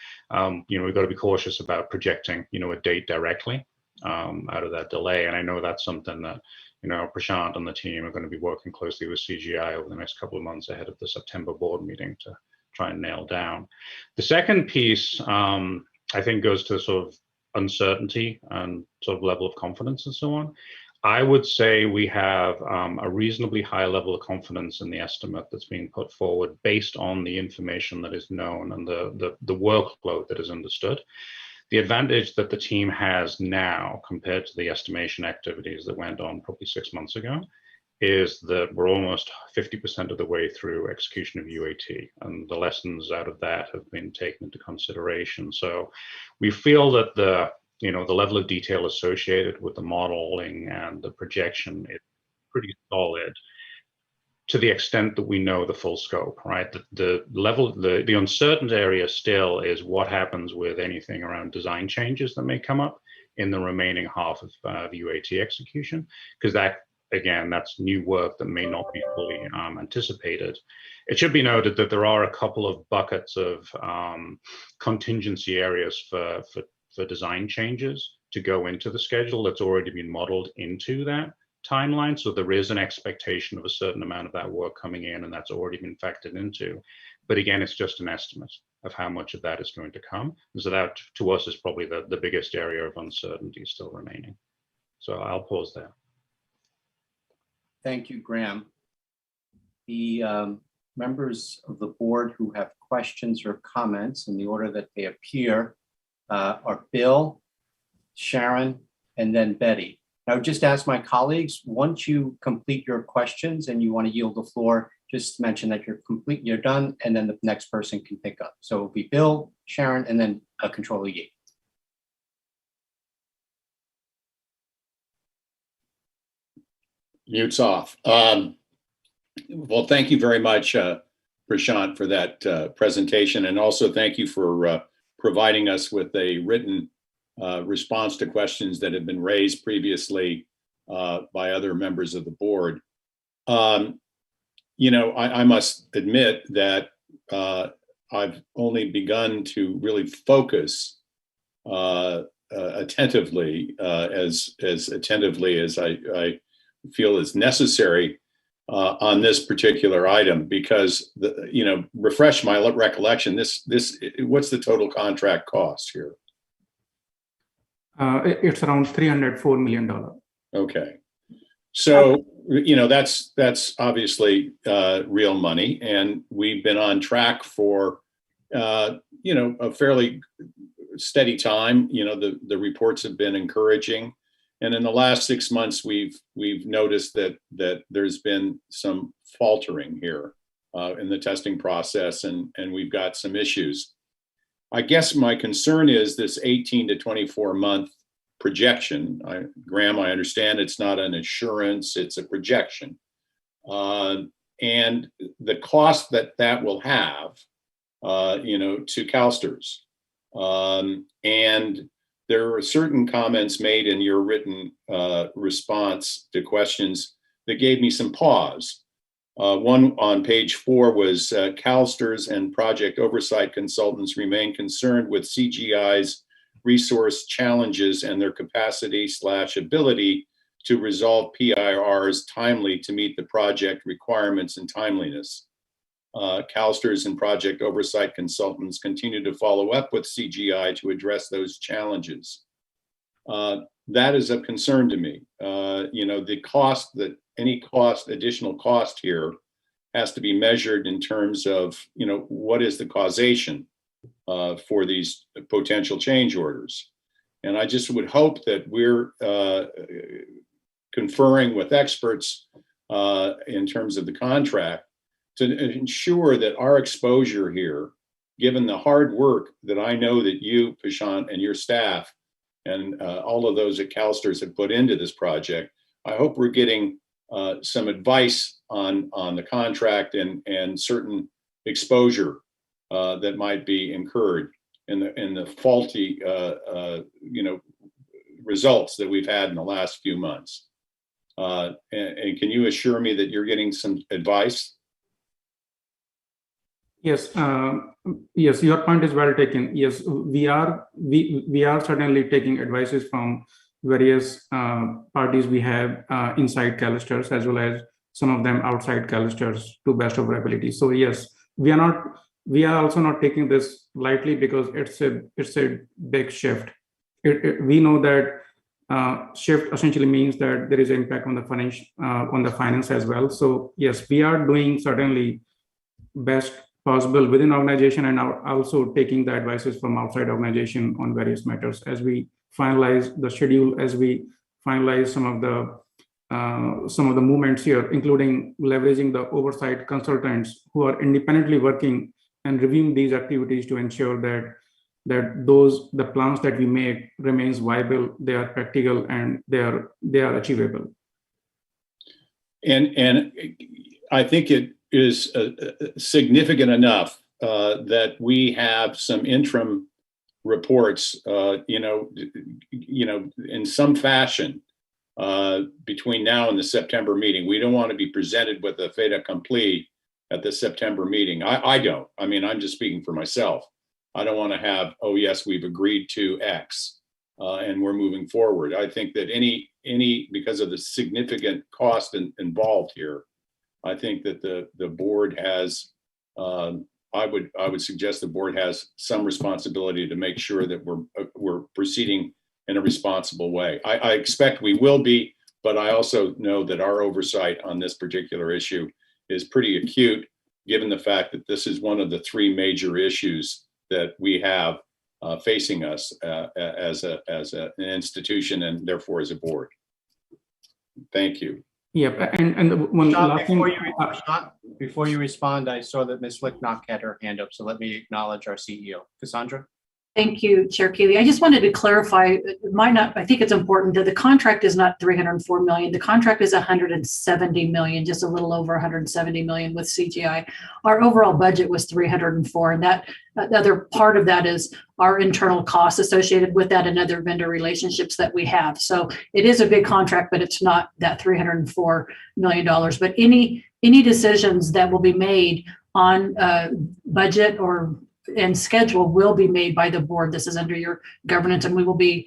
[SPEAKER 7] we've got to be cautious about projecting a date directly out of that delay. And I know that's something that Prashant and the team are going to be working closely with CGI over the next couple of months ahead of the September board meeting to try and nail down. The second piece I think goes to sort of uncertainty and sort of level of confidence and so on. I would say we have a reasonably high level of confidence in the estimate that's being put forward based on the information that is known and the workload that is understood. The advantage that the team has now compared to the estimation activities that went on probably 6 months ago is that we're almost 50% of the way through execution of UAT, and the lessons out of that have been taken into consideration. So we feel that the level of detail associated with the modeling and the projection is pretty solid to the extent that we know the full scope, right? The uncertain area still is what happens with anything around design changes that may come up in the remaining half of the UAT execution, because that's new work that may not be fully anticipated. It should be noted that there are a couple of buckets of contingency areas for design changes to go into the schedule that's already been modeled into that timeline. So there is an expectation of a certain amount of that work coming in, and that's already been factored into. But again, it's just an estimate of how much of that is going to come. So that to us is probably the biggest area of uncertainty still remaining. So I'll pause there.
[SPEAKER 18] Thank you, Graham. The members of the board who have questions or comments in the order that they appear are Bill, Sharon, and then Betty. I would just ask my colleagues, once you complete your questions and you want to yield the floor, just mention that you're done, and then the next person can pick up. So it'll be Bill, Sharon, and then Controller Yee.
[SPEAKER 21] Mute's off. Well, thank you very much, Prashant, for that presentation. And also thank you for providing us with a written response to questions that have been raised previously by other members of the board. You know, I must admit that I've only begun to really focus attentively, as attentively as I feel is necessary on this particular item, because you know, refresh my recollection. What's the total contract cost here?
[SPEAKER 22] It's around $304 million.
[SPEAKER 21] Okay, so you know, that's obviously real money, and we've been on track for you know, a fairly steady time. You know, the reports have been encouraging. And in the last 6 months, we've noticed that there's been some faltering here in the testing process, and we've got some issues. I guess my concern is this 18 to 24 month projection. Graham, I understand it's not an assurance, it's a projection. And the cost that will have, you know, to CalSTRS. And there were certain comments made in your written response to questions that gave me some pause. One on page 4 was CalSTRS and project oversight consultants remain concerned with CGI's resource challenges and their capacity/ability to resolve PIRs timely to meet the project requirements and timeliness. CalSTRS and project oversight consultants continue to follow up with CGI to address those challenges. That is of concern to me. You know, the cost that any additional cost here has to be measured in terms of, you know, what is the causation for these potential change orders. And I just would hope that we're conferring with experts in terms of the contract to ensure that our exposure here, given the hard work that I know that you, Prashant, and your staff and all of those at CalSTRS have put into this project, I hope we're getting some advice on the contract and certain exposure that might be incurred in the faulty you know, results that we've had in the last few months. And can you assure me that you're getting some advice?
[SPEAKER 22] Yes, yes, your point is well taken. Yes, we are certainly taking advices from various parties we have inside CalSTRS, as well as some of them outside CalSTRS, to best of our ability. So yes, we are also not taking this lightly, because it's a big shift. We know that shift essentially means that there is an impact on the finance as well. So yes, we are doing certainly best possible within organization, and also taking the advices from outside organization on various matters as we finalize the schedule, as we finalize some of the movements here, including leveraging the oversight consultants who are independently working and reviewing these activities to ensure that the plans that we make remains viable, they are practical, and they are achievable.
[SPEAKER 21] And I think it is significant enough that we have some interim reports, you know, in some fashion between now and the September meeting. We don't want to be presented with a fait accompli at the September meeting. I don't. I mean, I'm just speaking for myself. I don't want to have, oh yes, we've agreed to X and we're moving forward. I think that because of the significant cost involved here, I think that the board has, I would suggest the board has some responsibility to make sure that we're proceeding in a responsible way. I expect we will be, but I also know that our oversight on this particular issue is pretty acute, given the fact that this is one of the 3 major issues that we have facing us as an institution, and therefore as a board. Thank you.
[SPEAKER 22] Yep, and one
[SPEAKER 18] Sean,
[SPEAKER 22] last thing.
[SPEAKER 18] before you respond, I saw that Ms. Licknock had her hand up, so let me acknowledge our CEO. Cassandra?
[SPEAKER 10] Thank you, Chair Keeley. I just wanted to clarify, I think it's important that the contract is not 304 million. The contract is 170 million, just a little over 170 million with CGI. Our overall budget was 304, and that the other part of that is our internal costs associated with that and other vendor relationships that we have. So it is a big contract, but it's not that $304 million. But any decisions that will be made on budget and schedule will be made by the board. This is under your governance, and we will be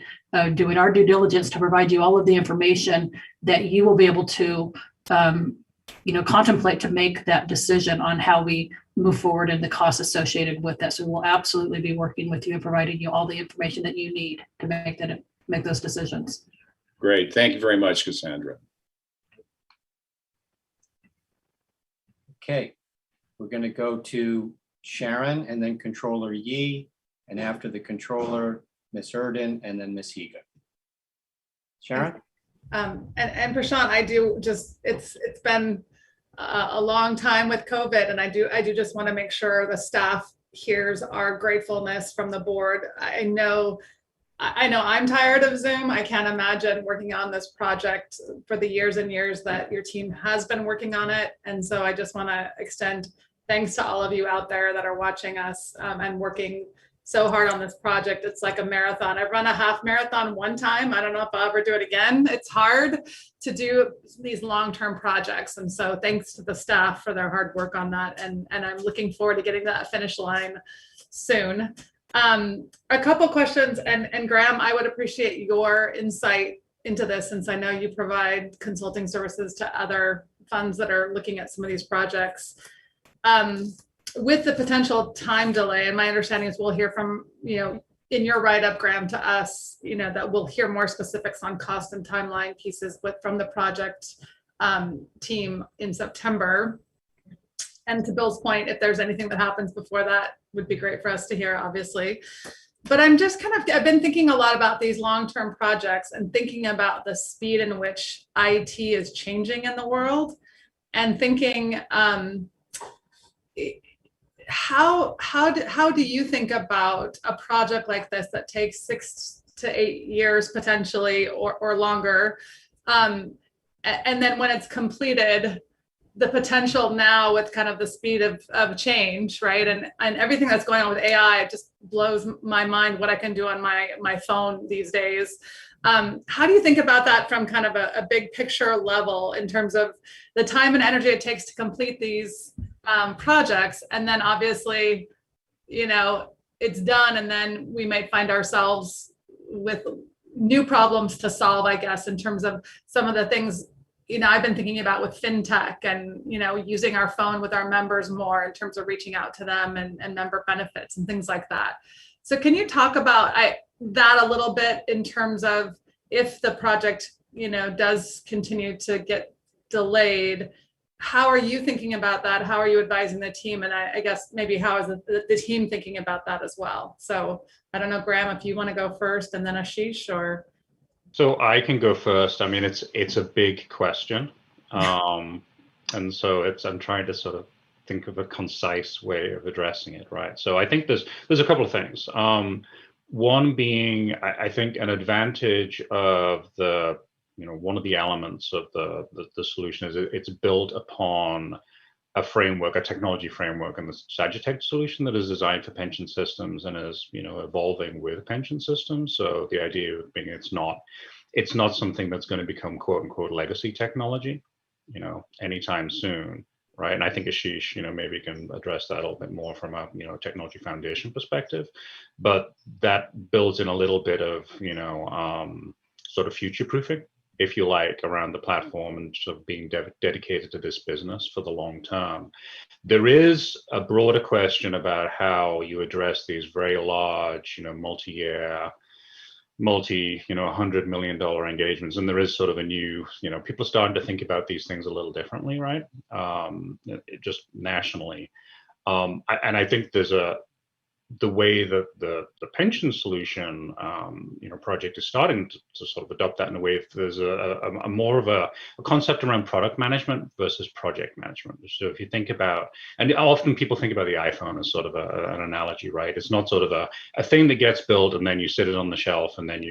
[SPEAKER 10] doing our due diligence to provide you all of the information that you will be able to contemplate to make that decision on how we move forward and the costs associated with that. So we'll absolutely be working with you and providing you all the information that you need to make those decisions.
[SPEAKER 21] Great. Thank you very much, Cassandra.
[SPEAKER 18] Okay, we're going to go to Sharon and then Controller Yee, and after the Controller, Ms. Erden, and then Ms. Higa. Sharon?
[SPEAKER 2] And Prashant, I do just, it's been a long time with COVID, and I do just want to make sure the staff hears our gratefulness from the board. I know I'm tired of Zoom. I can't imagine working on this project for the years and years that your team has been working on it. And so I just want to extend thanks to all of you out there that are watching us and working so hard on this project. It's like a marathon. I've run a half marathon one time. I don't know if I'll ever do it again. It's hard to do these long-term projects. And so thanks to the staff for their hard work on that. And I'm looking forward to getting that finish line soon. A couple questions, and Graham, I would appreciate your insight into this, since I know you provide consulting services to other funds that are looking at some of these projects. With the potential time delay, and my understanding is we'll hear from, in your write-up, Graham, to us, that we'll hear more specifics on cost and timeline pieces from the project team in September. And to Bill's point, if there's anything that happens before that, would be great for us to hear, obviously. But I'm just I've been thinking a lot about these long-term projects and thinking about the speed in which IT is changing in the world, and thinking, how do you think about a project like this that takes 6 to 8 years potentially or longer, and then when it's completed, the potential now with kind of the speed of change, right? And everything that's going on with AI, it just blows my mind what I can do on my phone these days. How do you think about that from kind of a big picture level in terms of the time and energy it takes to complete these projects? And then obviously, it's done, and then we might find ourselves with new problems to solve, I guess, in terms of some of the things I've been thinking about with fintech and, using our phone with our members more in terms of reaching out to them and member benefits and things like that. So can you talk about that a little bit in terms of if the project, does continue to get delayed, how are you thinking about that? How are you advising the team? And I guess maybe how is the team thinking about that as well? So I don't know, Graham, if you want to go first, and then Ashish, or.
[SPEAKER 7] So I can go first. I mean, it's a big question. And so I'm trying to sort of think of a concise way of addressing it, right? So I think there's a couple of things. One being, I think an advantage of one of the elements of the solution is it's built upon a framework, a technology framework, and the Sagitech solution that is designed for pension systems and is, evolving with pension systems. So the idea being it's not something that's going to become quote unquote legacy technology, anytime soon, right? And I think Ashish, maybe can address that a little bit more from a, technology foundation perspective, but that builds in a little bit of, sort of future proofing, if you like, around the platform and sort of being dedicated to this business for the long term. There is a broader question about how you address these very large, multi-year, $100 million engagements. And there is sort of a new, people are starting to think about these things a little differently, right? Just nationally. And I think there's the way that the pension solution project is starting to sort of adopt that in a way. There's a more of a concept around product management versus project management. So if you think about, and often people think about the iPhone as sort of an analogy, right? It's not sort of a thing that gets built and then you sit it on the shelf and then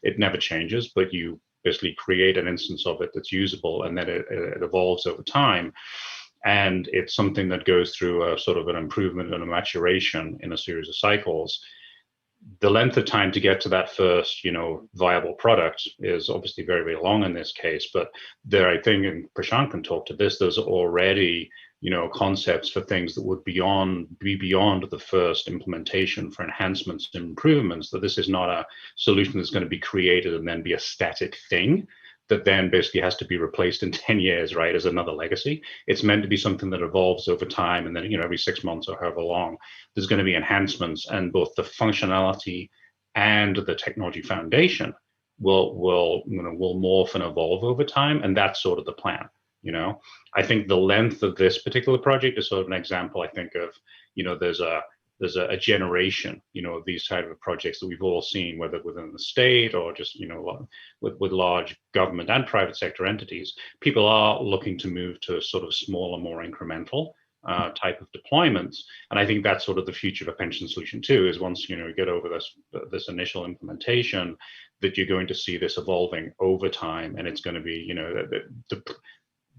[SPEAKER 7] it never changes, but you basically create an instance of it that's usable, and then it evolves over time. And it's something that goes through a sort of an improvement and a maturation in a series of cycles. The length of time to get to that first, viable product is obviously very, very long in this case. But there, I think, and Prashant can talk to this, there's already, concepts for things that would be beyond the first implementation for enhancements and improvements, that this is not a solution that's going to be created and then be a static thing that then basically has to be replaced in 10 years, right, as another legacy. It's meant to be something that evolves over time, and then, every 6 months or however long, there's going to be enhancements, and both the functionality and the technology foundation will morph and evolve over time, and that's sort of the plan. I think the length of this particular project is sort of an example, I think, of, there's a generation, of these type of projects that we've all seen, whether within the state or just, with large government and private sector entities. People are looking to move to sort of smaller, more incremental type of deployments. And I think that's sort of the future of a pension solution too, is once, you get over this initial implementation, that you're going to see this evolving over time. And it's going to be,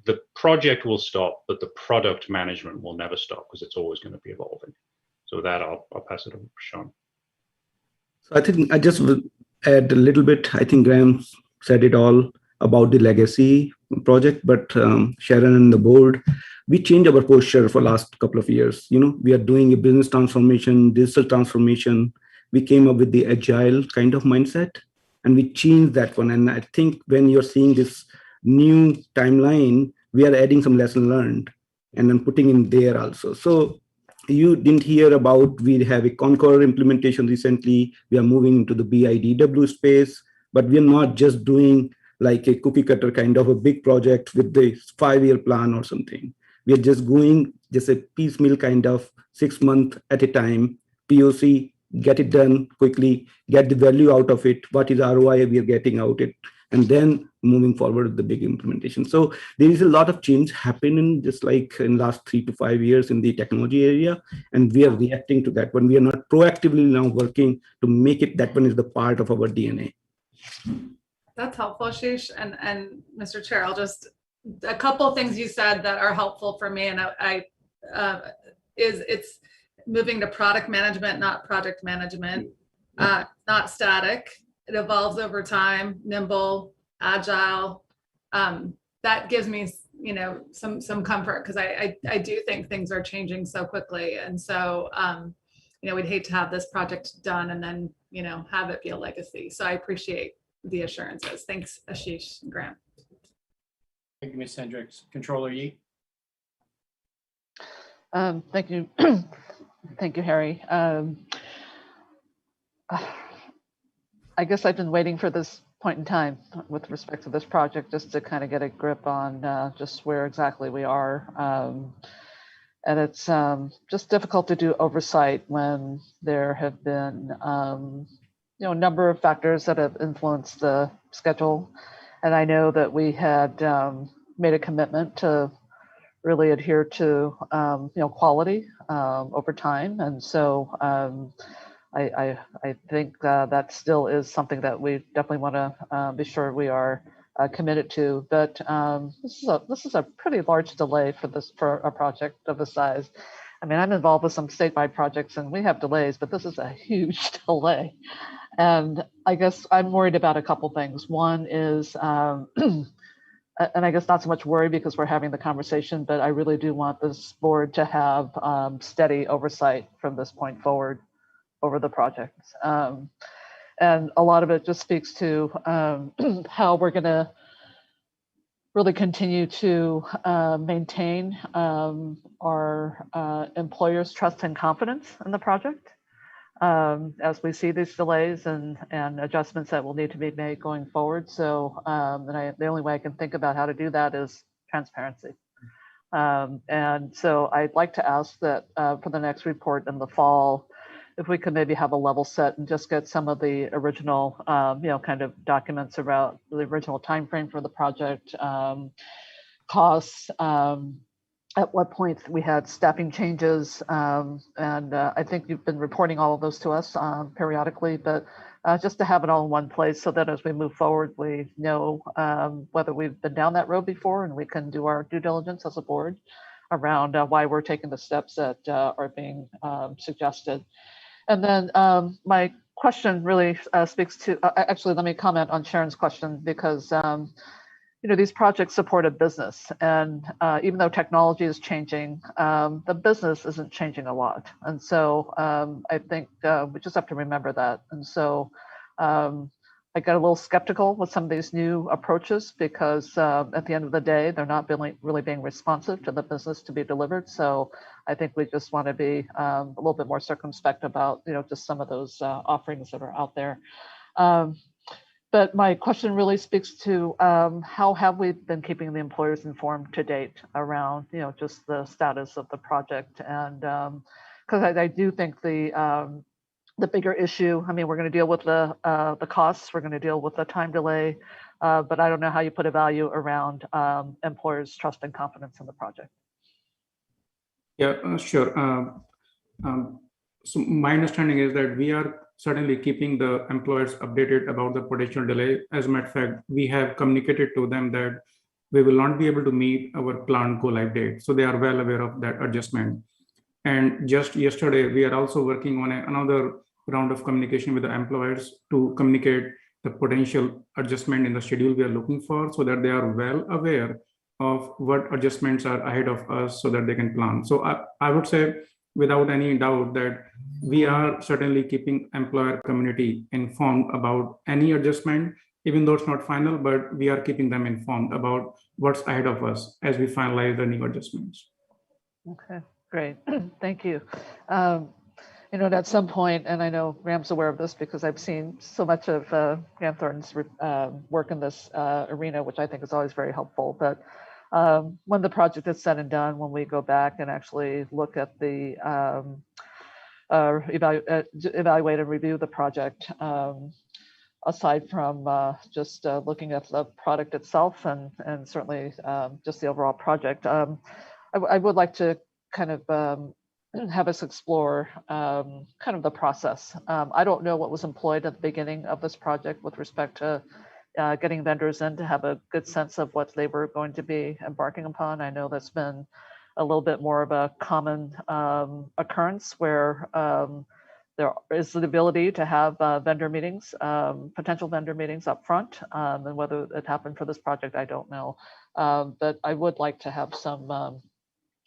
[SPEAKER 7] the project will stop, but the product management will never stop, because it's always going to be evolving. So with that, I'll pass it over to Sean.
[SPEAKER 14] So I think I just will add a little bit. I think Graham said it all about the legacy project, but Sharon and the board, we changed our posture for last couple of years. We are doing a business transformation, digital transformation. We came up with the agile kind of mindset, and we changed that one. And I think when you're seeing this new timeline, we are adding some lesson learned and then putting in there also. So you didn't hear about, we have a Concur implementation recently. We are moving into the BIDW space, but we are not just doing like a cookie cutter kind of a big project with the 5-year plan or something. We are just going just a piecemeal kind of 6 months at a time, POC, get it done quickly, get the value out of it, what is ROI we are getting out it, and then moving forward with the big implementation. So there is a lot of change happening just like in last 3 to 5 years in the technology area, and we are reacting to that one. We are not proactively now working to make it that one is the part of our DNA.
[SPEAKER 2] That's helpful, Ashish. And Mr. Chair, I'll just, a couple of things you said that are helpful for me, and it's moving to product management, not project management, not static. It evolves over time, nimble, agile. That gives me, some comfort, because I do think things are changing so quickly. And so, we'd hate to have this project done and then, have it be a legacy. So I appreciate the assurances. Thanks, Ashish and Graham.
[SPEAKER 18] Thank you, Ms. Hendricks. Controller Yee.
[SPEAKER 1] Thank you. Thank you, Harry. I guess I've been waiting for this point in time with respect to this project, just to kind of get a grip on just where exactly we are. And it's just difficult to do oversight when there have been a number of factors that have influenced the schedule. And I know that we had made a commitment to really adhere to quality over time. And so I think that still is something that we definitely want to be sure we are committed to. But this is a pretty large delay for a project of this size. I mean, I'm involved with some statewide projects and we have delays, but this is a huge delay. And I guess I'm worried about a couple things. One is, and I guess not so much worry because we're having the conversation, but I really do want this board to have steady oversight from this point forward over the project. And a lot of it just speaks to how we're going to really continue to maintain our employers' trust and confidence in the project as we see these delays and adjustments that will need to be made going forward. So the only way I can think about how to do that is transparency. And so I'd like to ask that for the next report in the fall, if we could maybe have a level set and just get some of the original, kind of documents about the original timeframe for the project, costs, at what point we had staffing changes, and I think you've been reporting all of those to us periodically, but just to have it all in one place so that as we move forward, we know whether we've been down that road before and we can do our due diligence as a board around why we're taking the steps that are being suggested. And then my question really speaks to, actually, let me comment on Sharon's question, because these projects support a business, and even though technology is changing, the business isn't changing a lot. And so I think we just have to remember that. And so I got a little skeptical with some of these new approaches, because at the end of the day, they're not really being responsive to the business to be delivered. So I think we just want to be a little bit more circumspect about, just some of those offerings that are out there. But my question really speaks to how have we been keeping the employers informed to date around, just the status of the project? And because I do think the bigger issue, I mean, we're going to deal with the costs, we're going to deal with the time delay, but I don't know how you put a value around employers' trust and confidence in the project.
[SPEAKER 22] Yeah, sure. So my understanding is that we are certainly keeping the employers updated about the potential delay. As a matter of fact, we have communicated to them that we will not be able to meet our planned go live date. So they are well aware of that adjustment. And just yesterday, we are also working on another round of communication with the employers to communicate the potential adjustment in the schedule we are looking for, so that they are well aware of what adjustments are ahead of us so that they can plan. So I would say, without any doubt, that we are certainly keeping employer community informed about any adjustment, even though it's not final, but we are keeping them informed about what's ahead of us as we finalize the new adjustments.
[SPEAKER 1] Okay, great. Thank you. At some point, and I know Ram's aware of this because I've seen so much of Graham Thornton's work in this arena, which I think is always very helpful. But when the project is said and done, when we go back and actually look at the evaluate and review the project, aside from just looking at the product itself and certainly just the overall project, I would like to kind of have us explore kind of the process. I don't know what was employed at the beginning of this project with respect to getting vendors in to have a good sense of what they were going to be embarking upon. I know that's been a little bit more of a common occurrence where there is the ability to have vendor meetings, potential vendor meetings up front, and whether it happened for this project, I don't know. But I would like to have some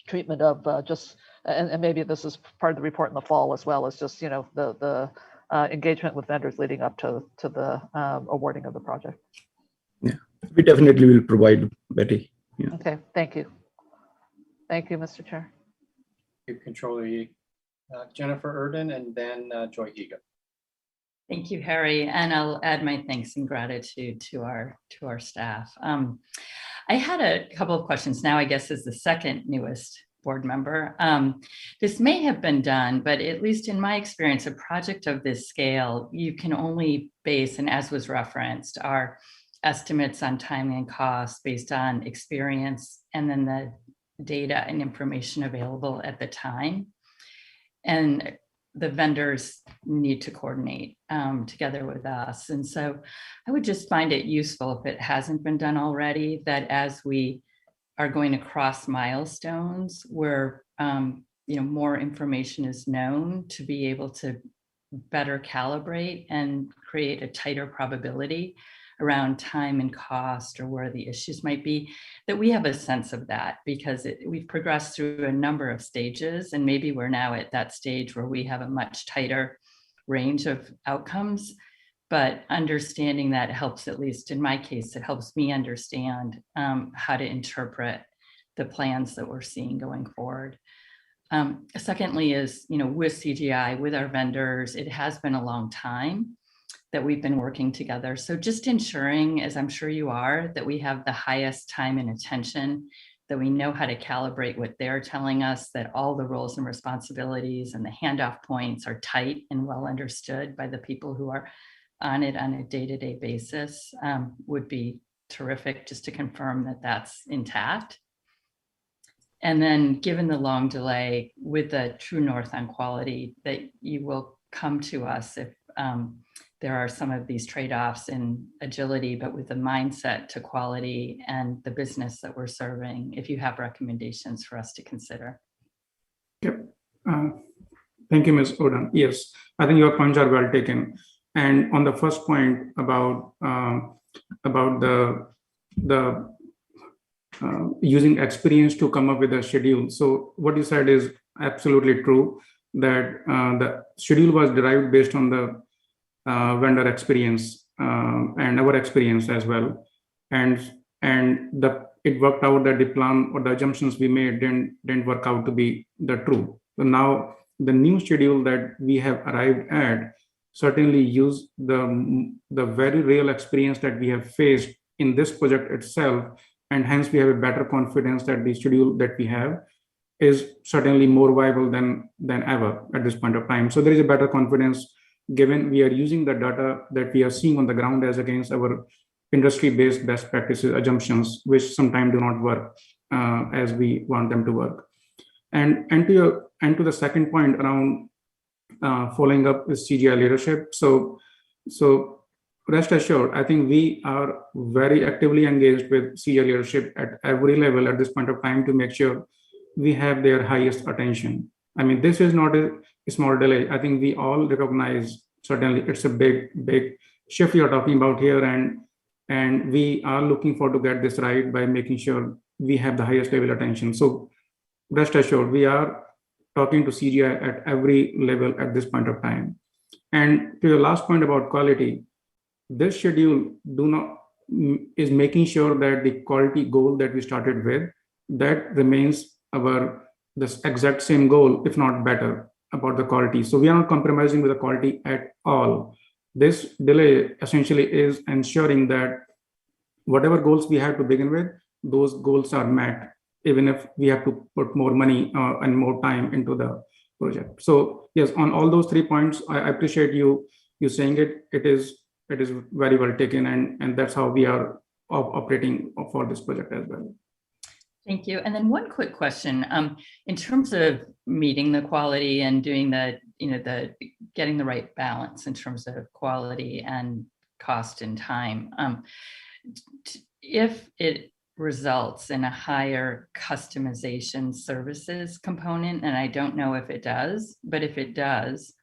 [SPEAKER 1] treatment of just, and maybe this is part of the report in the fall as well, as just, the engagement with vendors leading up to the awarding of the project.
[SPEAKER 14] Yeah, we definitely will provide, Betty. Yeah.
[SPEAKER 1] Okay, thank you. Thank you, Mr. Chair.
[SPEAKER 18] Controller Jennifer Erden, and then Joy Higa.
[SPEAKER 12] Thank you, Harry, and I'll add my thanks and gratitude to our staff. I had a couple of questions now, I guess, as the second newest board member. This may have been done, but at least in my experience, a project of this scale, you can only base, and as was referenced, our estimates on time and cost based on experience and then the data and information available at the time. And the vendors need to coordinate together with us. And so I would just find it useful, if it hasn't been done already, that as we are going across milestones where more information is known, to be able to better calibrate and create a tighter probability around time and cost or where the issues might be, that we have a sense of that, because we've progressed through a number of stages, and maybe we're now at that stage where we have a much tighter range of outcomes. But understanding that helps, at least in my case, it helps me understand how to interpret the plans that we're seeing going forward. Secondly is, with CGI, with our vendors, it has been a long time that we've been working together. So just ensuring, as I'm sure you are, that we have the highest time and attention that we know how to calibrate what they're telling us, that all the roles and responsibilities and the handoff points are tight and well understood by the people who are on it on a day-to-day basis, would be terrific, just to confirm that that's intact. And then, given the long delay, with the true north on quality, that you will come to us if there are some of these trade-offs in agility, but with the mindset to quality and the business that we're serving, if you have recommendations for us to consider.
[SPEAKER 22] Yep. Thank you, Ms. Oden. Yes, I think your points are well taken. And on the first point about the using experience to come up with a schedule. So what you said is absolutely true, that the schedule was derived based on the vendor experience and our experience as well. And it worked out that the plan or the assumptions we made didn't work out to be the true. So now the new schedule that we have arrived at certainly use the very real experience that we have faced in this project itself. And hence we have a better confidence that the schedule that we have is certainly more viable than ever at this point of time. So there is a better confidence given we are using the data that we are seeing on the ground as against our industry-based best practices assumptions, which sometimes do not work as we want them to work. And to the second point around following up with CGI leadership. So rest assured, I think we are very actively engaged with CGI leadership at every level at this point of time to make sure we have their highest attention. I mean, this is not a small delay. I think we all recognize certainly it's a big shift you're talking about here, and we are looking forward to get this right by making sure we have the highest level attention. So rest assured, we are talking to CGI at every level at this point of time. And to your last point about quality, this schedule is making sure that the quality goal that we started with, that remains this exact same goal, if not better, about the quality. So we are not compromising with the quality at all. This delay essentially is ensuring that whatever goals we have to begin with, those goals are met, even if we have to put more money and more time into the project. So yes, on all those 3 points, I appreciate you saying it. It is very well taken, and that's how we are operating for this project as well.
[SPEAKER 12] Thank you. And then one quick question, in terms of meeting the quality and doing getting the right balance in terms of quality and cost and time, if it results in a higher customization services component, and I don't know if it does, but if it does,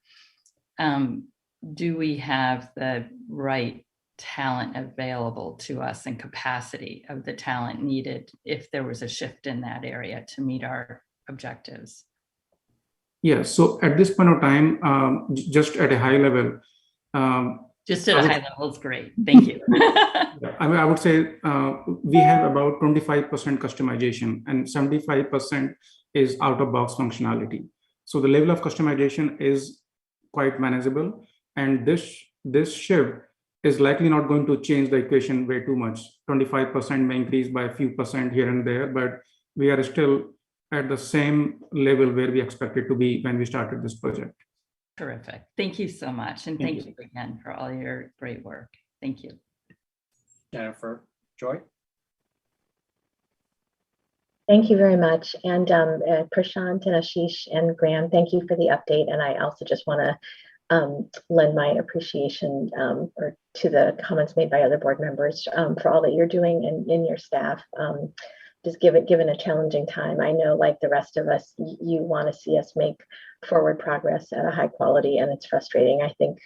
[SPEAKER 12] do we have the right talent available to us and capacity of the talent needed if there was a shift in that area to meet our objectives?
[SPEAKER 22] Yeah, so at this point of time, just at a high level.
[SPEAKER 12] Just at a high level is great, thank you.
[SPEAKER 22] I would say we have about 25% customization and 75% is out-of-box functionality. So the level of customization is quite manageable, and this shift is likely not going to change the equation way too much. 25% may increase by a few percent here and there, but we are still at the same level where we expected to be when we started this project.
[SPEAKER 12] Terrific. Thank you so much. And thank you again for all your great work. Thank you.
[SPEAKER 18] Jennifer, Joy.
[SPEAKER 15] Thank you very much. And Prashant and Ashish and Graham, thank you for the update. And I also just want to lend my appreciation to the comments made by other board members for all that you're doing and your staff. Just given a challenging time, I know, like the rest of us, you want to see us make forward progress at a high quality, and it's frustrating, I think,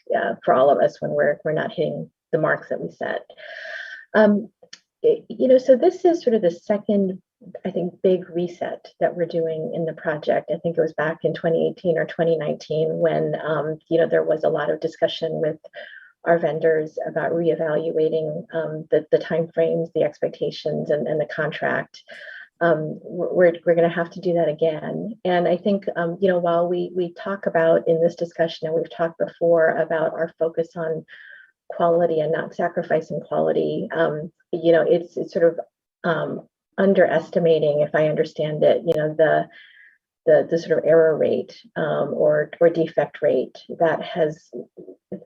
[SPEAKER 15] for all of us when we're not hitting the marks that we set. So this is sort of the second, I think, big reset that we're doing in the project. I think it was back in 2018 or 2019 when there was a lot of discussion with our vendors about reevaluating the timeframes, the expectations, and the contract. We're going to have to do that again. And I think while we talk about in this discussion, and we've talked before about our focus on quality and not sacrificing quality, it's sort of underestimating, if I understand it, the sort of error rate or defect rate that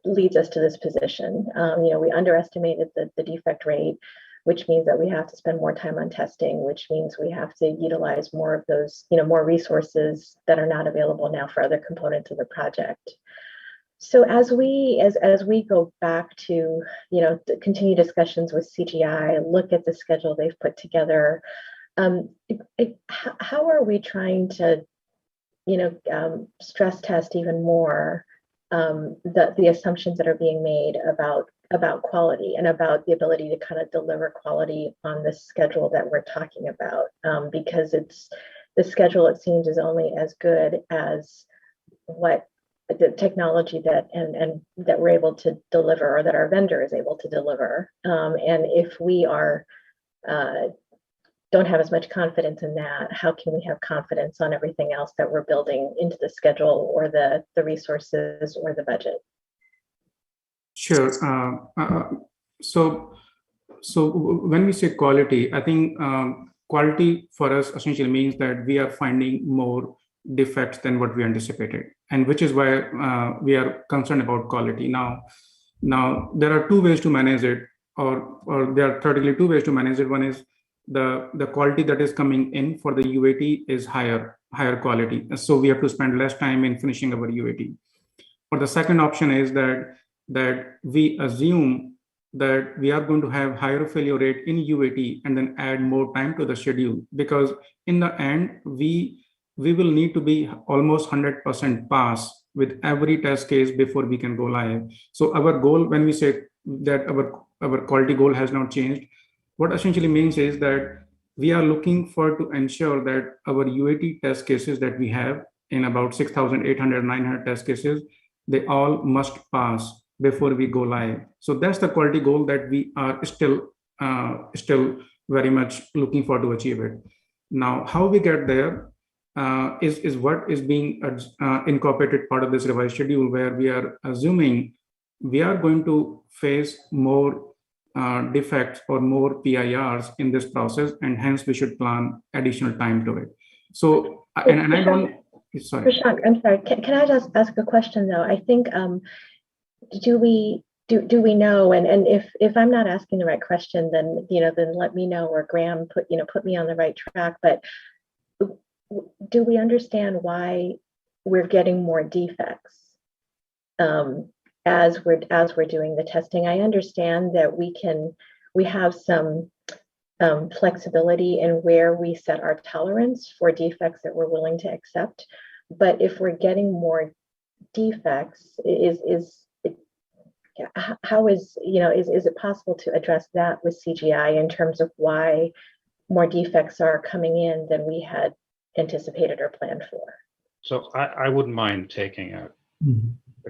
[SPEAKER 15] leads us to this position. We underestimated the defect rate, which means that we have to spend more time on testing, which means we have to utilize more of those, more resources that are not available now for other components of the project. So as we go back to, continue discussions with CGI, look at the schedule they've put together, how are we trying to, stress test even more the assumptions that are being made about quality and about the ability to kind of deliver quality on the schedule that we're talking about? Because the schedule, it seems, is only as good as what the technology that we're able to deliver, or that our vendor is able to deliver. And if we don't have as much confidence in that, how can we have confidence on everything else that we're building into the schedule or the resources or the budget?
[SPEAKER 22] Sure. So when we say quality, I think quality for us essentially means that we are finding more defects than what we anticipated, and which is why we are concerned about quality. Now there are two ways to manage it, or there are theoretically two ways to manage it. One is the quality that is coming in for the UAT is higher quality, so we have to spend less time in finishing our UAT. Or the second option is that we assume that we are going to have higher failure rate in UAT and then add more time to the schedule, because in the end we will need to be almost 100% pass with every test case before we can go live. So our goal, when we say that our quality goal has not changed, what essentially means is that we are looking to ensure that our UAT test cases that we have in about 6,800, 900 test cases, they all must pass before we go live. So that's the quality goal that we are still very much looking for to achieve it. Now, how we get there is what is being incorporated part of this revised schedule, where we are assuming we are going to face more defects or more PIRs in this process, and hence we should plan additional time to it. So, and I don't, sorry.
[SPEAKER 15] Prashant, I'm sorry, can I just ask a question though? I think, do we know, and if I'm not asking the right question, then, then let me know, or Graham put me on the right track, but do we understand why we're getting more defects as we're doing the testing? I understand that we have some flexibility in where we set our tolerance for defects that we're willing to accept, but if we're getting more defects, how is it possible to address that with CGI in terms of why more defects are coming in than we had anticipated or planned for?
[SPEAKER 7] So I wouldn't mind taking a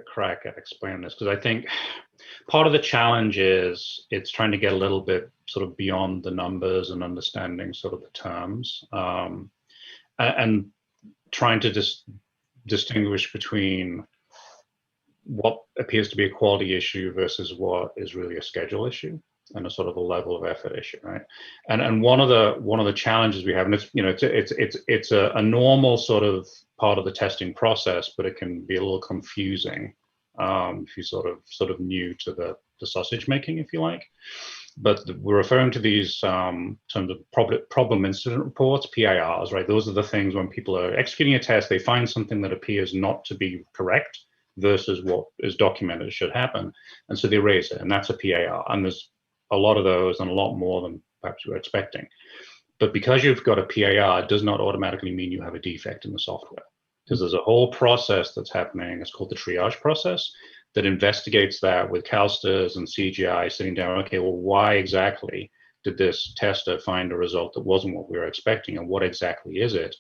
[SPEAKER 7] crack at explaining this, because I think part of the challenge is it's trying to get a little bit sort of beyond the numbers and understanding sort of the terms, and trying to distinguish between what appears to be a quality issue versus what is really a schedule issue and a sort of a level of effort issue, right? And one of the challenges we have, and it's a normal sort of part of the testing process, but it can be a little confusing if you sort of new to the sausage making, if you like. But we're referring to these terms of problem incident reports, PIRs, right? Those are the things when people are executing a test, they find something that appears not to be correct versus what is documented should happen, and so they raise it, and that's a PIR. And there's a lot of those, and a lot more than perhaps we were expecting. But because you've got a PIR, it does not automatically mean you have a defect in the software, because there's a whole process that's happening. It's called the triage process that investigates that with CalSTRS and CGI sitting down. Okay, well, why exactly did this tester find a result that wasn't what we were expecting, and what exactly is it?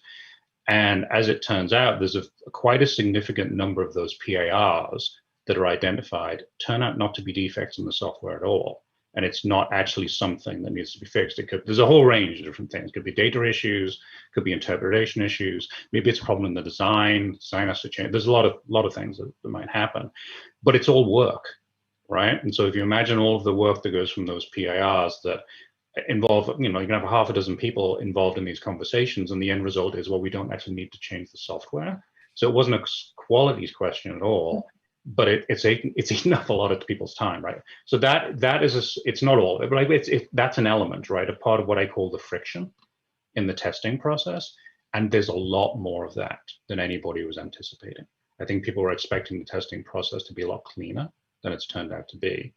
[SPEAKER 7] And as it turns out, there's quite a significant number of those PIRs that are identified turn out not to be defects in the software at all. And it's not actually something that needs to be fixed. There's a whole range of different things. It could be data issues, could be interpretation issues. Maybe it's a problem in the design has to change. There's a lot of things that might happen, but it's all work, right? And so if you imagine all of the work that goes from those PIRs that involve, you can have half a dozen people involved in these conversations, and the end result is, well, we don't actually need to change the software. So it wasn't a qualities question at all, but it's eaten up a lot of people's time, right? So that is it's not all, but that's an element, right? A part of what I call the friction in the testing process, and there's a lot more of that than anybody was anticipating. I think people were expecting the testing process to be a lot cleaner than it's turned out to be.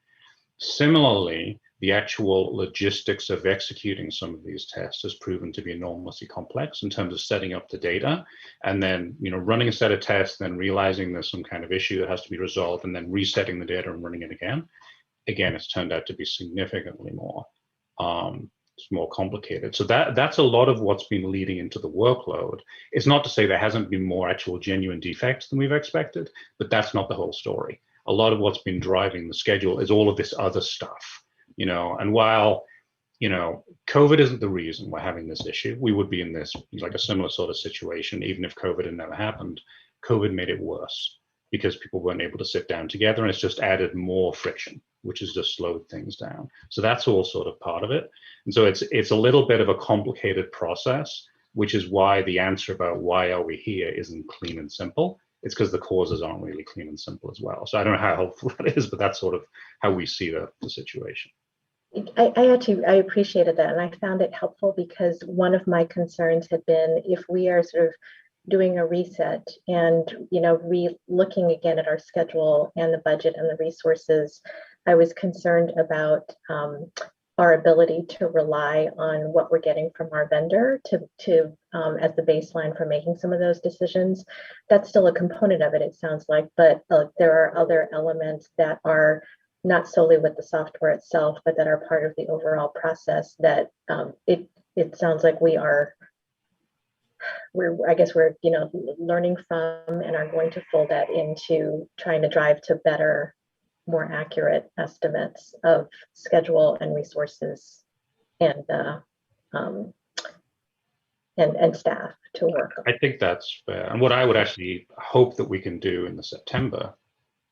[SPEAKER 7] Similarly, the actual logistics of executing some of these tests has proven to be enormously complex in terms of setting up the data and then, running a set of tests, then realizing there's some kind of issue that has to be resolved and then resetting the data and running it again. Again, it's turned out to be significantly more, it's more complicated. So that's a lot of what's been leading into the workload. It's not to say there hasn't been more actual genuine defects than we've expected, but that's not the whole story. A lot of what's been driving the schedule is all of this other stuff, and while, COVID isn't the reason we're having this issue, we would be in this, like a similar sort of situation, even if COVID had never happened. COVID made it worse because people weren't able to sit down together, and it's just added more friction, which has just slowed things down. So that's all sort of part of it. And so it's a little bit of a complicated process, which is why the answer about why are we here isn't clean and simple. It's because the causes aren't really clean and simple as well. So I don't know how helpful that is, but that's sort of how we see the situation.
[SPEAKER 15] I appreciated that, and I found it helpful because one of my concerns had been if we are sort of doing a reset and looking again at our schedule and the budget and the resources, I was concerned about our ability to rely on what we're getting from our vendor to as the baseline for making some of those decisions. That's still a component of it, it sounds like, but there are other elements that are not solely with the software itself, but that are part of the overall process that it sounds like we're learning from and are going to fold that into trying to drive to better, more accurate estimates of schedule and resources and staff to work on.
[SPEAKER 7] I think that's fair. And what I would actually hope that we can do in the September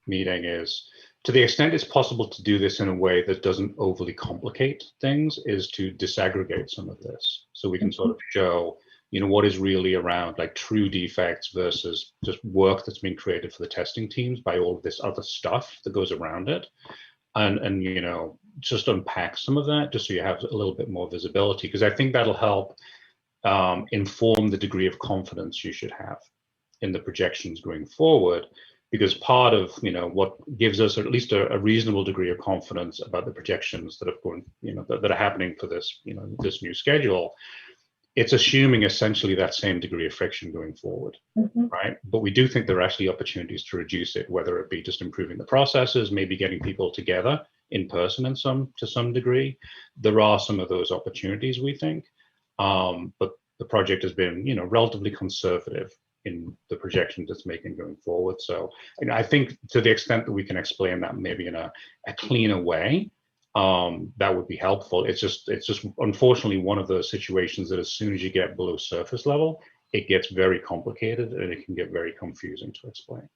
[SPEAKER 7] meeting is, to the extent it's possible to do this in a way that doesn't overly complicate things, is to disaggregate some of this. So we can sort of show, what is really around like true defects versus just work that's been created for the testing teams by all of this other stuff that goes around it. And just unpack some of that just so you have a little bit more visibility, because I think that'll help inform the degree of confidence you should have in the projections going forward. Because part of what gives us at least a reasonable degree of confidence about the projections that have gone, that are happening for this, this new schedule, it's assuming essentially that same degree of friction going forward, right? But we do think there are actually opportunities to reduce it, whether it be just improving the processes, maybe getting people together in person to some degree. There are some of those opportunities, we think, but the project has been, relatively conservative in the projections it's making going forward. So I think to the extent that we can explain that maybe in a cleaner way, that would be helpful. It's just unfortunately one of those situations that as soon as you get below surface level, it gets very complicated and it can get very confusing to explain.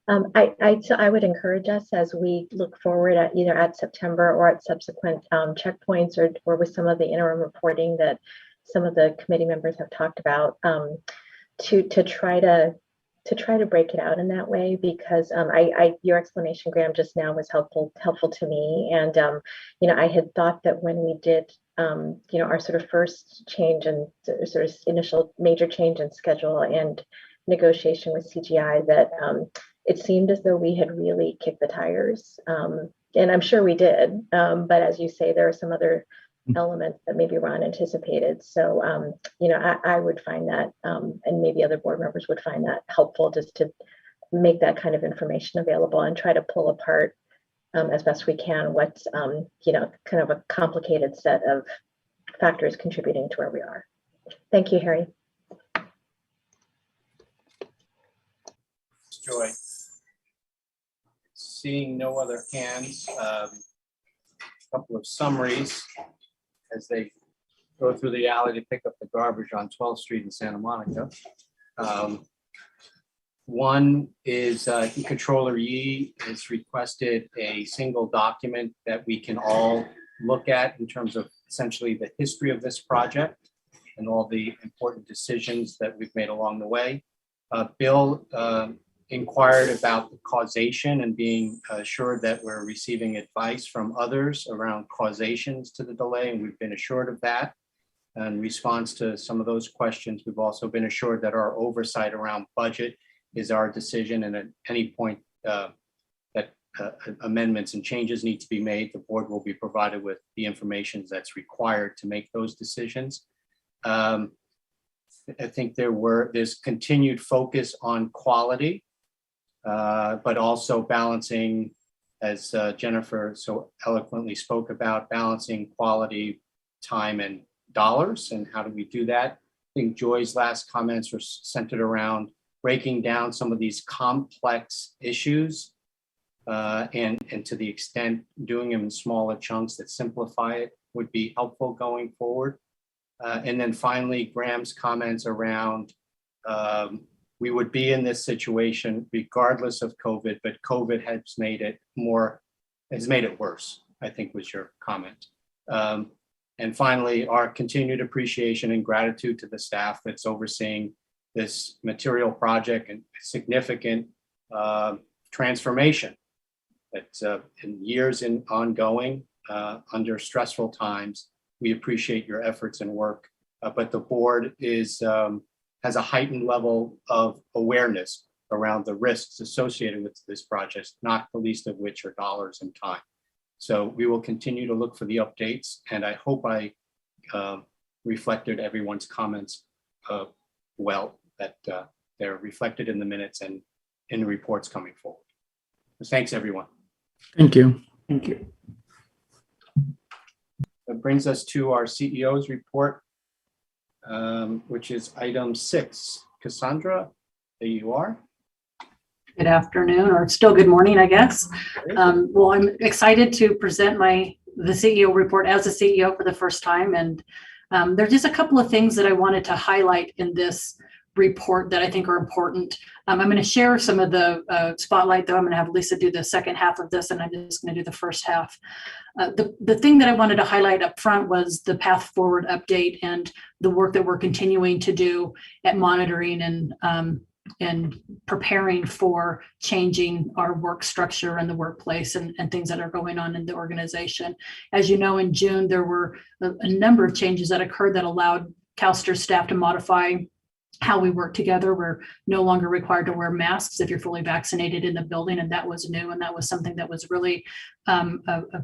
[SPEAKER 15] I would encourage us as we look forward at either at September or at subsequent checkpoints or with some of the interim reporting that some of the committee members have talked about, to try to break it out in that way, because your explanation, Graham, just now was helpful to me. And I had thought that when we did our sort of first change and sort of initial major change in schedule and negotiation with CGI, that it seemed as though we had really kicked the tires, and I'm sure we did. But as you say, there are some other elements that maybe were unanticipated. So, I would find that, and maybe other board members would find that helpful, just to make that kind of information available and try to pull apart as best we can what's, kind of a complicated set of factors contributing to where we are. Thank you, Harry.
[SPEAKER 18] Joy. Seeing no other hands, a couple of summaries as they go through the alley to pick up the garbage on 12th Street in Santa Monica. One is Controller Yee has requested a single document that we can all look at in terms of essentially the history of this project and all the important decisions that we've made along the way. Bill inquired about the causation and being assured that we're receiving advice from others around causations to the delay, and we've been assured of that. In response to some of those questions, we've also been assured that our oversight around budget is our decision, and at any point that amendments and changes need to be made, the board will be provided with the information that's required to make those decisions. I think there's continued focus on quality, but also balancing, as Jennifer so eloquently spoke about, balancing quality, time, and dollars, and how do we do that? I think Joy's last comments were centered around breaking down some of these complex issues, and to the extent doing them in smaller chunks that simplify it would be helpful going forward. And then finally, Graham's comments around we would be in this situation regardless of COVID, but COVID has made it worse, I think was your comment. And finally, our continued appreciation and gratitude to the staff that's overseeing this material project and significant transformation that's in years in ongoing under stressful times. We appreciate your efforts and work, but the board has a heightened level of awareness around the risks associated with this project, not the least of which are dollars and time. So we will continue to look for the updates, and I hope I reflected everyone's comments well, that they're reflected in the minutes and in the reports coming forward. So thanks, everyone.
[SPEAKER 22] Thank you. Thank you.
[SPEAKER 18] That brings us to our CEO's report, which is item 6. Cassandra, there you are.
[SPEAKER 10] Good afternoon, or still good morning, I guess. Well, I'm excited to present the CEO report as a CEO for the first time. And there's just a couple of things that I wanted to highlight in this report that I think are important. I'm going to share some of the spotlight, though. I'm going to have Lisa do the second half of this, and I'm just going to do the first half. The thing that I wanted to highlight up front was the path forward update and the work that we're continuing to do at monitoring and preparing for changing our work structure in the workplace and things that are going on in the organization. As you know, in June, there were a number of changes that occurred that allowed CalSTRS staff to modify how we work together. We're no longer required to wear masks if you're fully vaccinated in the building, and that was new, and that was something that was really a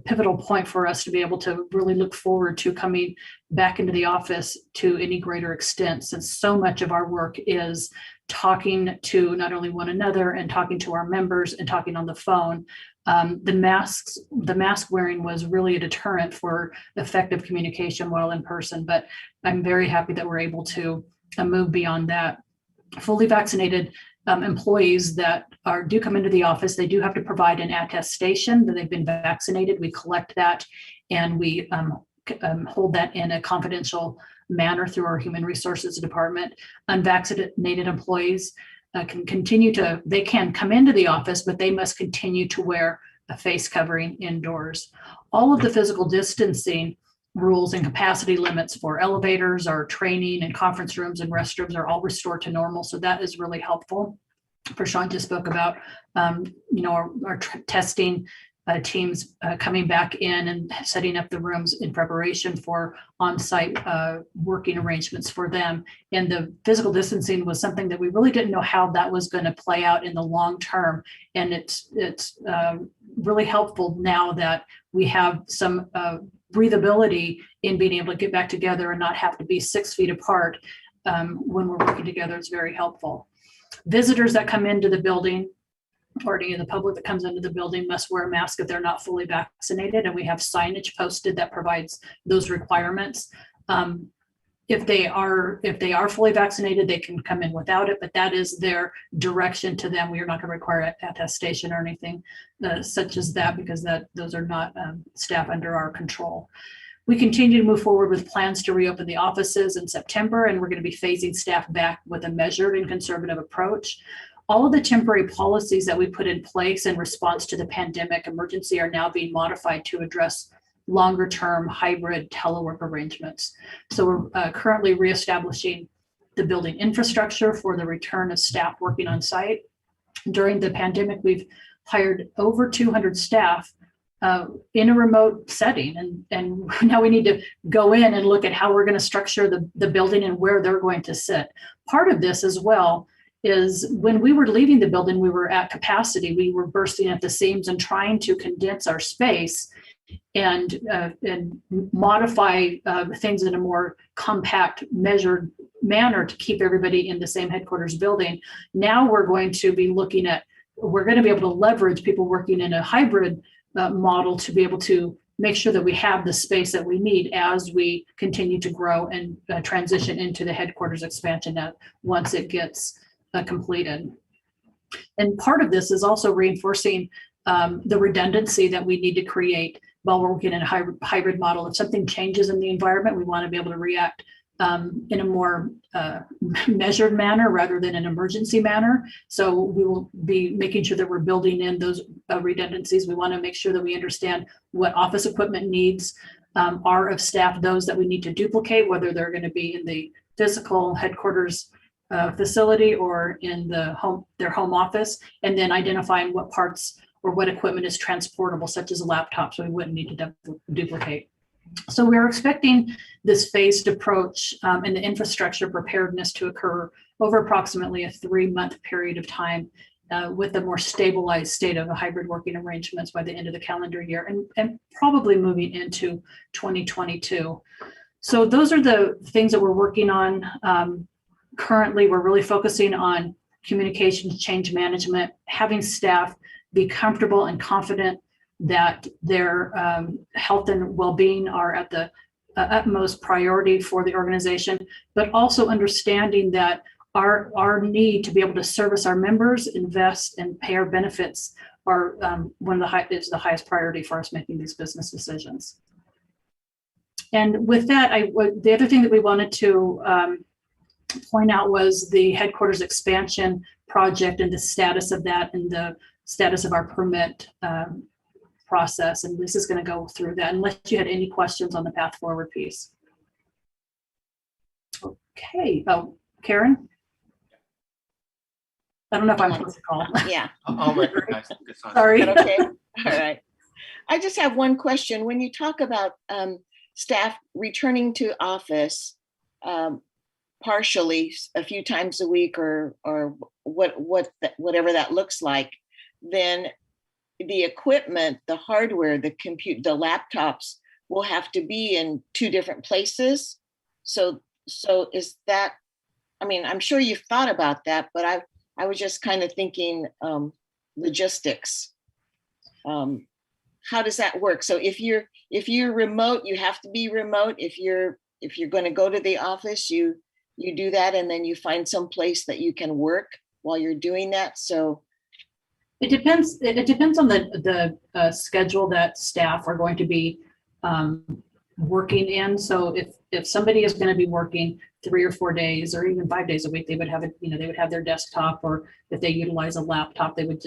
[SPEAKER 10] pivotal point for us to be able to really look forward to coming back into the office to any greater extent, since so much of our work is talking to not only one another and talking to our members and talking on the phone. The mask wearing was really a deterrent for effective communication while in person, but I'm very happy that we're able to move beyond that. Fully vaccinated employees that do come into the office, they do have to provide an attestation that they've been vaccinated. We collect that and we hold that in a confidential manner through our human resources department. Unvaccinated employees can come into the office, but they must continue to wear a face covering indoors. All of the physical distancing rules and capacity limits for elevators, our training and conference rooms and restrooms are all restored to normal. So that is really helpful. Prashant just spoke about, our testing teams coming back in and setting up the rooms in preparation for on-site working arrangements for them. And the physical distancing was something that we really didn't know how that was going to play out in the long term. And it's really helpful now that we have some breathability in being able to get back together and not have to be 6 feet apart when we're working together. It's very helpful. Visitors that come into the building, or any of the public that comes into the building, must wear a mask if they're not fully vaccinated, and we have signage posted that provides those requirements. If they are fully vaccinated, they can come in without it, but that is their direction to them. We are not going to require attestation or anything such as that, because those are not staff under our control. We continue to move forward with plans to reopen the offices in September, and we're going to be phasing staff back with a measured and conservative approach. All of the temporary policies that we put in place in response to the pandemic emergency are now being modified to address longer term hybrid telework arrangements. So we're currently reestablishing the building infrastructure for the return of staff working on site. During the pandemic, we've hired over 200 staff in a remote setting. And now we need to go in and look at how we're going to structure the building and where they're going to sit. Part of this as well is when we were leaving the building, we were at capacity. We were bursting at the seams and trying to condense our space and modify things in a more compact, measured manner to keep everybody in the same headquarters building. Now we're going to be looking at, we're going to be able to leverage people working in a hybrid model to be able to make sure that we have the space that we need as we continue to grow and transition into the headquarters expansion once it gets completed. And part of this is also reinforcing the redundancy that we need to create while we're working in a hybrid model. If something changes in the environment, we want to be able to react in a more measured manner rather than an emergency manner. So we will be making sure that we're building in those redundancies. We want to make sure that we understand what office equipment needs are of staff, those that we need to duplicate, whether they're going to be in the physical headquarters facility or in their home office, and then identifying what parts or what equipment is transportable, such as a laptop, so we wouldn't need to duplicate. So we're expecting this phased approach and the infrastructure preparedness to occur over approximately a 3-month period of time with a more stabilized state of a hybrid working arrangements by the end of the calendar year and probably moving into 2022. So those are the things that we're working on. Currently, we're really focusing on communications, change management, having staff be comfortable and confident that their health and well-being are at the utmost priority for the organization, but also understanding that our need to be able to service our members, invest, and pay our benefits are is the highest priority for us making these business decisions. And with that, the other thing that we wanted to point out was the headquarters expansion project and the status of that and the status of our permit process. And this is going to go through that unless you had any questions on the path forward piece. Okay. Oh, Karen? I don't know if I'm supposed to call.
[SPEAKER 6] Yeah.
[SPEAKER 18] I'll recognize it.
[SPEAKER 10] Sorry.
[SPEAKER 6] Okay. All right. I just have one question. When you talk about staff returning to office partially a few times a week or whatever that looks like, then the equipment, the hardware, the laptops will have to be in 2 different places. So is that, I mean, I'm sure you've thought about that, but I was just kind of thinking logistics. How does that work? So if you're remote, you have to be remote. If you're going to go to the office, you do that, and then you find some place that you can work while you're doing that. So
[SPEAKER 10] it depends. It depends on the schedule that staff are going to be working in. So if somebody is going to be working 3 or 4 days, or even 5 days a week, they would have they would have their desktop, or if they utilize a laptop, they would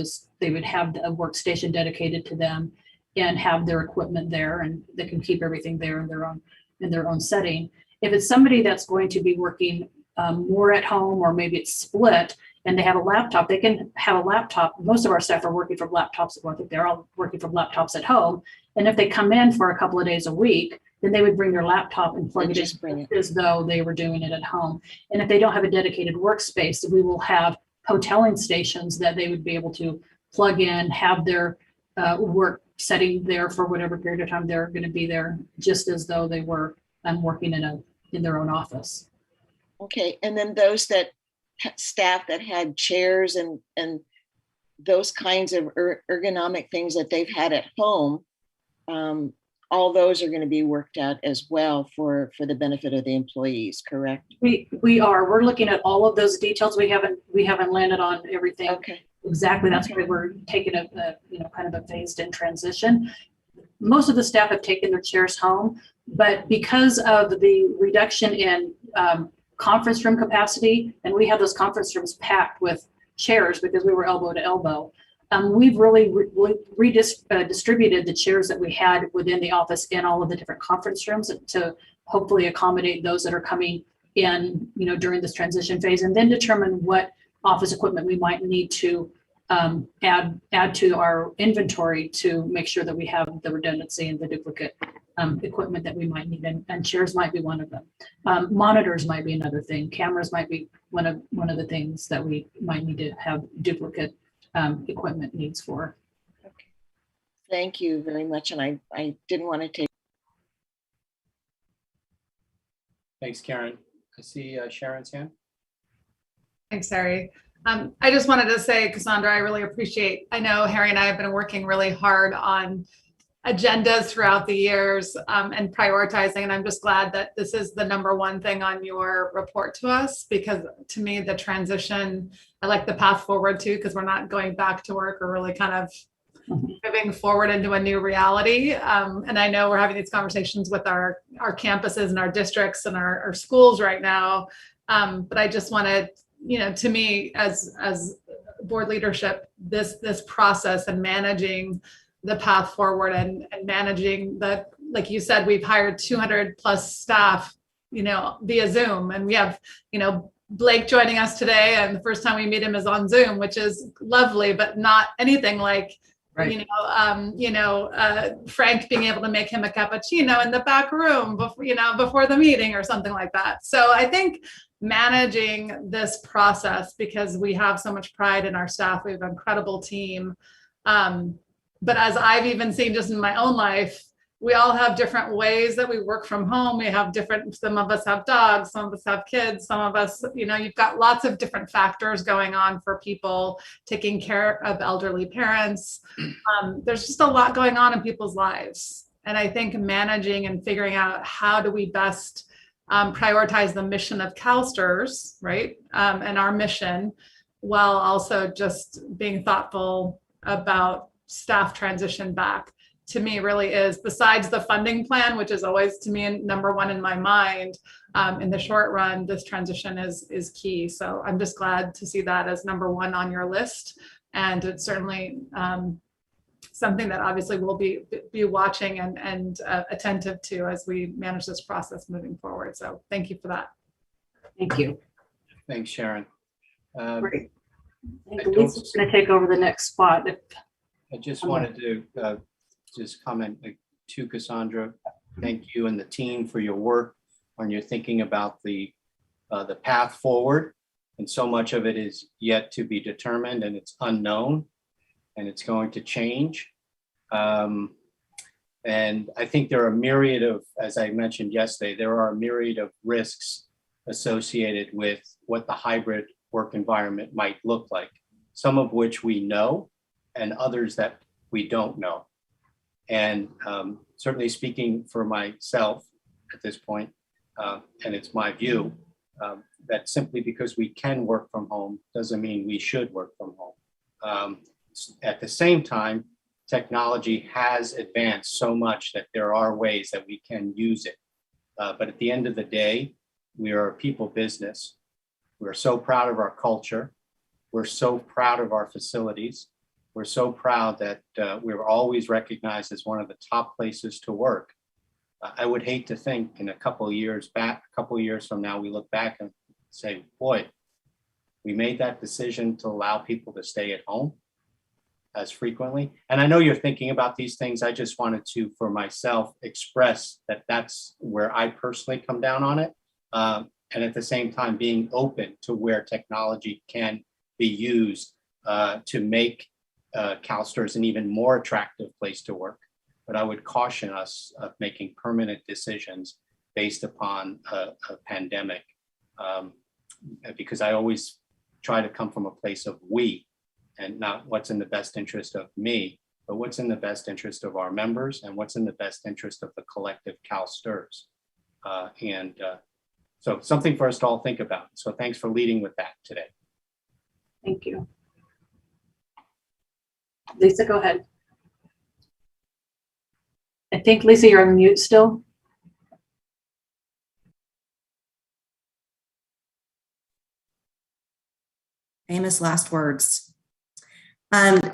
[SPEAKER 10] have a workstation dedicated to them and have their equipment there, and they can keep everything there in their own setting. If it's somebody that's going to be working more at home, or maybe it's split, and they have a laptop, they can have a laptop. Most of our staff are working from laptops. I think they're all working from laptops at home. And if they come in for a couple of days a week, then they would bring their laptop and plug it in as though they were doing it at home. And if they don't have a dedicated workspace, we will have hoteling stations that they would be able to plug in, have their work setting there for whatever period of time they're going to be there, just as though they were working in their own office.
[SPEAKER 6] Okay, and then those staff that had chairs and those kinds of ergonomic things that they've had at home, all those are going to be worked out as well for the benefit of the employees, correct?
[SPEAKER 10] We're looking at all of those details. We haven't landed on everything.
[SPEAKER 6] Okay.
[SPEAKER 10] Exactly. That's why we're taking a kind of a phased in transition. Most of the staff have taken their chairs home, but because of the reduction in conference room capacity, and we have those conference rooms packed with chairs because we were elbow to elbow, We've really distributed the chairs that we had within the office in all of the different conference rooms to hopefully accommodate those that are coming in, during this transition phase, and then determine what office equipment we might need to add to our inventory to make sure that we have the redundancy and the duplicate equipment that we might need, and chairs might be one of them. Monitors might be another thing. Cameras might be one of the things that we might need to have duplicate equipment needs for.
[SPEAKER 6] Okay. Thank you very much. And I didn't want to take.
[SPEAKER 18] Thanks, Karen. I see Sharon's hand.
[SPEAKER 2] Thanks, Harry. I just wanted to say, Cassandra, I really appreciate, I know Harry and I have been working really hard on agendas throughout the years and prioritizing, and I'm just glad that this is the #1 thing on your report to us, because to me, the transition, I like the path forward too, because we're not going back to work, we're really kind of moving forward into a new reality. And I know we're having these conversations with our campuses and our districts and our schools right now. But I just wanted, to me as board leadership, this process and managing the path forward and managing the, like you said, we've hired 200 plus staff, via Zoom, and we have, Blake joining us today, and the first time we meet him is on Zoom, which is lovely, but not anything like, right. Frank being able to make him a cappuccino in the back room before the meeting or something like that. So I think managing this process, because we have so much pride in our staff, we have an incredible team. But as I've even seen just in my own life, we all have different ways that we work from home. We have some of us have dogs, some of us have kids, some of us, you've got lots of different factors going on for people taking care of elderly parents. There's just a lot going on in people's lives. And I think managing and figuring out how do we best prioritize the mission of CalSTRS, right? And our mission, while also just being thoughtful about staff transition back, to me really is, besides the funding plan, which is always to me #1 in my mind, in the short run, this transition is key. So I'm just glad to see that as #1 on your list. And it's certainly something that obviously we'll be watching and attentive to as we manage this process moving forward. So thank you for that.
[SPEAKER 10] Thank you.
[SPEAKER 18] Thanks, Sharon.
[SPEAKER 10] Great. Lisa's going to take over the next spot.
[SPEAKER 18] I just wanted to just comment to Cassandra. Thank you and the team for your work when you're thinking about the path forward. And so much of it is yet to be determined, and it's unknown, and it's going to change. And I think there are a myriad of, as I mentioned yesterday, there are a myriad of risks associated with what the hybrid work environment might look like, some of which we know and others that we don't know. And certainly speaking for myself at this point, and it's my view, that simply because we can work from home doesn't mean we should work from home. At the same time, technology has advanced so much that there are ways that we can use it. But at the end of the day, we are a people business. We're so proud of our culture. We're so proud of our facilities. We're so proud that we're always recognized as one of the top places to work. I would hate to think in a couple of years from now, we look back and say, boy, we made that decision to allow people to stay at home as frequently. And I know you're thinking about these things. I just wanted to, for myself, express that that's where I personally come down on it. And at the same time, being open to where technology can be used to make CalSTRS an even more attractive place to work. But I would caution us of making permanent decisions based upon a pandemic, because I always try to come from a place of we, and not what's in the best interest of me, but what's in the best interest of our members and what's in the best interest of the collective CalSTRS. So something for us to all think about. So thanks for leading with that today.
[SPEAKER 10] Thank you. Lisa, go ahead. I think, Lisa, you're on mute still.
[SPEAKER 11] Famous last words.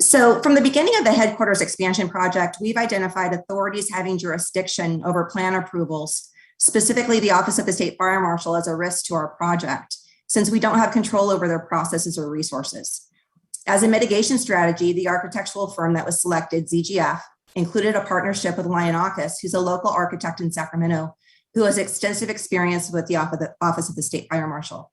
[SPEAKER 8] So from the beginning of the headquarters expansion project, we've identified authorities having jurisdiction over plan approvals, specifically the Office of the State Fire Marshal, as a risk to our project, since we don't have control over their processes or resources. As a mitigation strategy, the architectural firm that was selected, ZGF, included a partnership with Lionakis, who's a local architect in Sacramento, who has extensive experience with the Office of the State Fire Marshal.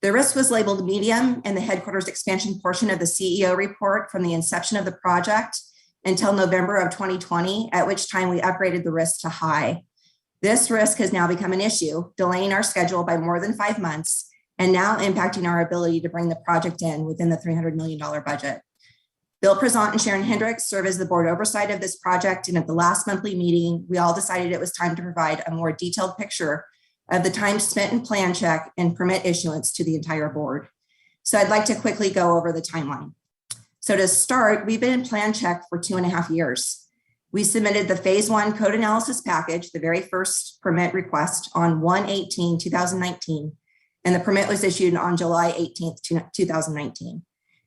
[SPEAKER 8] The risk was labeled medium in the headquarters expansion portion of the CEO report from the inception of the project until November of 2020, at which time we upgraded the risk to high. This risk has now become an issue, delaying our schedule by more than 5 months and now impacting our ability to bring the project in within the $300 million budget. Bill Prezant and Sharon Hendricks serve as the board oversight of this project, and at the last monthly meeting, we all decided it was time to provide a more detailed picture of the time spent in plan check and permit issuance to the entire board. So I'd like to quickly go over the timeline. So to start, we've been in plan check for 2.5 years. We submitted the phase 1 code analysis package, the very first permit request, on 1/18/2019, and the permit was issued on July 18th, 2019.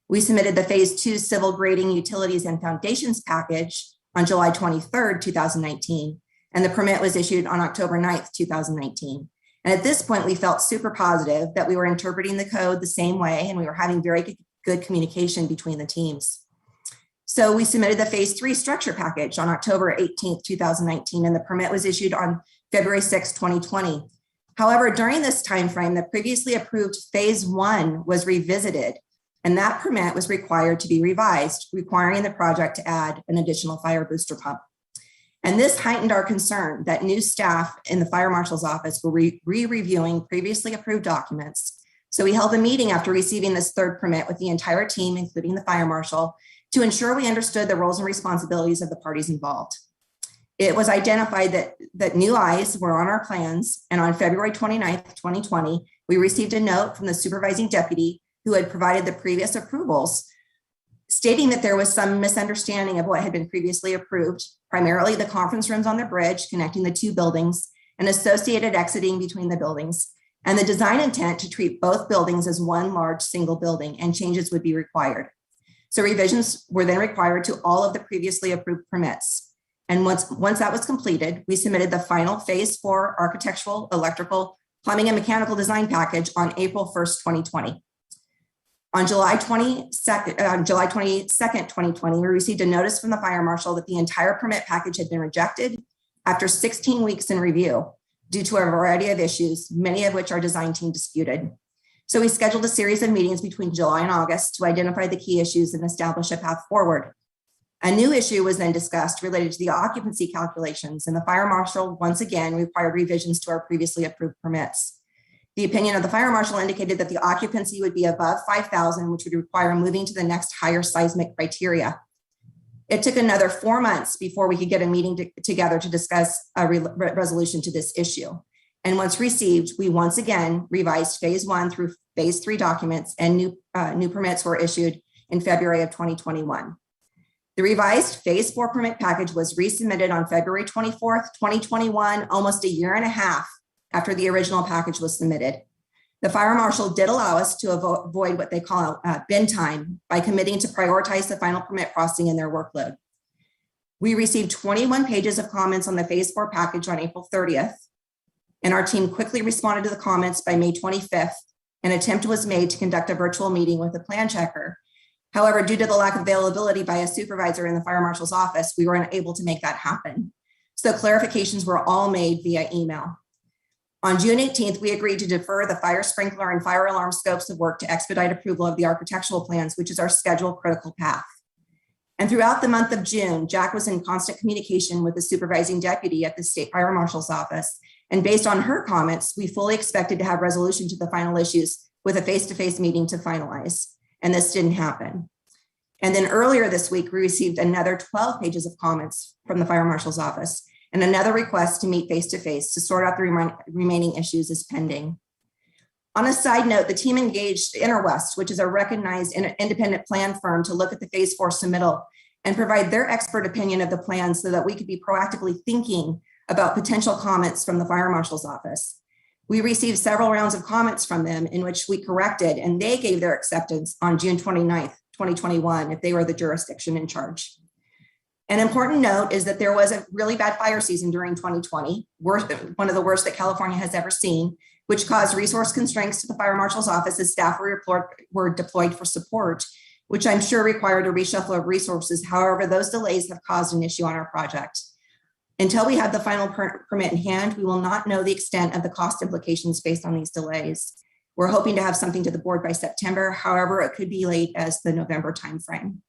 [SPEAKER 8] We submitted the phase 2 civil grading, utilities, and foundations package on July 23rd, 2019, and the permit was issued on October 9th, 2019. And at this point, we felt super positive that we were interpreting the code the same way, and we were having very good communication between the teams. So we submitted the phase 3 structure package on October 18th, 2019, and the permit was issued on February 6th, 2020. However, during this timeframe, the previously approved phase 1 was revisited, and that permit was required to be revised, requiring the project to add an additional fire booster pump. And this heightened our concern that new staff in the fire marshal's office were re-reviewing previously approved documents. So we held a meeting after receiving this third permit with the entire team, including the fire marshal, to ensure we understood the roles and responsibilities of the parties involved. It was identified that new eyes were on our plans, and on February 29th, 2020, we received a note from the supervising deputy who had provided the previous approvals, stating that there was some misunderstanding of what had been previously approved, primarily the conference rooms on the bridge connecting the two buildings and associated exiting between the buildings, and the design intent to treat both buildings as one large single building, and changes would be required. So revisions were then required to all of the previously approved permits. And once that was completed, we submitted the final phase 4 architectural, electrical, plumbing, and mechanical design package on April 1st, 2020. On July 22nd, 2020, we received a notice from the fire marshal that the entire permit package had been rejected after 16 weeks in review due to a variety of issues, many of which our design team disputed. So we scheduled a series of meetings between July and August to identify the key issues and establish a path forward. A new issue was then discussed related to the occupancy calculations, and the fire marshal once again required revisions to our previously approved permits. The opinion of the fire marshal indicated that the occupancy would be above 5,000, which would require moving to the next higher seismic criteria. It took another 4 months before we could get a meeting together to discuss a resolution to this issue. And once received, we once again revised phase 1 through phase 3 documents, and new permits were issued in February of 2021. The revised phase 4 permit package was resubmitted on February 24th, 2021, almost a year and a half after the original package was submitted. The fire marshal did allow us to avoid what they call bin time by committing to prioritize the final permit processing in their workload. We received 21 pages of comments on the phase 4 package on April 30th, and our team quickly responded to the comments by May 25th. An attempt was made to conduct a virtual meeting with the plan checker. However, due to the lack of availability by a supervisor in the fire marshal's office, we were unable to make that happen. So clarifications were all made via email. On June 18th, we agreed to defer the fire sprinkler and fire alarm scopes of work to expedite approval of the architectural plans, which is our scheduled critical path. And throughout the month of June, Jack was in constant communication with the supervising deputy at the state fire marshal's office. And based on her comments, we fully expected to have resolution to the final issues with a face-to-face meeting to finalize. And this didn't happen. And then earlier this week, we received another 12 pages of comments from the fire marshal's office, and another request to meet face-to-face to sort out the remaining issues is pending. On a side note, the team engaged Interwest, which is a recognized independent plan firm, to look at the phase 4 submittal and provide their expert opinion of the plan so that we could be proactively thinking about potential comments from the fire marshal's office. We received several rounds of comments from them in which we corrected, and they gave their acceptance on June 29th 2021 if they were the jurisdiction in charge. An important note is that there was a really bad fire season during 2020, one of the worst that California has ever seen, which caused resource constraints to the fire marshal's office as staff were deployed for support, which I'm sure required a reshuffle of resources. However, those delays have caused an issue on our project. Until we have the final permit in hand, we will not know the extent of the cost implications based on these delays. We're hoping to have something to the board by September. However, it could be late as the November timeframe.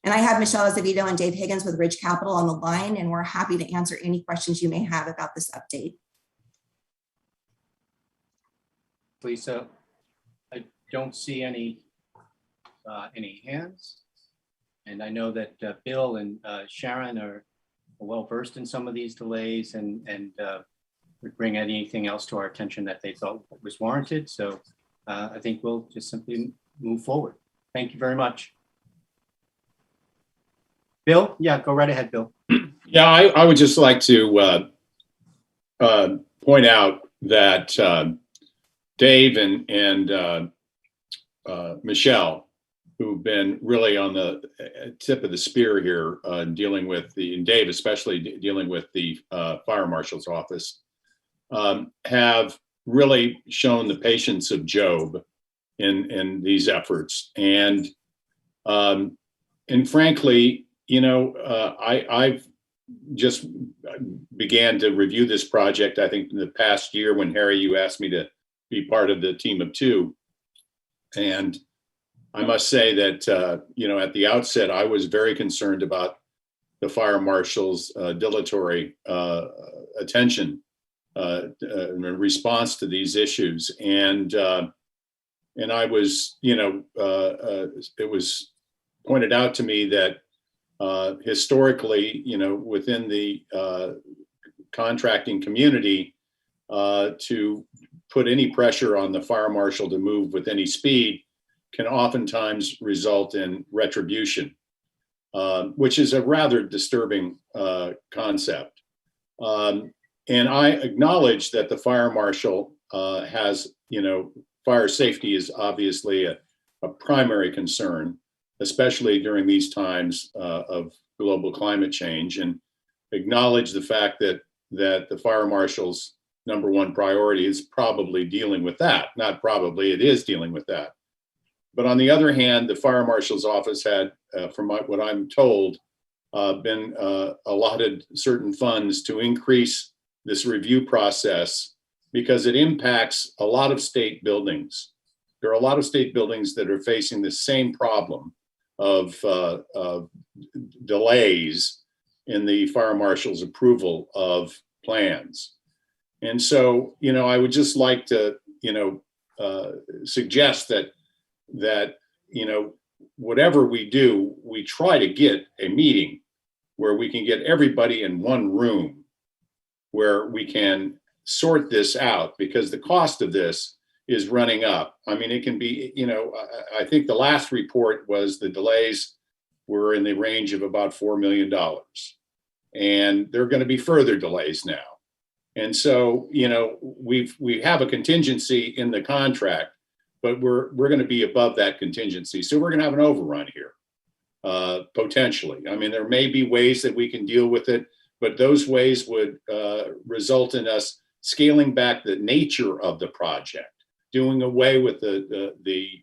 [SPEAKER 8] And I have Michelle Azevedo and Dave Higgins with Ridge Capital on the line, and we're happy to answer any questions you may have about this update.
[SPEAKER 18] Lisa, I don't see any hands. And I know that Bill and Sharon are well versed in some of these delays and would bring anything else to our attention that they thought was warranted. So I think we'll just simply move forward. Thank you very much. Bill? Yeah, go right ahead, Bill.
[SPEAKER 21] Yeah, I would just like to point out that Dave and Michelle, who've been really on the tip of the spear here, dealing with and Dave especially dealing with the fire marshal's office, have really shown the patience of Job in these efforts. And frankly, you know, I've just began to review this project, I think in the past year when Harry, you asked me to be part of the team of two. And I must say that, you know, at the outset, I was very concerned about the fire marshal's dilatory attention in response to these issues. And I was, you know, it was pointed out to me that historically, you know, within the contracting community, to put any pressure on the fire marshal to move with any speed can oftentimes result in retribution, which is a rather disturbing concept. And I acknowledge that the fire marshal has, you know, fire safety is obviously a primary concern, especially during these times of global climate change, and acknowledge the fact that the fire marshal's number one priority is probably dealing with that. Not probably, it is dealing with that. But on the other hand, the fire marshal's office had, from what I'm told, been allotted certain funds to increase this review process because it impacts a lot of state buildings. There are a lot of state buildings that are facing the same problem of delays in the fire marshal's approval of plans. And so, you know, I would just like to, you know, suggest that, you know, whatever we do, we try to get a meeting where we can get everybody in one room where we can sort this out, because the cost of this is running up. I mean, it can be, you know, I think the last report was the delays were in the range of about $4 million. And there are going to be further delays now. And so, you know, we have a contingency in the contract, but we're going to be above that contingency. So we're going to have an overrun here, potentially. I mean, there may be ways that we can deal with it, but those ways would result in us scaling back the nature of the project, doing away with the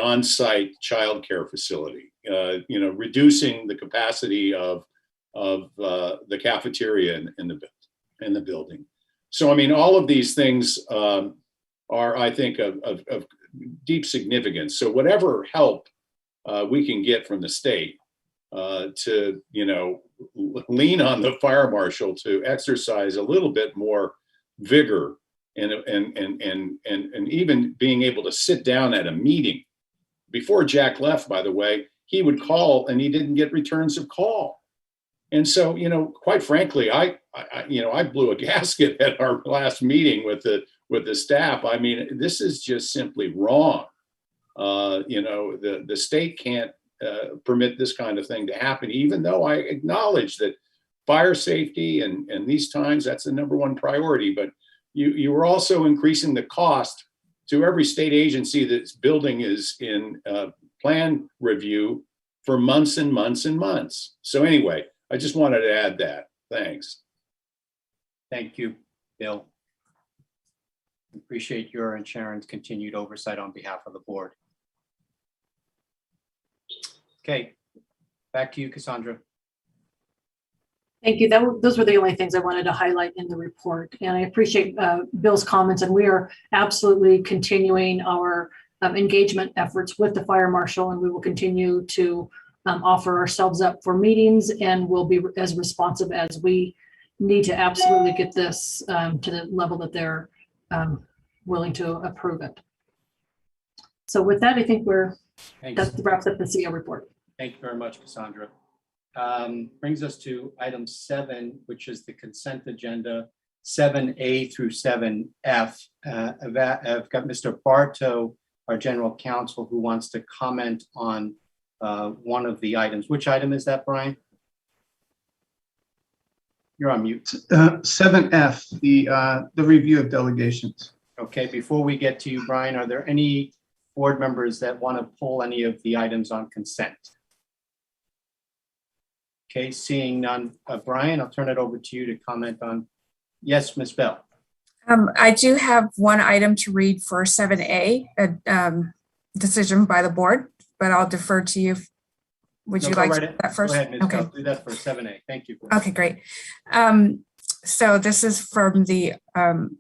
[SPEAKER 21] on-site childcare facility, you know, reducing the capacity of the cafeteria in the building. So, I mean, all of these things are, I think, of deep significance. So whatever help we can get from the state to, you know, lean on the fire marshal to exercise a little bit more vigor and even being able to sit down at a meeting. Before Jack left, by the way, he would call and he didn't get returns of call. And so, you know, quite frankly, I blew a gasket at our last meeting with the staff. I mean, this is just simply wrong. You know, the state can't permit this kind of thing to happen, even though I acknowledge that fire safety and these times, that's the number one priority. But you were also increasing the cost to every state agency that's building is in plan review for months and months and months. So anyway, I just wanted to add that. Thanks.
[SPEAKER 18] Thank you, Bill. Appreciate your and Sharon's continued oversight on behalf of the board. Okay, back to you, Cassandra.
[SPEAKER 10] Thank you. Those were the only things I wanted to highlight in the report. And I appreciate Bill's comments, and we are absolutely continuing our engagement efforts with the fire marshal, and we will continue to offer ourselves up for meetings, and we'll be as responsive as we need to absolutely get this to the level that they're willing to approve it. So with that, I think that wraps up the CEO report.
[SPEAKER 18] Thank you very much, Cassandra. Brings us to item 7, which is the consent agenda, 7A through 7F. I've got Mr. Bartow, our general counsel, who wants to comment on one of the items. Which item is that, Brian? You're on mute.
[SPEAKER 5] 7F, the review of delegations.
[SPEAKER 18] Okay, before we get to you, Brian, are there any board members that want to pull any of the items on consent? Okay, seeing none. Brian, I'll turn it over to you to comment on. Yes, Ms. Bell.
[SPEAKER 19] I do have one item to read for 7A, a decision by the board, but I'll defer to you. Would you like to do that first?
[SPEAKER 18] Go ahead, Ms.
[SPEAKER 19] Okay.
[SPEAKER 18] Bell. Do that for 7A. Thank you.
[SPEAKER 19] Okay, great. So this is from the ARM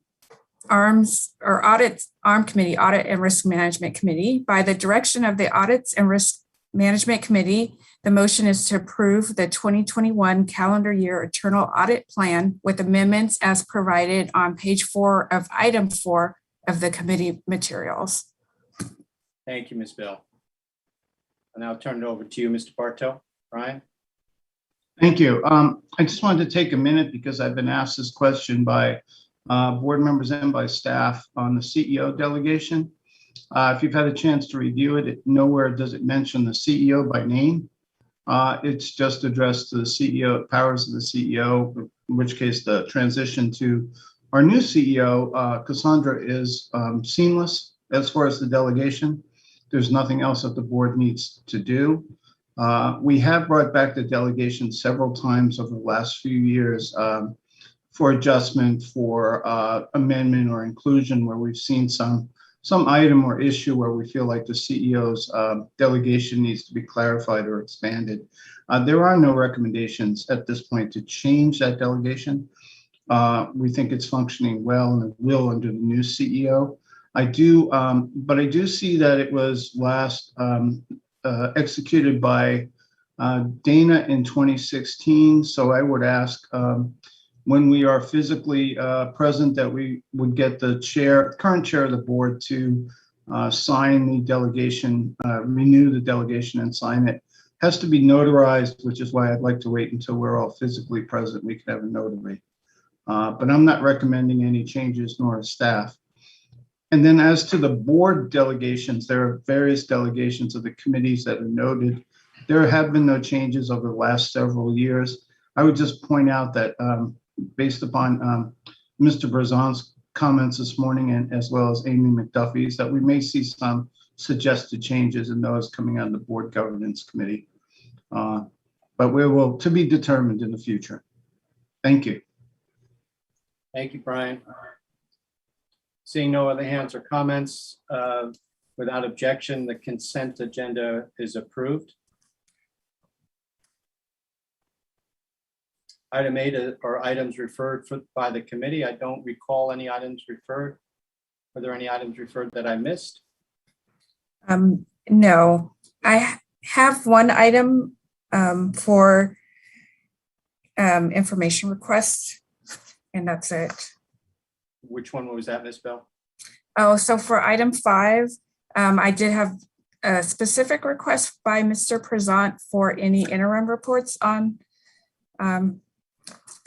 [SPEAKER 19] Committee, Audit and Risk Management Committee. By the direction of the Audits and Risk Management Committee, the motion is to approve the 2021 calendar year internal audit plan with amendments as provided on page 4 of item 4 of the committee materials.
[SPEAKER 18] Thank you, Ms. Bell. And I'll turn it over to you, Mr. Bartow. Brian?
[SPEAKER 5] Thank you. I just wanted to take a minute because I've been asked this question by board members and by staff on the CEO delegation. If you've had a chance to review it, nowhere does it mention the CEO by name. It's just addressed to the CEO, powers of the CEO, in which case the transition to our new CEO, Cassandra, is seamless as far as the delegation. There's nothing else that the board needs to do. We have brought back the delegation several times over the last few years for adjustment, for amendment or inclusion where we've seen some item or issue where we feel like the CEO's delegation needs to be clarified or expanded. There are no recommendations at this point to change that delegation. We think it's functioning well and it will under the new CEO. But I do see that it was last executed by Dana in 2016. So I would ask when we are physically present that we would get the current chair of the board to sign the delegation, renew the delegation and sign it. Has to be notarized, which is why I'd like to wait until we're all physically present. We can have a notary. But I'm not recommending any changes nor staff. And then as to the board delegations, there are various delegations of the committees that are noted. There have been no changes over the last several years. I would just point out that based upon Mr. Berzon's comments this morning and as well as Amy McDuffie's, that we may see some suggested changes in those coming out of the board governance committee. But we will to be determined in the future. Thank you.
[SPEAKER 18] Thank you, Brian. Seeing no other hands or comments, without objection, the consent agenda is approved. Item 8 are items referred by the committee. I don't recall any items referred. Are there any items referred that I missed?
[SPEAKER 19] No, I have one item for information requests, and that's it.
[SPEAKER 18] Which one was that, Ms. Bell?
[SPEAKER 19] Oh, so for item 5, I did have a specific request by Mr. Prezant for any interim reports on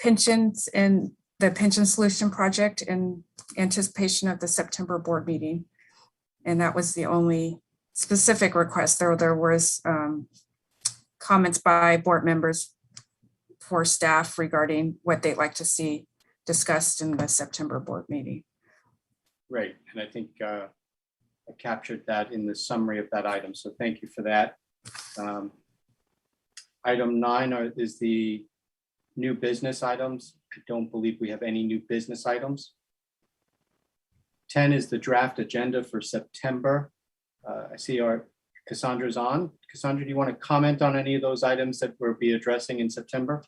[SPEAKER 19] pensions and the pension solution project in anticipation of the September board meeting. And that was the only specific request. There was comments by board members for staff regarding what they'd like to see discussed in the September board meeting.
[SPEAKER 18] Right, and I think captured that in the summary of that item. So thank you for that. Item 9 is the new business items. I don't believe we have any new business items. 10 is the draft agenda for September. I see our Cassandra's on. Cassandra, do you want to comment on any of those items that we'll be addressing in September?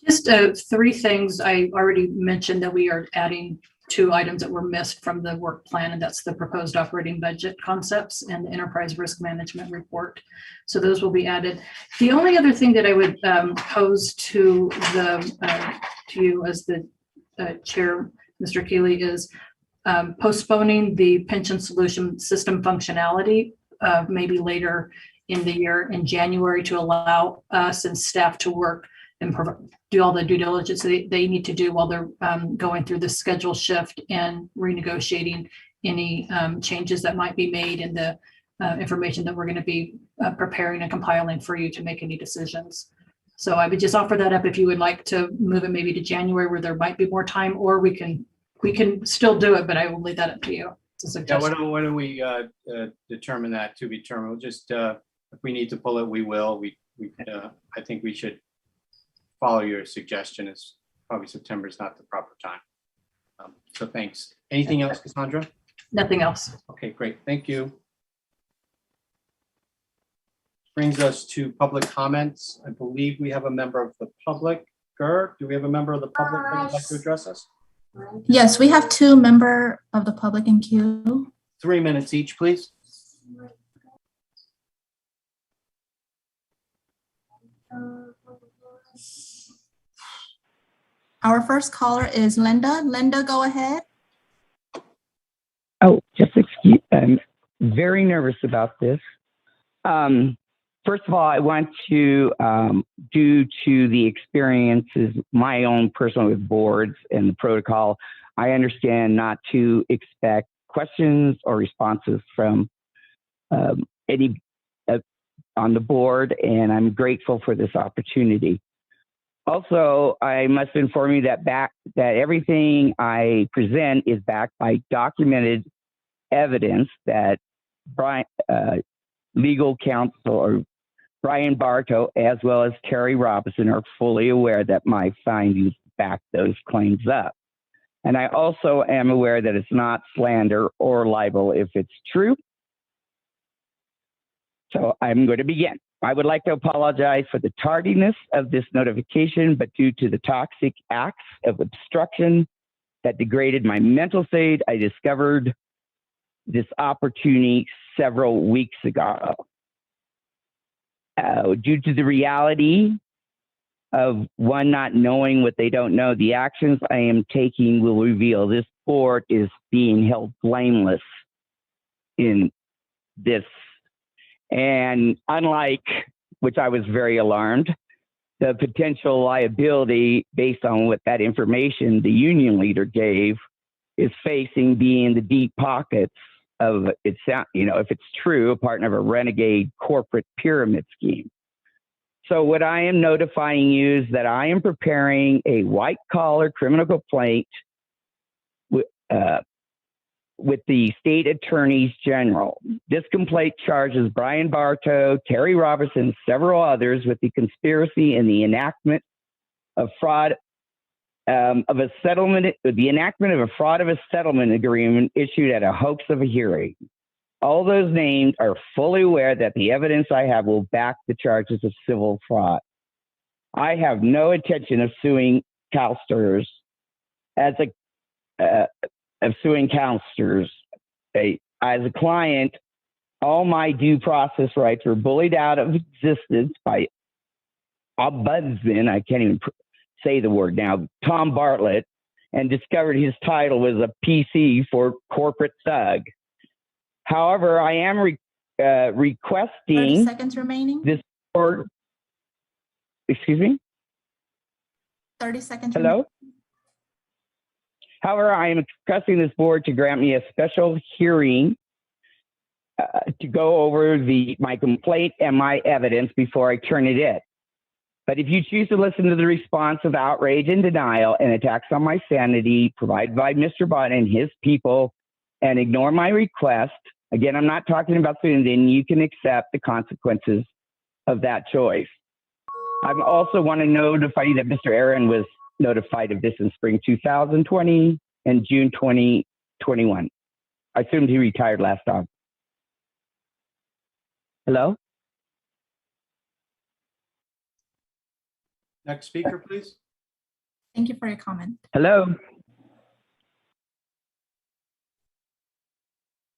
[SPEAKER 10] Just 3 things. I already mentioned that we are adding 2 items that were missed from the work plan, and that's the proposed operating budget concepts and the enterprise risk management report. So those will be added. The only other thing that I would pose to you as the chair, Mr. Keeley, is postponing the pension solution system functionality maybe later in the year in January to allow us and staff to work and do all the due diligence they need to do while they're going through the schedule shift and renegotiating any changes that might be made in the information that we're going to be preparing and compiling for you to make any decisions. So I would just offer that up if you would like to move it maybe to January where there might be more time, or we can still do it, but I will leave that up to you.
[SPEAKER 18] Yeah, why don't we determine that to be determined? We'll just if we need to pull it, we will. I think we should follow your suggestion. Is probably September is not the proper time. So thanks. Anything else, Cassandra?
[SPEAKER 10] Nothing else.
[SPEAKER 18] Okay, great. Thank you. Brings us to public comments. I believe we have a member of the public. Ger, do we have a member of the public that would like to address us?
[SPEAKER 11] Yes, we have 2 members of the public in queue.
[SPEAKER 18] 3 minutes each, please.
[SPEAKER 11] Our first caller is Linda. Linda, go ahead.
[SPEAKER 9] Oh, just excuse, I'm very nervous about this. First of all, I want to, due to the experiences, my own personal with boards and the protocol, I understand not to expect questions or responses from any on the board, and I'm grateful for this opportunity. Also, I must inform you that everything I present is backed by documented evidence that legal counsel or Brian Bartow, as well as Terry Robinson, are fully aware that my findings back those claims up. And I also am aware that it's not slander or libel if it's true. So I'm going to begin. I would like to apologize for the tardiness of this notification, but due to the toxic acts of obstruction that degraded my mental state, I discovered this opportunity several weeks ago. Due to the reality of one not knowing what they don't know, the actions I am taking will reveal this board is being held blameless in this. And unlike, which I was very alarmed, the potential liability based on what that information the union leader gave is facing being the deep pockets of it's, if it's true, a partner of a renegade corporate pyramid scheme. So what I am notifying you is that I am preparing a white collar criminal complaint with the state attorneys general. This complaint charges Brian Bartow, Terry Robinson, and several others with the conspiracy and the enactment of fraud of a settlement, the enactment of a fraud of a settlement agreement issued at a hoax of a hearing. All those names are fully aware that the evidence I have will back the charges of civil fraud. I have no intention of suing CalSTRS as a client. All my due process rights were bullied out of existence by ombudsman, I can't even say the word now, Tom Bartlett, and discovered his title was a PC for corporate thug. However, I am requesting
[SPEAKER 11] 30 seconds remaining.
[SPEAKER 9] this board, excuse me?
[SPEAKER 11] 30 seconds
[SPEAKER 9] Hello?
[SPEAKER 11] remaining.
[SPEAKER 9] However, I am requesting this board to grant me a special hearing to go over my complaint and my evidence before I turn it in. But if you choose to listen to the response of outrage and denial and attacks on my sanity provided by Mr. Bott and his people and ignore my request, Again, I'm not talking about students, and you can accept the consequences of that choice. I also want to notify you that Mr. Aaron was notified of this in spring 2020 and June 2021. I assumed he retired last August. Hello?
[SPEAKER 18] Next speaker, please.
[SPEAKER 11] Thank you for your comment.
[SPEAKER 9] Hello?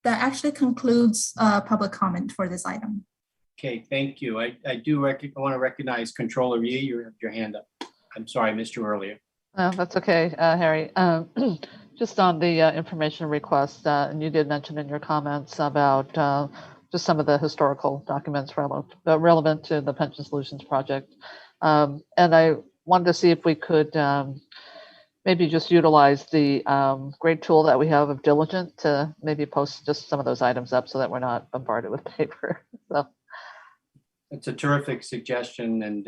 [SPEAKER 11] That actually concludes public comment for this item.
[SPEAKER 18] Okay, thank you. I want to recognize Controller Yi. You have your hand up. I'm sorry, I missed you earlier.
[SPEAKER 1] That's okay, Harry. Just on the information request, and you did mention in your comments about just some of the historical documents relevant to the Pension Solutions project. And I wanted to see if we could maybe just utilize the great tool that we have of Diligent to maybe post just some of those items up so that we're not bombarded with paper. So.
[SPEAKER 18] It's a terrific suggestion, and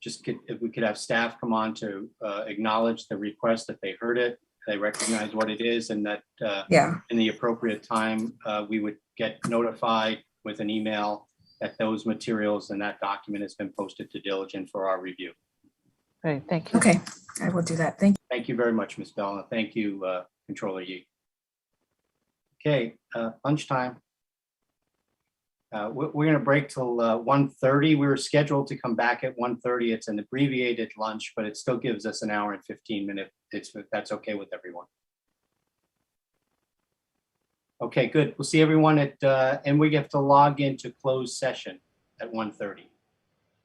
[SPEAKER 18] if we could have staff come on to acknowledge the request that they heard it, they recognize what it is, and that in the appropriate time, we would get notified with an email that those materials and that document has been posted to Diligent for our review.
[SPEAKER 1] Great, thank you.
[SPEAKER 13] Okay, I will do that. Thank you.
[SPEAKER 18] Thank you very much, Ms. Bell, and thank you, Controller Yi. Okay, lunchtime. We're going to break till 1:30. We were scheduled to come back at 1:30. It's an abbreviated lunch, but it still gives us an hour and 15 minutes. If that's okay with everyone. Okay, good. We'll see everyone at, and we have to log into closed session at 1:30.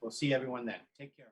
[SPEAKER 18] We'll see everyone then. Take care.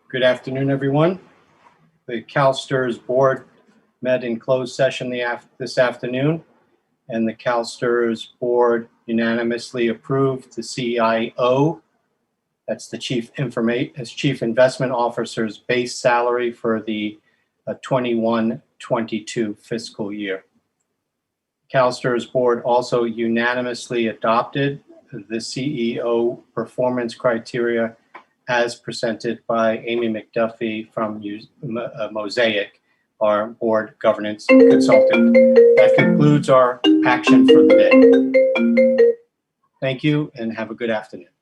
[SPEAKER 18] Good afternoon, everyone. The CalSTRS board met in closed session this afternoon, and the CalSTRS board unanimously approved the CIO, that's the Chief Investment Officer's base salary for the 21-22 fiscal year. CalSTRS board also unanimously adopted the CEO performance criteria as presented by Amy McDuffie from Mosaic, our board governance consultant. That concludes our action for the day. Thank you and have a good afternoon.